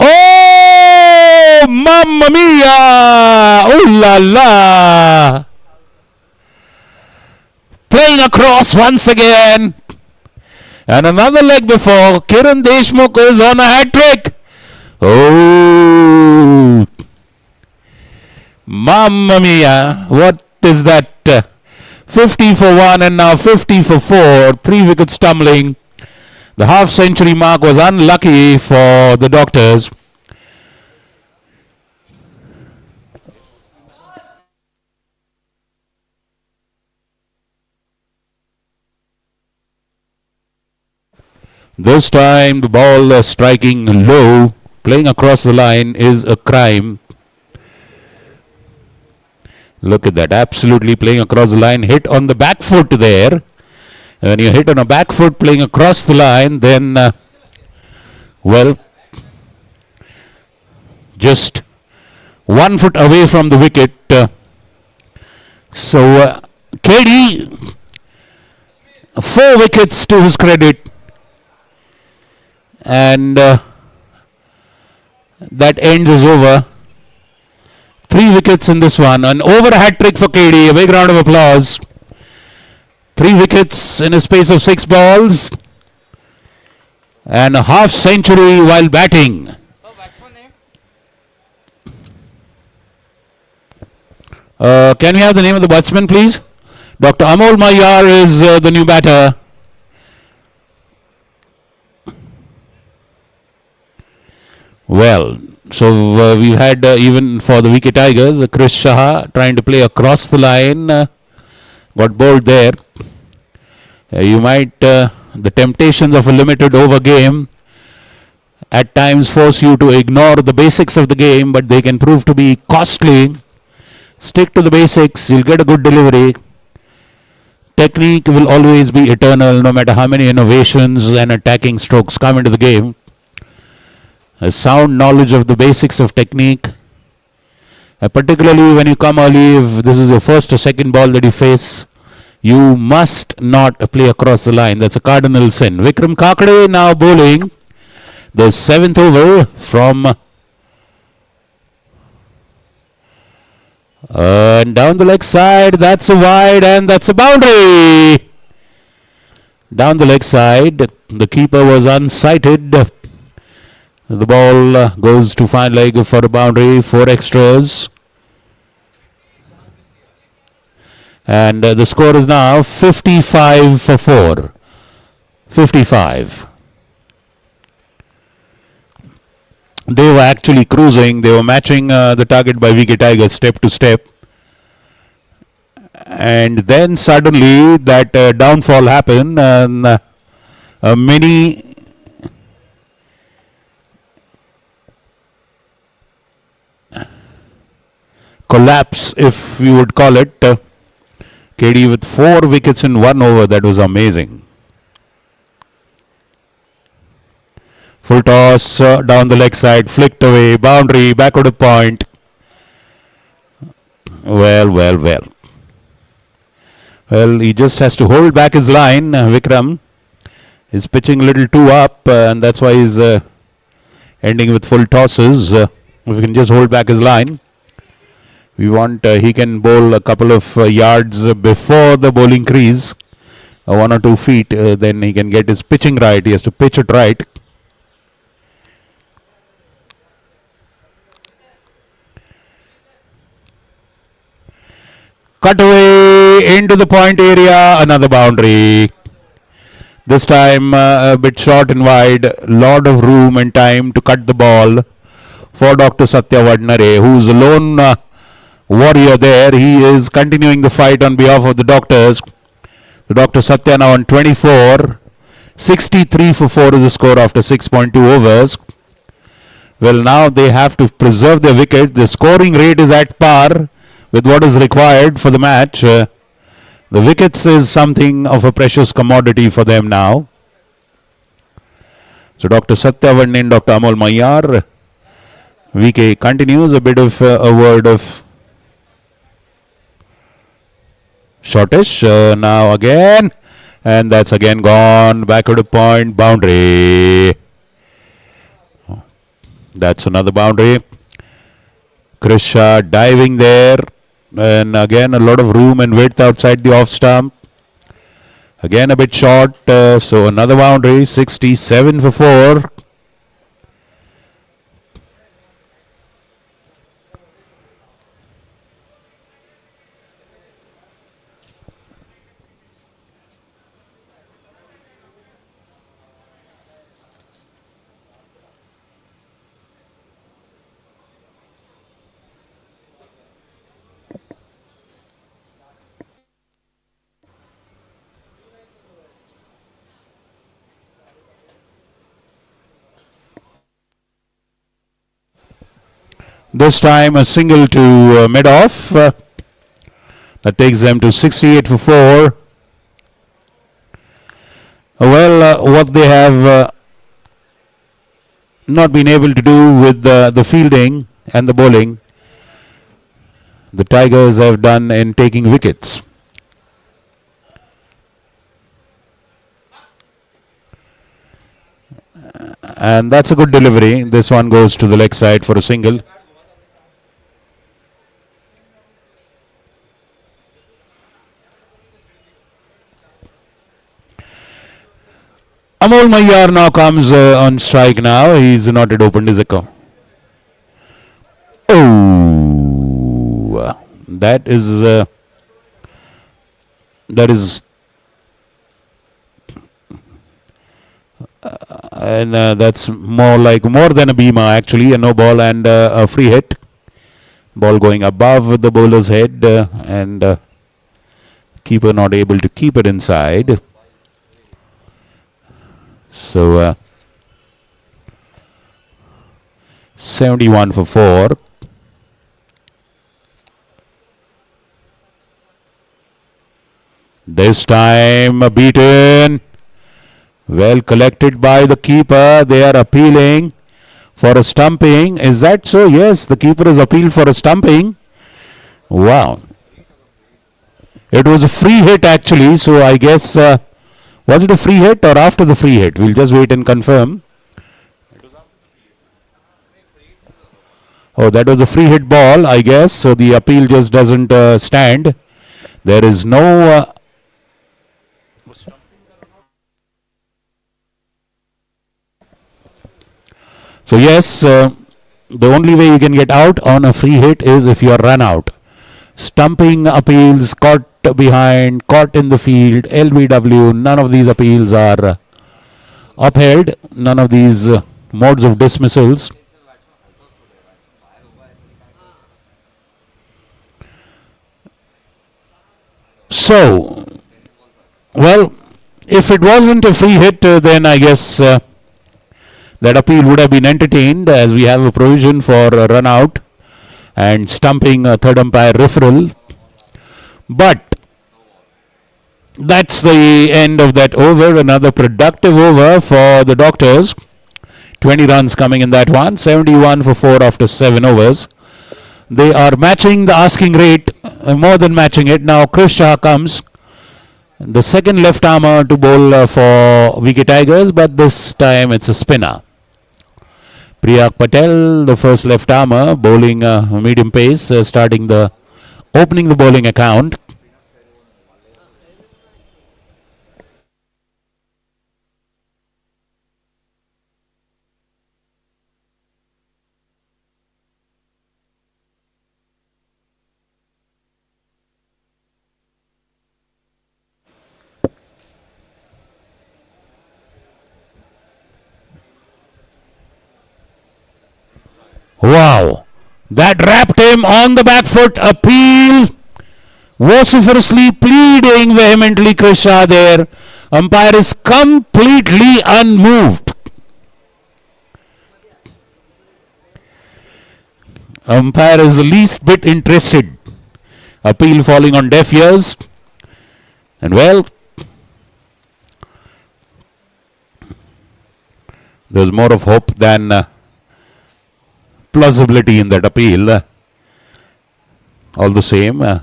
Oh, mamma mia! Oh la la! Playing across once again. And another leg before. Kiran Deshmukh is on a hat trick. Oh, mamma mia! What is that? 50 for 1 and now 50 for 4. 3 wickets tumbling. The half century mark was unlucky for the Doctors. This time the ball striking low, playing across the line is a crime. Look at that, absolutely playing across the line, hit on the back foot there. When you hit on a back foot playing across the line, then, well, just 1 foot away from the wicket. So, KD, 4 wickets to his credit. And that ends is over. 3 wickets in this one. An over a hat trick for KD. A big round of applause. 3 wickets in a space of 6 balls. And a half century while batting. Can we have the name of the batsman, please? Dr. Amol Mayar is the new batter. Well, so we had even for the wicket Tigers, Chris Shah trying to play across the line, got bowled there. You might, the temptations of a limited over game at times force you to ignore the basics of the game, but they can prove to be costly. Stick to the basics, you'll get a good delivery. Technique will always be eternal, no matter how many innovations and attacking strokes come into the game. A sound knowledge of the basics of technique, particularly when you come early, if this is your first or second ball that you face, you must not play across the line. That's a cardinal sin. Vikram Kakade now bowling the 7th over from and down the leg side. That's a wide and that's a boundary. Down the leg side, the keeper was unsighted. The ball goes to fine leg for a boundary, 4 extras. And the score is now 55 for 4. 55. They were actually cruising. They were matching the target by wicket Tigers step to step. And then suddenly that downfall happened and a mini collapse, if you would call it. KD with 4 wickets in 1 over. That was amazing. Full toss down the leg side, flicked away, boundary, backward of point. Well, well, well. Well, he just has to hold back his line. Vikram is pitching a little too up, and that's why he's ending with full tosses. If he can just hold back his line. We want, he can bowl a couple of yards before the bowling crease, 1 or 2 feet, then he can get his pitching right. He has to pitch it right. Cut away into the point area, another boundary. This time a bit short and wide, lot of room and time to cut the ball for Dr. Satya Vadnare, who's a lone warrior there. He is continuing the fight on behalf of the doctors. The Dr. Satya now on 24. 63 for 4 is the score after 6.2 overs. Well, now they have to preserve their wicket. The scoring rate is at par with what is required for the match. The wickets is something of a precious commodity for them now. So Dr. Satya Vadnare, Dr. Amol Mayyar. VK continues a bit of a word of shortish. Now again. And that's again gone. Backward to point. Boundary. That's another boundary. Krisha diving there. And again a lot of room and width outside the off stump. Again a bit short. So another boundary. 67 for 4. This time a single to mid-off. That takes them to 68 for 4. What they have not been able to do with the fielding and the bowling, the Tigers have done in taking wickets. And that's a good delivery. This one goes to the leg side for a single. Amol Mayyar now comes on strike now. He's not yet opened his account. Oh, that is and that's more than a beamer actually. A no ball and a free hit. Ball going above the bowler's head and keeper not able to keep it inside. So 71 for 4. This time beaten. Well collected by the keeper. They are appealing for a stumping. Is that so? Yes, the keeper has appealed for a stumping. Wow. It was a free hit actually. So I guess... was it a free hit or after the free hit? We'll just wait and confirm. Oh, that was a free hit ball, I guess. So the appeal just doesn't stand. There is no... So yes, the only way you can get out on a free hit is if you are run out. Stumping appeals, caught behind, caught in the field, LBW, none of these appeals are upheld. None of these modes of dismissals. So, well, if it wasn't a free hit, then I guess that appeal would have been entertained, as we have a provision for a run out and stumping third umpire referral. But that's the end of that over. Another productive over for the Doctors. 20 runs coming in that one. 71 for 4 after 7 overs. They are matching the asking rate, more than matching it. Now Krish Shah comes, the second left armer to bowl for VK Tigers, but this time it's a spinner. Priyak Patel, the first left armer, bowling medium pace, opening the bowling account. Wow. That wrapped him on the back foot. Appeal. Vociferously pleading vehemently Krish Shah there. Umpire is completely unmoved. Umpire is the least bit interested. Appeal falling on deaf ears. And well, there's more of hope than plausibility in that appeal. All the same,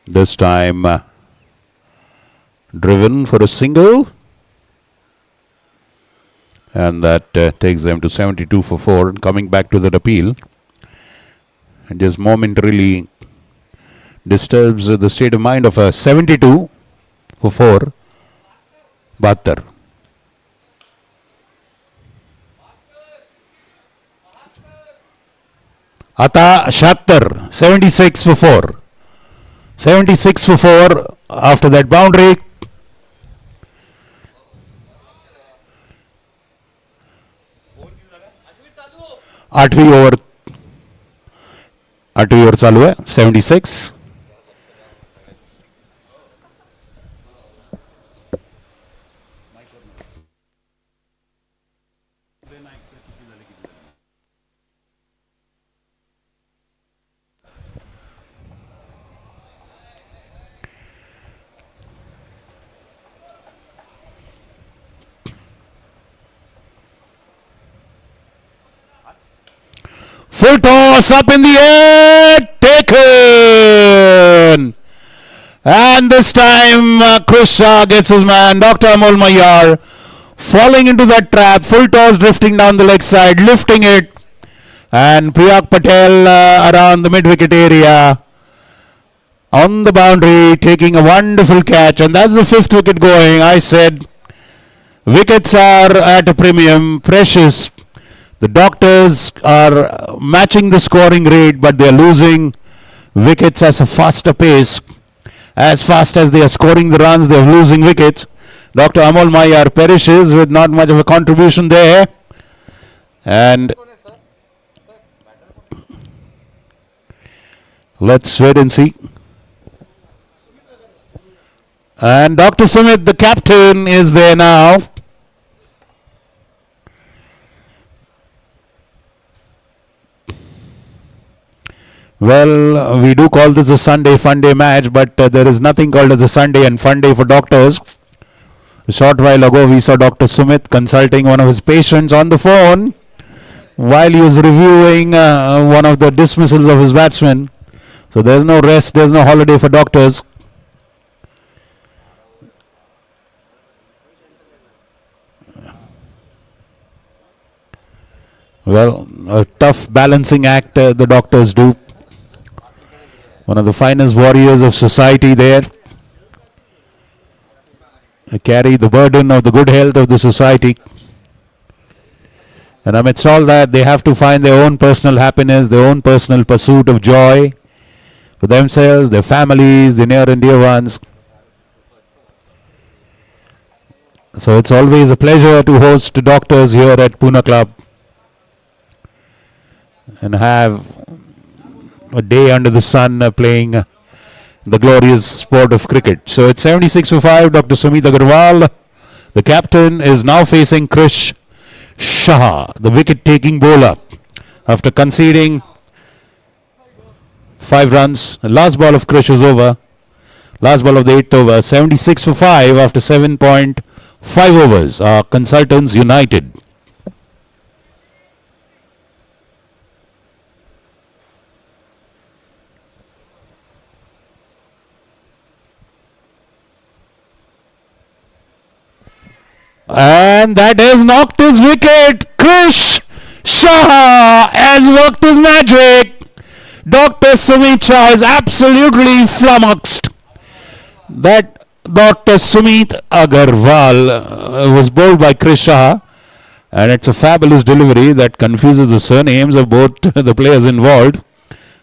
this time driven for a single, and that takes them to 72 for 4. And coming back to that appeal, and just momentarily disturbs the state of mind of a 72 for 4 72. Ata 76 76 for 4. 76 for 4 after that boundary. आठवीं over चालू है. 76. Full toss up in the air, taken. And this time Krish Shah gets his man, Dr. Amol Mayar, falling into that trap. Full toss drifting down the leg side, lifting it. And Priyak Patel around the mid-wicket area on the boundary, taking a wonderful catch. And that's the 5th wicket going. I said wickets are at a premium, precious. The doctors are matching the scoring rate, but they are losing wickets at a faster pace. As fast as they are scoring the runs, they are losing wickets. Dr. Amol Mayar perishes with not much of a contribution there. And let's wait and see. And Dr. Sumit, the captain, is there now. Well, we do call this a Sunday fun day match, but there is nothing called as a Sunday and fun day for doctors. A short while ago, we saw Dr. Sumit consulting one of his patients on the phone while he was reviewing one of the dismissals of his batsmen. So there's no rest, there's no holiday for doctors. Well, a tough balancing act the doctors do. One of the finest warriors of society there. They carry the burden of the good health of the society. And amidst all that, they have to find their own personal happiness, their own personal pursuit of joy for themselves, their families, their near and dear ones. So it's always a pleasure to host doctors here at POONA Club and have a day under the sun playing the glorious sport of cricket. So it's 76 for 5. Dr. Sumit Agarwal, the captain, is now facing Krish Shah, the wicket-taking bowler, after conceding 5 runs. The last ball of Krish is over. Last ball of the 8th over. 76 for 5 after 7.5 overs. Our consultants united. And that has knocked his wicket. Krish Shah has worked his magic. Dr. Sumit Shah is absolutely flummoxed. That Dr. Sumit Agarwal was bowled by Krish Shah, and it's a fabulous delivery that confuses the surnames of both the players involved.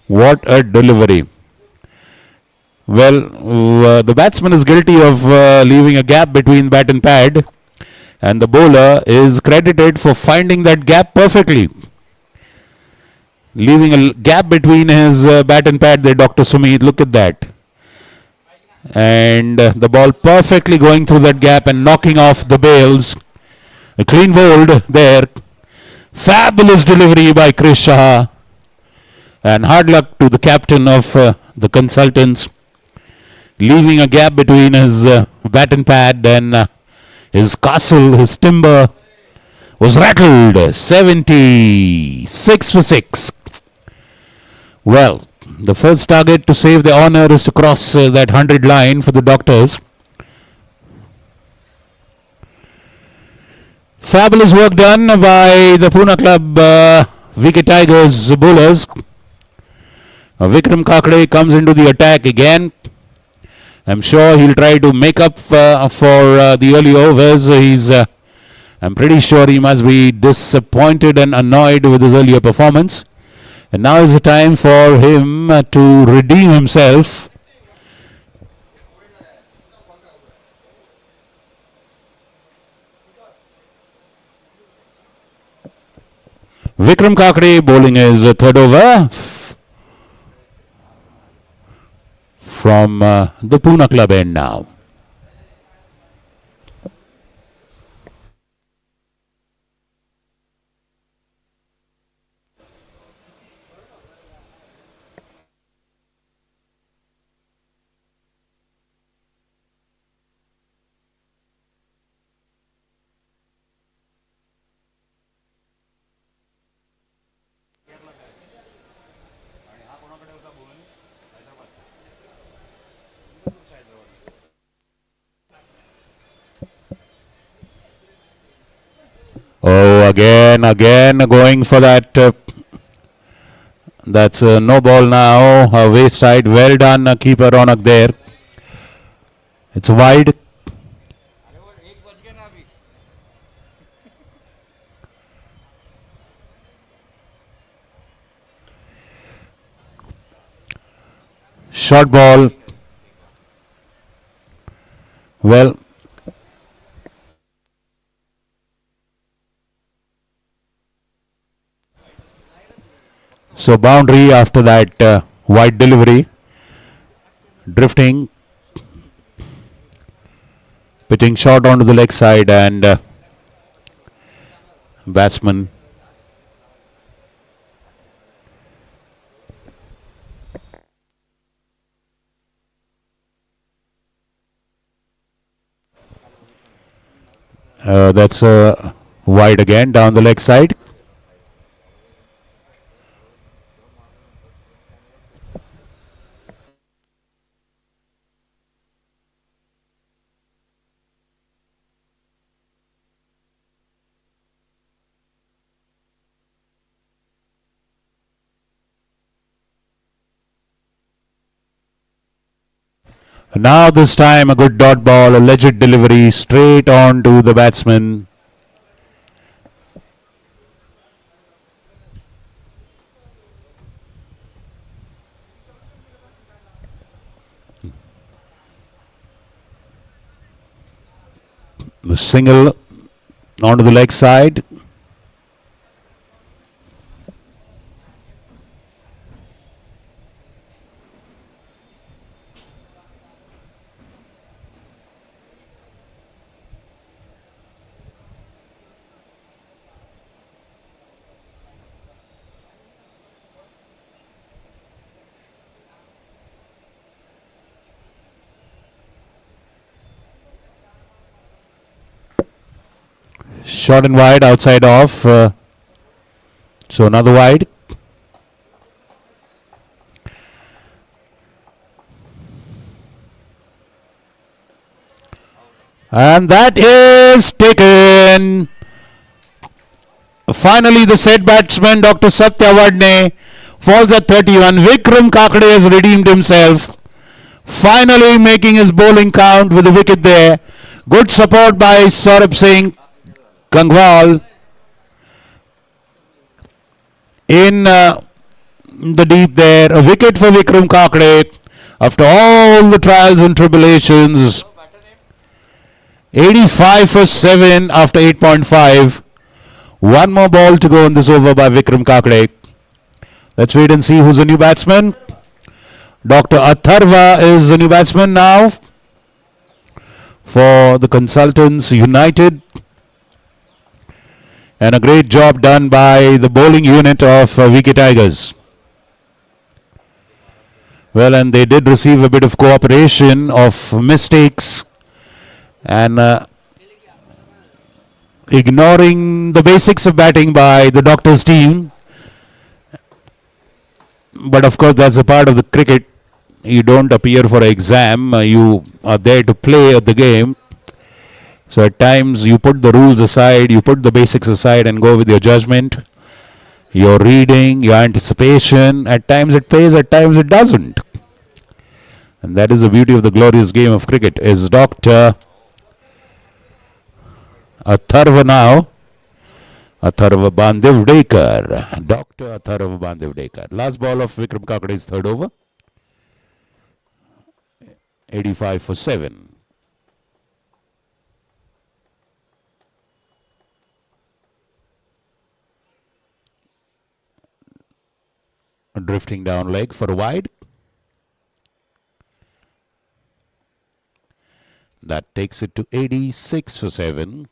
What a delivery. Well, the batsman is guilty of leaving a gap between bat and pad, and the bowler is credited for finding that gap perfectly. Leaving a gap between his bat and pad there, Dr. Sumit. Look at that. And the ball perfectly going through that gap and knocking off the bails. A clean bowled there. Fabulous delivery by Krish Shah. And hard luck to the captain of the consultants. Leaving a gap between his bat and pad, and his castle, his timber was rattled. 76 for 6. Well, the first target to save the honor is to cross that 100 line for the Doctors. Fabulous work done by the Poona Club wicket Tigers bowlers. Vikram Kakade comes into the attack again. I'm sure he'll try to make up for the early overs. I'm pretty sure he must be disappointed and annoyed with his earlier performance. And now is the time for him to redeem himself. Vikram Kakade bowling his third over from the Poona Club end now. Oh, again going for that. That's no ball now. Waist side. Well done, keeper Ronak there. It's wide. Short ball. Well, so boundary after that wide delivery. Drifting. Pitching short onto the leg side, and batsman that's wide again down the leg side. Now this time a good dot ball, a legit delivery straight on to the batsman. The single onto the leg side. Short and wide, outside off. So another wide. And that is taken. Finally, the said batsman, Dr. Satyavadne, falls at 31. Vikram Kakade has redeemed himself. Finally making his bowling count with a wicket there. Good support by Saurabh Singh Gangwal in the deep there. A wicket for Vikram Kakade. After all the trials and tribulations, 85 for 7 after 8.5. One more ball to go in this over by Vikram Kakade. Let's wait and see who's the new batsman. Dr. Atharva is the new batsman now for the Consultants United. And a great job done by the bowling unit of VK Tigers. Well, and they did receive a bit of cooperation of mistakes and ignoring the basics of batting by the Doctor's team. But of course, that's a part of the cricket. You don't appear for an exam. You are there to play the game. So at times you put the rules aside, you put the basics aside and go with your judgment, your reading, your anticipation. At times it pays, at times it doesn't. And that is the beauty of the glorious game of cricket. Is Dr. Atharva now. Atharva Bandivdekar. Dr. Atharva Bandivdekar. Last ball of Vikram Kakade's third over. 85 for 7. Drifting down leg for a wide. That takes it to 86 for 7.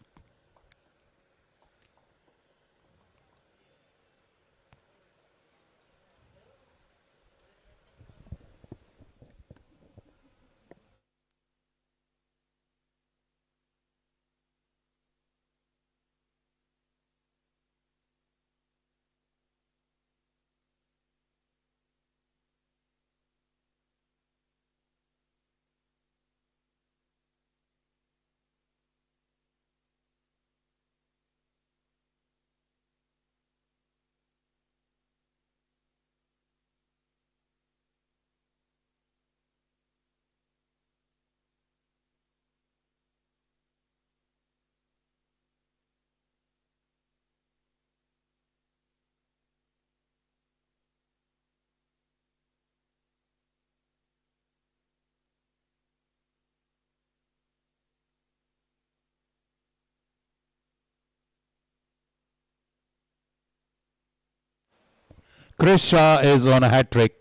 Chris Shah is on a hat trick.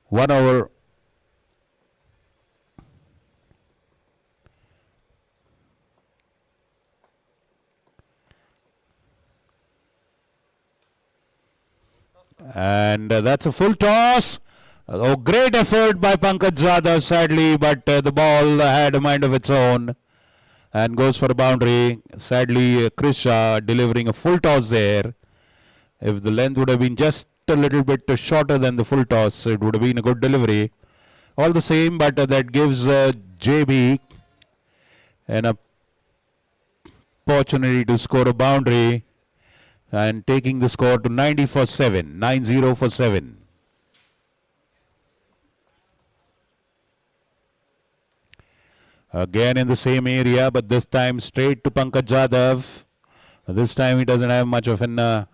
1 over. And that's a full toss. Oh, great effort by Pankaj Jadhav, sadly, but the ball had a mind of its own and goes for a boundary. Sadly, Chris Shah delivering a full toss there. If the length would have been just a little bit shorter than the full toss, it would have been a good delivery. All the same, but that gives JB an opportunity to score a boundary and taking the score to 90 for 7. 90 for 7. Again in the same area, but this time straight to Pankaj Jadhav. This time he doesn't have much of an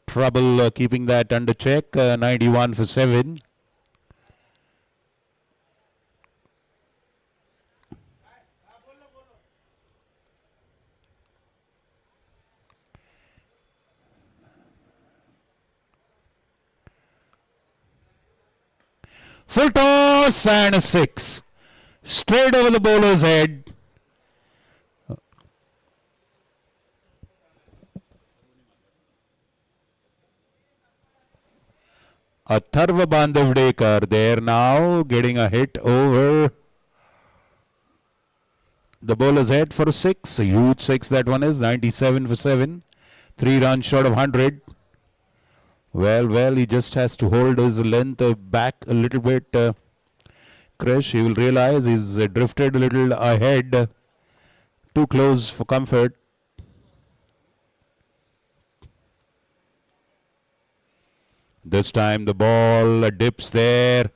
trouble keeping that under check. 91 for 7. Full toss and a 6. Straight over the bowler's head. Atharva Bandhavdekar there now getting a hit over the bowler's head for a 6. A huge 6 that one is. 97 for 7. 3 runs short of 100. Well, he just has to hold his length back a little bit. Krish, he will realize he's drifted a little ahead. Too close for comfort. This time the ball dips there.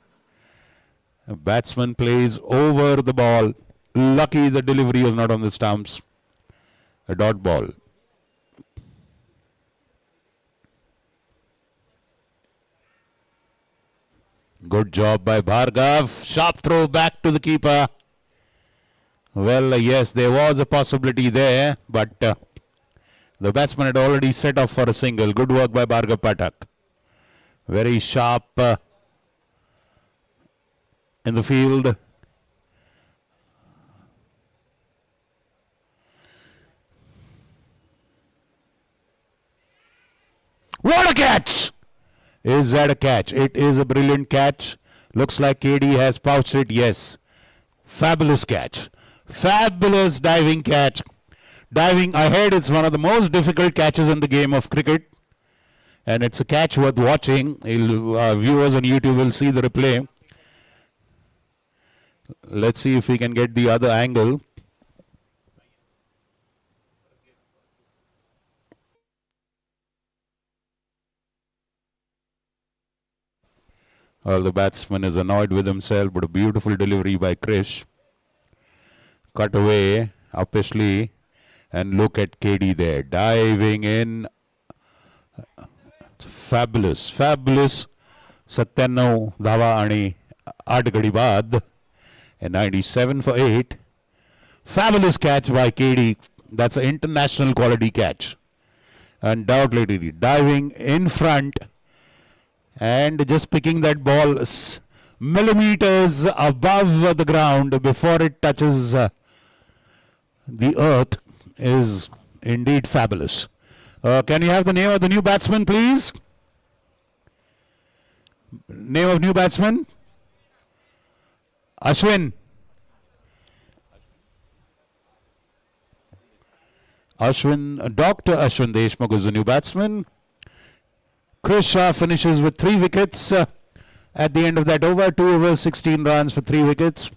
A batsman plays over the ball. Lucky the delivery was not on the stumps. A dot ball. Good job by Bhargav. Sharp throw back to the keeper. Well, yes, there was a possibility there, but the batsman had already set off for a single. Good work by Bhargav Pathak. Very sharp in the field. What a catch! Is that a catch? It is a brilliant catch. Looks like KD has pouched it. Yes. Fabulous catch. Fabulous diving catch. Diving ahead is one of the most difficult catches in the game of cricket. And it's a catch worth watching. Viewers on YouTube will see the replay. Let's see if we can get the other angle. Well, the batsman is annoyed with himself, but a beautiful delivery by Krish. Cut away, uppishly, and look at KD there, diving in. Fabulous, fabulous. 97 धावा आणि 8 गडी बाद. And 97 for 8. Fabulous catch by KD. That's an international quality catch. Undoubtedly diving in front and just picking that ball millimeters above the ground before it touches the earth is indeed fabulous. Can you have the name of the new batsman, please? Name of new batsman? Ashwin. Dr. Ashwin Deshmukh is the new batsman. Krish Shah finishes with 3 wickets at the end of that over. 2 overs, 16 runs for 3 wickets.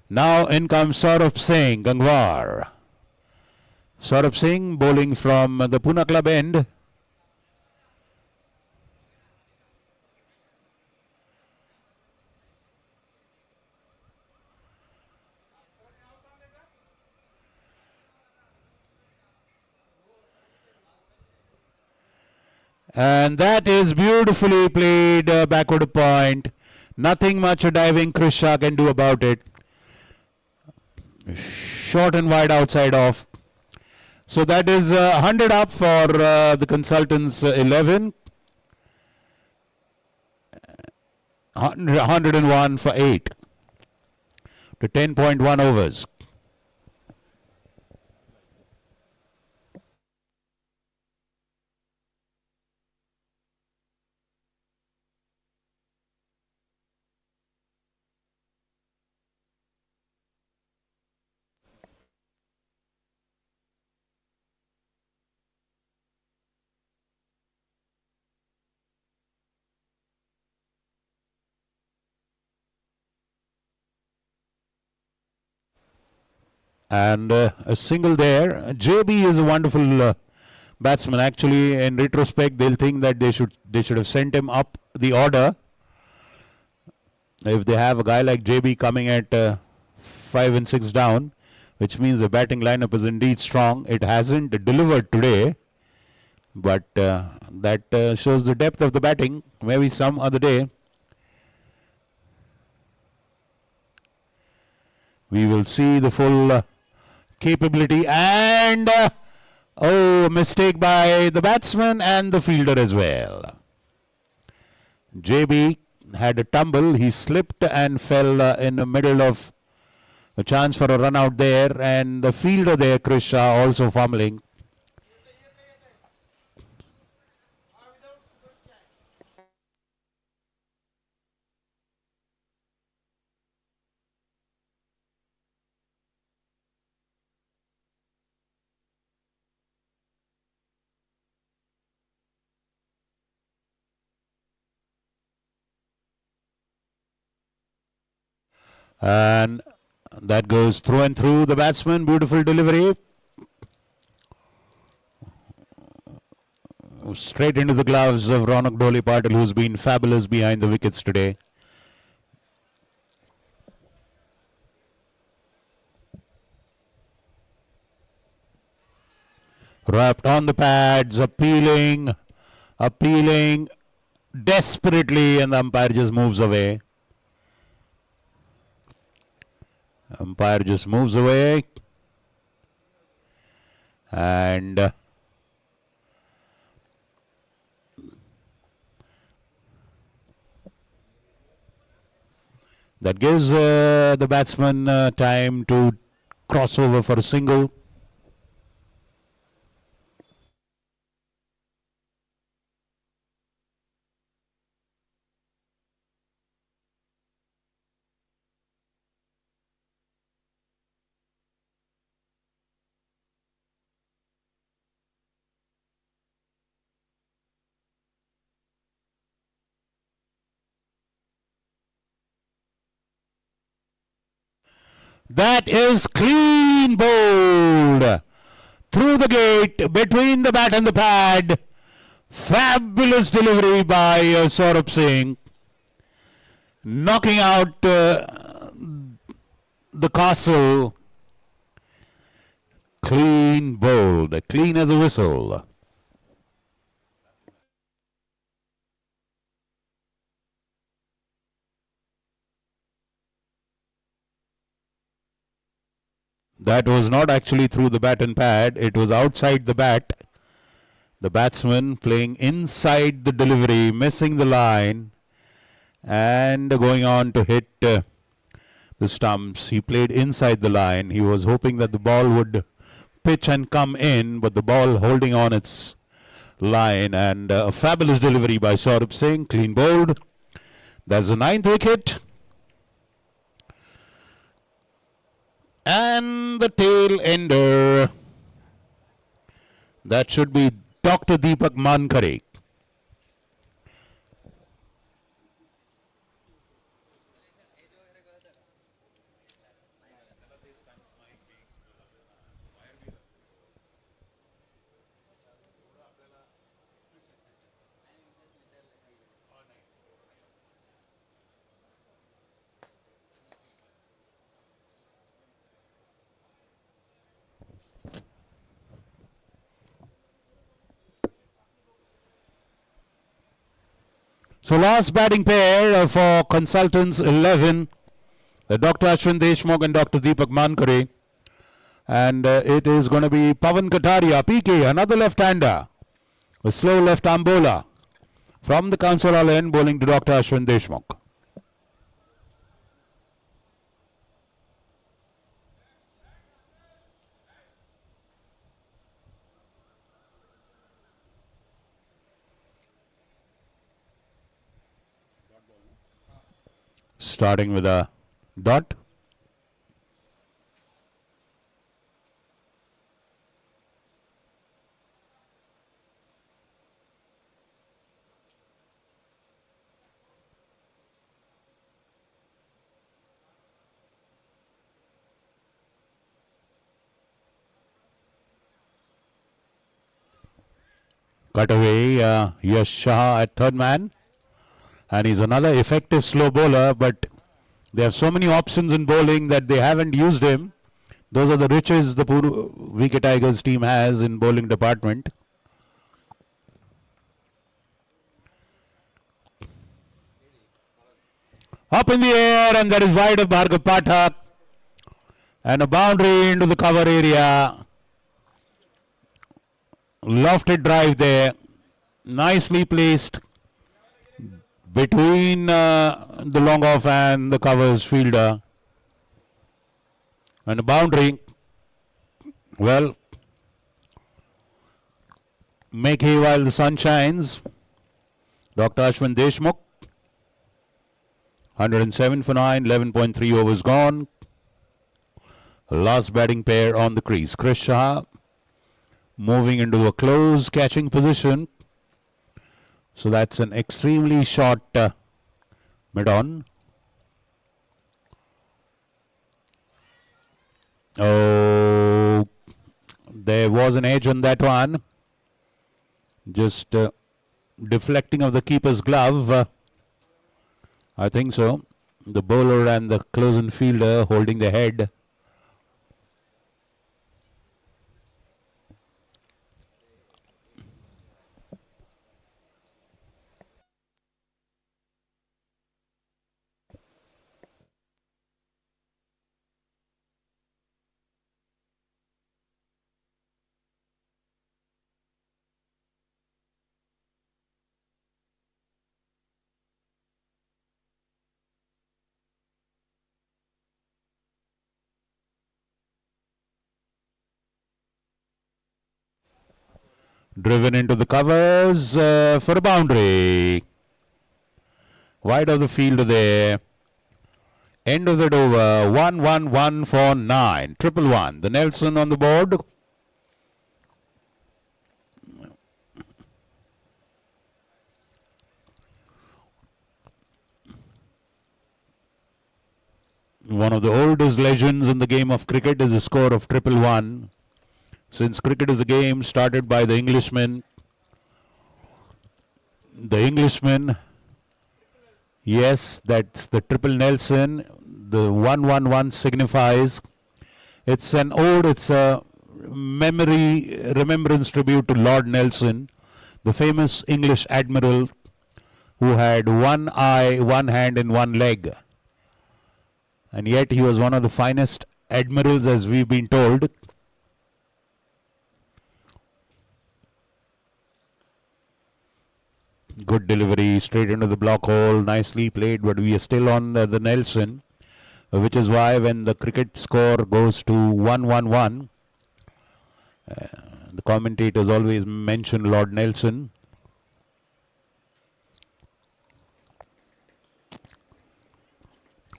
Now in comes Saurabh Singh, Gangwar. Saurabh Singh bowling from the POONA club end. And that is beautifully played backward point. Nothing much a diving Krish Shah can do about it. Short and wide outside off. So that is 100 up for the consultants 11. 101 for 8 to 10.1 overs. And a single there. JB is a wonderful batsman. Actually, in retrospect, they'll think that they should have sent him up the order. If they have a guy like JB coming at 5 and 6 down, which means the batting lineup is indeed strong. It hasn't delivered today, but that shows the depth of the batting. Maybe some other day we will see the full capability. And oh, mistake by the batsman and the fielder as well. JB had a tumble. He slipped and fell in the middle of a chance for a run out there, and the fielder there, Krish Shah, also fumbling. And that goes through and through the batsman. Beautiful delivery. Straight into the gloves of Ronak Dholi Patil, who's been fabulous behind the wickets today. Wrapped on the pads, appealing. desperately, and the umpire just moves away. Umpire just moves away. And that gives the batsman time to cross over for a single. That is clean bowled through the gate, between the bat and the pad. Fabulous delivery by Saurabh Singh, knocking out the castle. Clean bowled, clean as a whistle. That was not actually through the bat and pad, it was outside the bat. The batsman playing inside the delivery, missing the line, and going on to hit the stumps. He played inside the line. He was hoping that the ball would pitch and come in, but the ball holding on its line. And a fabulous delivery by Saurabh Singh, clean bowled. That's the 9th wicket. And the tail ender, that should be Dr. Deepak Mankare. So last batting pair for consultants 11, Dr. Ashwin Deshmukh and Dr. Deepak Mankare. And it is going to be Pawan Kataria, PK, another left-hander. A slow left-arm bowler from the Council Hall end, bowling to Dr. Ashwin Deshmukh. Starting with a dot. Cut away, Yash Shah at third man. And he's another effective slow bowler, but they have so many options in bowling that they haven't used him. Those are the riches the VK Tigers team has in bowling department. Up in the air, and that is wide of Bhargav Pathak. And a boundary into the cover area. Lofted drive there. Nicely placed between the long off and the covers fielder. And a boundary. Well, make hay while the sun shines. Dr. Ashwin Deshmukh. 107 for 9, 11.3 overs gone. Last batting pair on the crease. Krish Shah moving into a close catching position. So that's an extremely short mid-on. Oh, there was an edge on that one. Just deflecting of the keeper's glove. I think so. The bowler and the close-in fielder holding the head. Driven into the covers for a boundary. Wide of the field there. End of that over. 1-1-1 for 9. 1-1. The Nelson on the board. One of the oldest legends in the game of cricket is a score of 1-1. Since cricket is a game started by the Englishmen. Yes, that's the triple Nelson. The 1-1-1 signifies it's an ode, it's a remembrance tribute to Lord Nelson, the famous English admiral who had one eye, one hand, and one leg. And yet he was one of the finest admirals, as we've been told. Good delivery straight into the block hole. Nicely played, but we are still on the Nelson, which is why when the cricket score goes to 1-1-1, the commentators always mention Lord Nelson.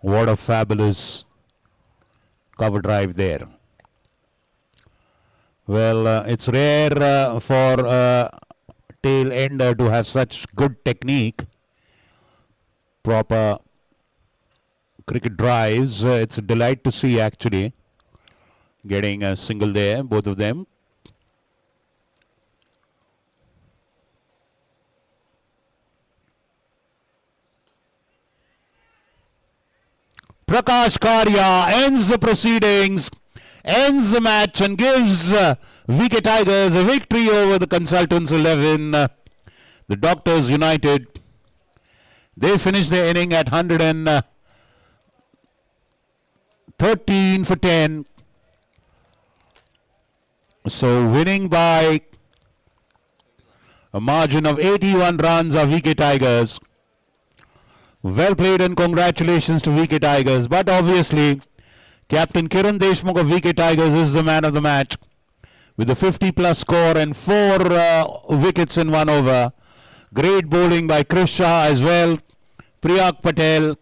What a fabulous cover drive there. Well, it's rare for tail ender to have such good technique. Proper cricket drives. It's a delight to see, actually. Getting a single there, both of them. Prakash Karya ends the proceedings, ends the match, and gives VK Tigers a victory over the Consultants 11. The Doctors United, they finished their inning at 113 for 10. So winning by a margin of 81 runs are VK Tigers. Well played and congratulations to VK Tigers. But obviously, Captain Kiran Deshmukh of VK Tigers is the man of the match with a 50-plus score and 4 wickets in 1 over. Great bowling by Krish Shah as well. Priyak Patel.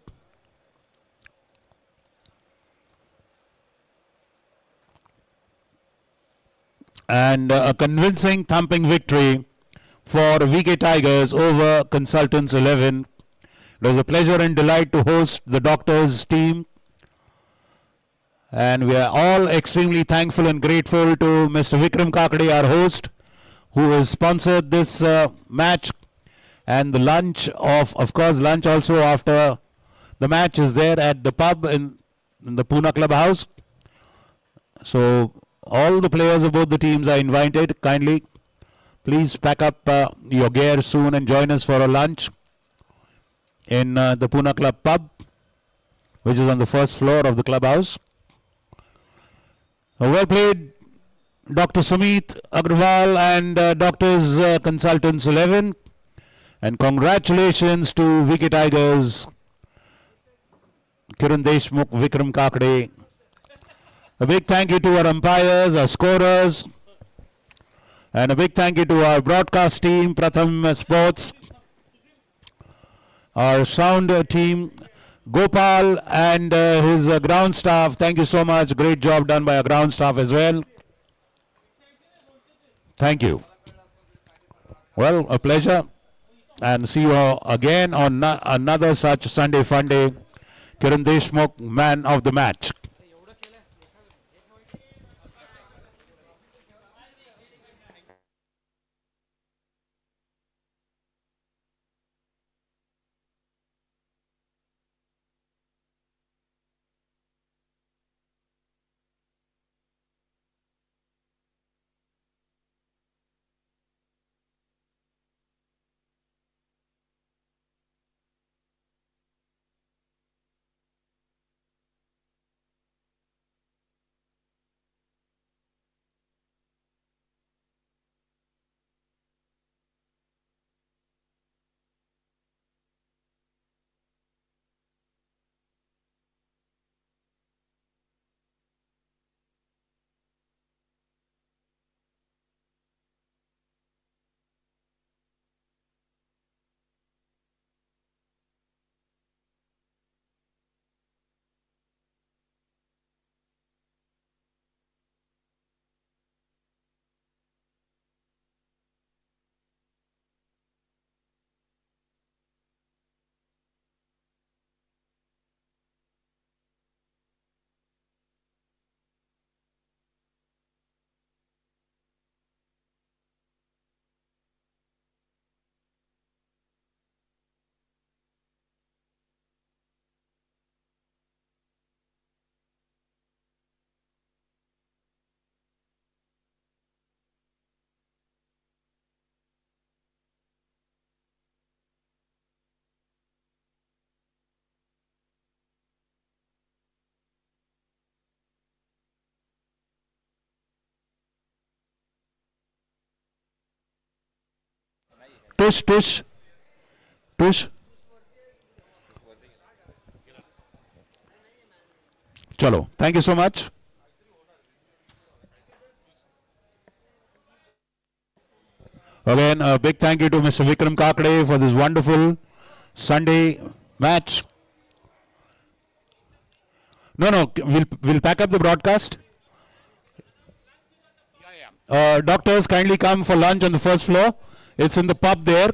And a convincing thumping victory for VK Tigers over Consultants 11. It was a pleasure and delight to host the Doctors team. And we are all extremely thankful and grateful to Mr. Vikram Kakade, our host, who has sponsored this match. And the lunch, of course, lunch also after the match is there at the pub in the POONA clubhouse. So all the players of both the teams are invited. Kindly, please pack up your gear soon and join us for a lunch in the POONA Club pub, which is on the first floor of the clubhouse. Well played, Dr. Sumit Agarwal and Doctors Consultants 11. And congratulations to VK Tigers, Kiran Deshmukh, Vikram Kakade. A big thank you to our umpires, our scorers, and a big thank you to our broadcast team, Pratham Sports, our sound team, Gopal and his ground staff. Thank you so much. Great job done by our ground staff as well. Thank you. Well, a pleasure. And see you all again on another such Sunday Fun Day. Kiran Deshmukh, man of the match. tush. Chalo, thank you so much. Again, a big thank you to Mr. Vikram Kakade for this wonderful Sunday match. No, we'll pack up the broadcast. Doctors, kindly come for lunch on the first floor. It's in the pub there.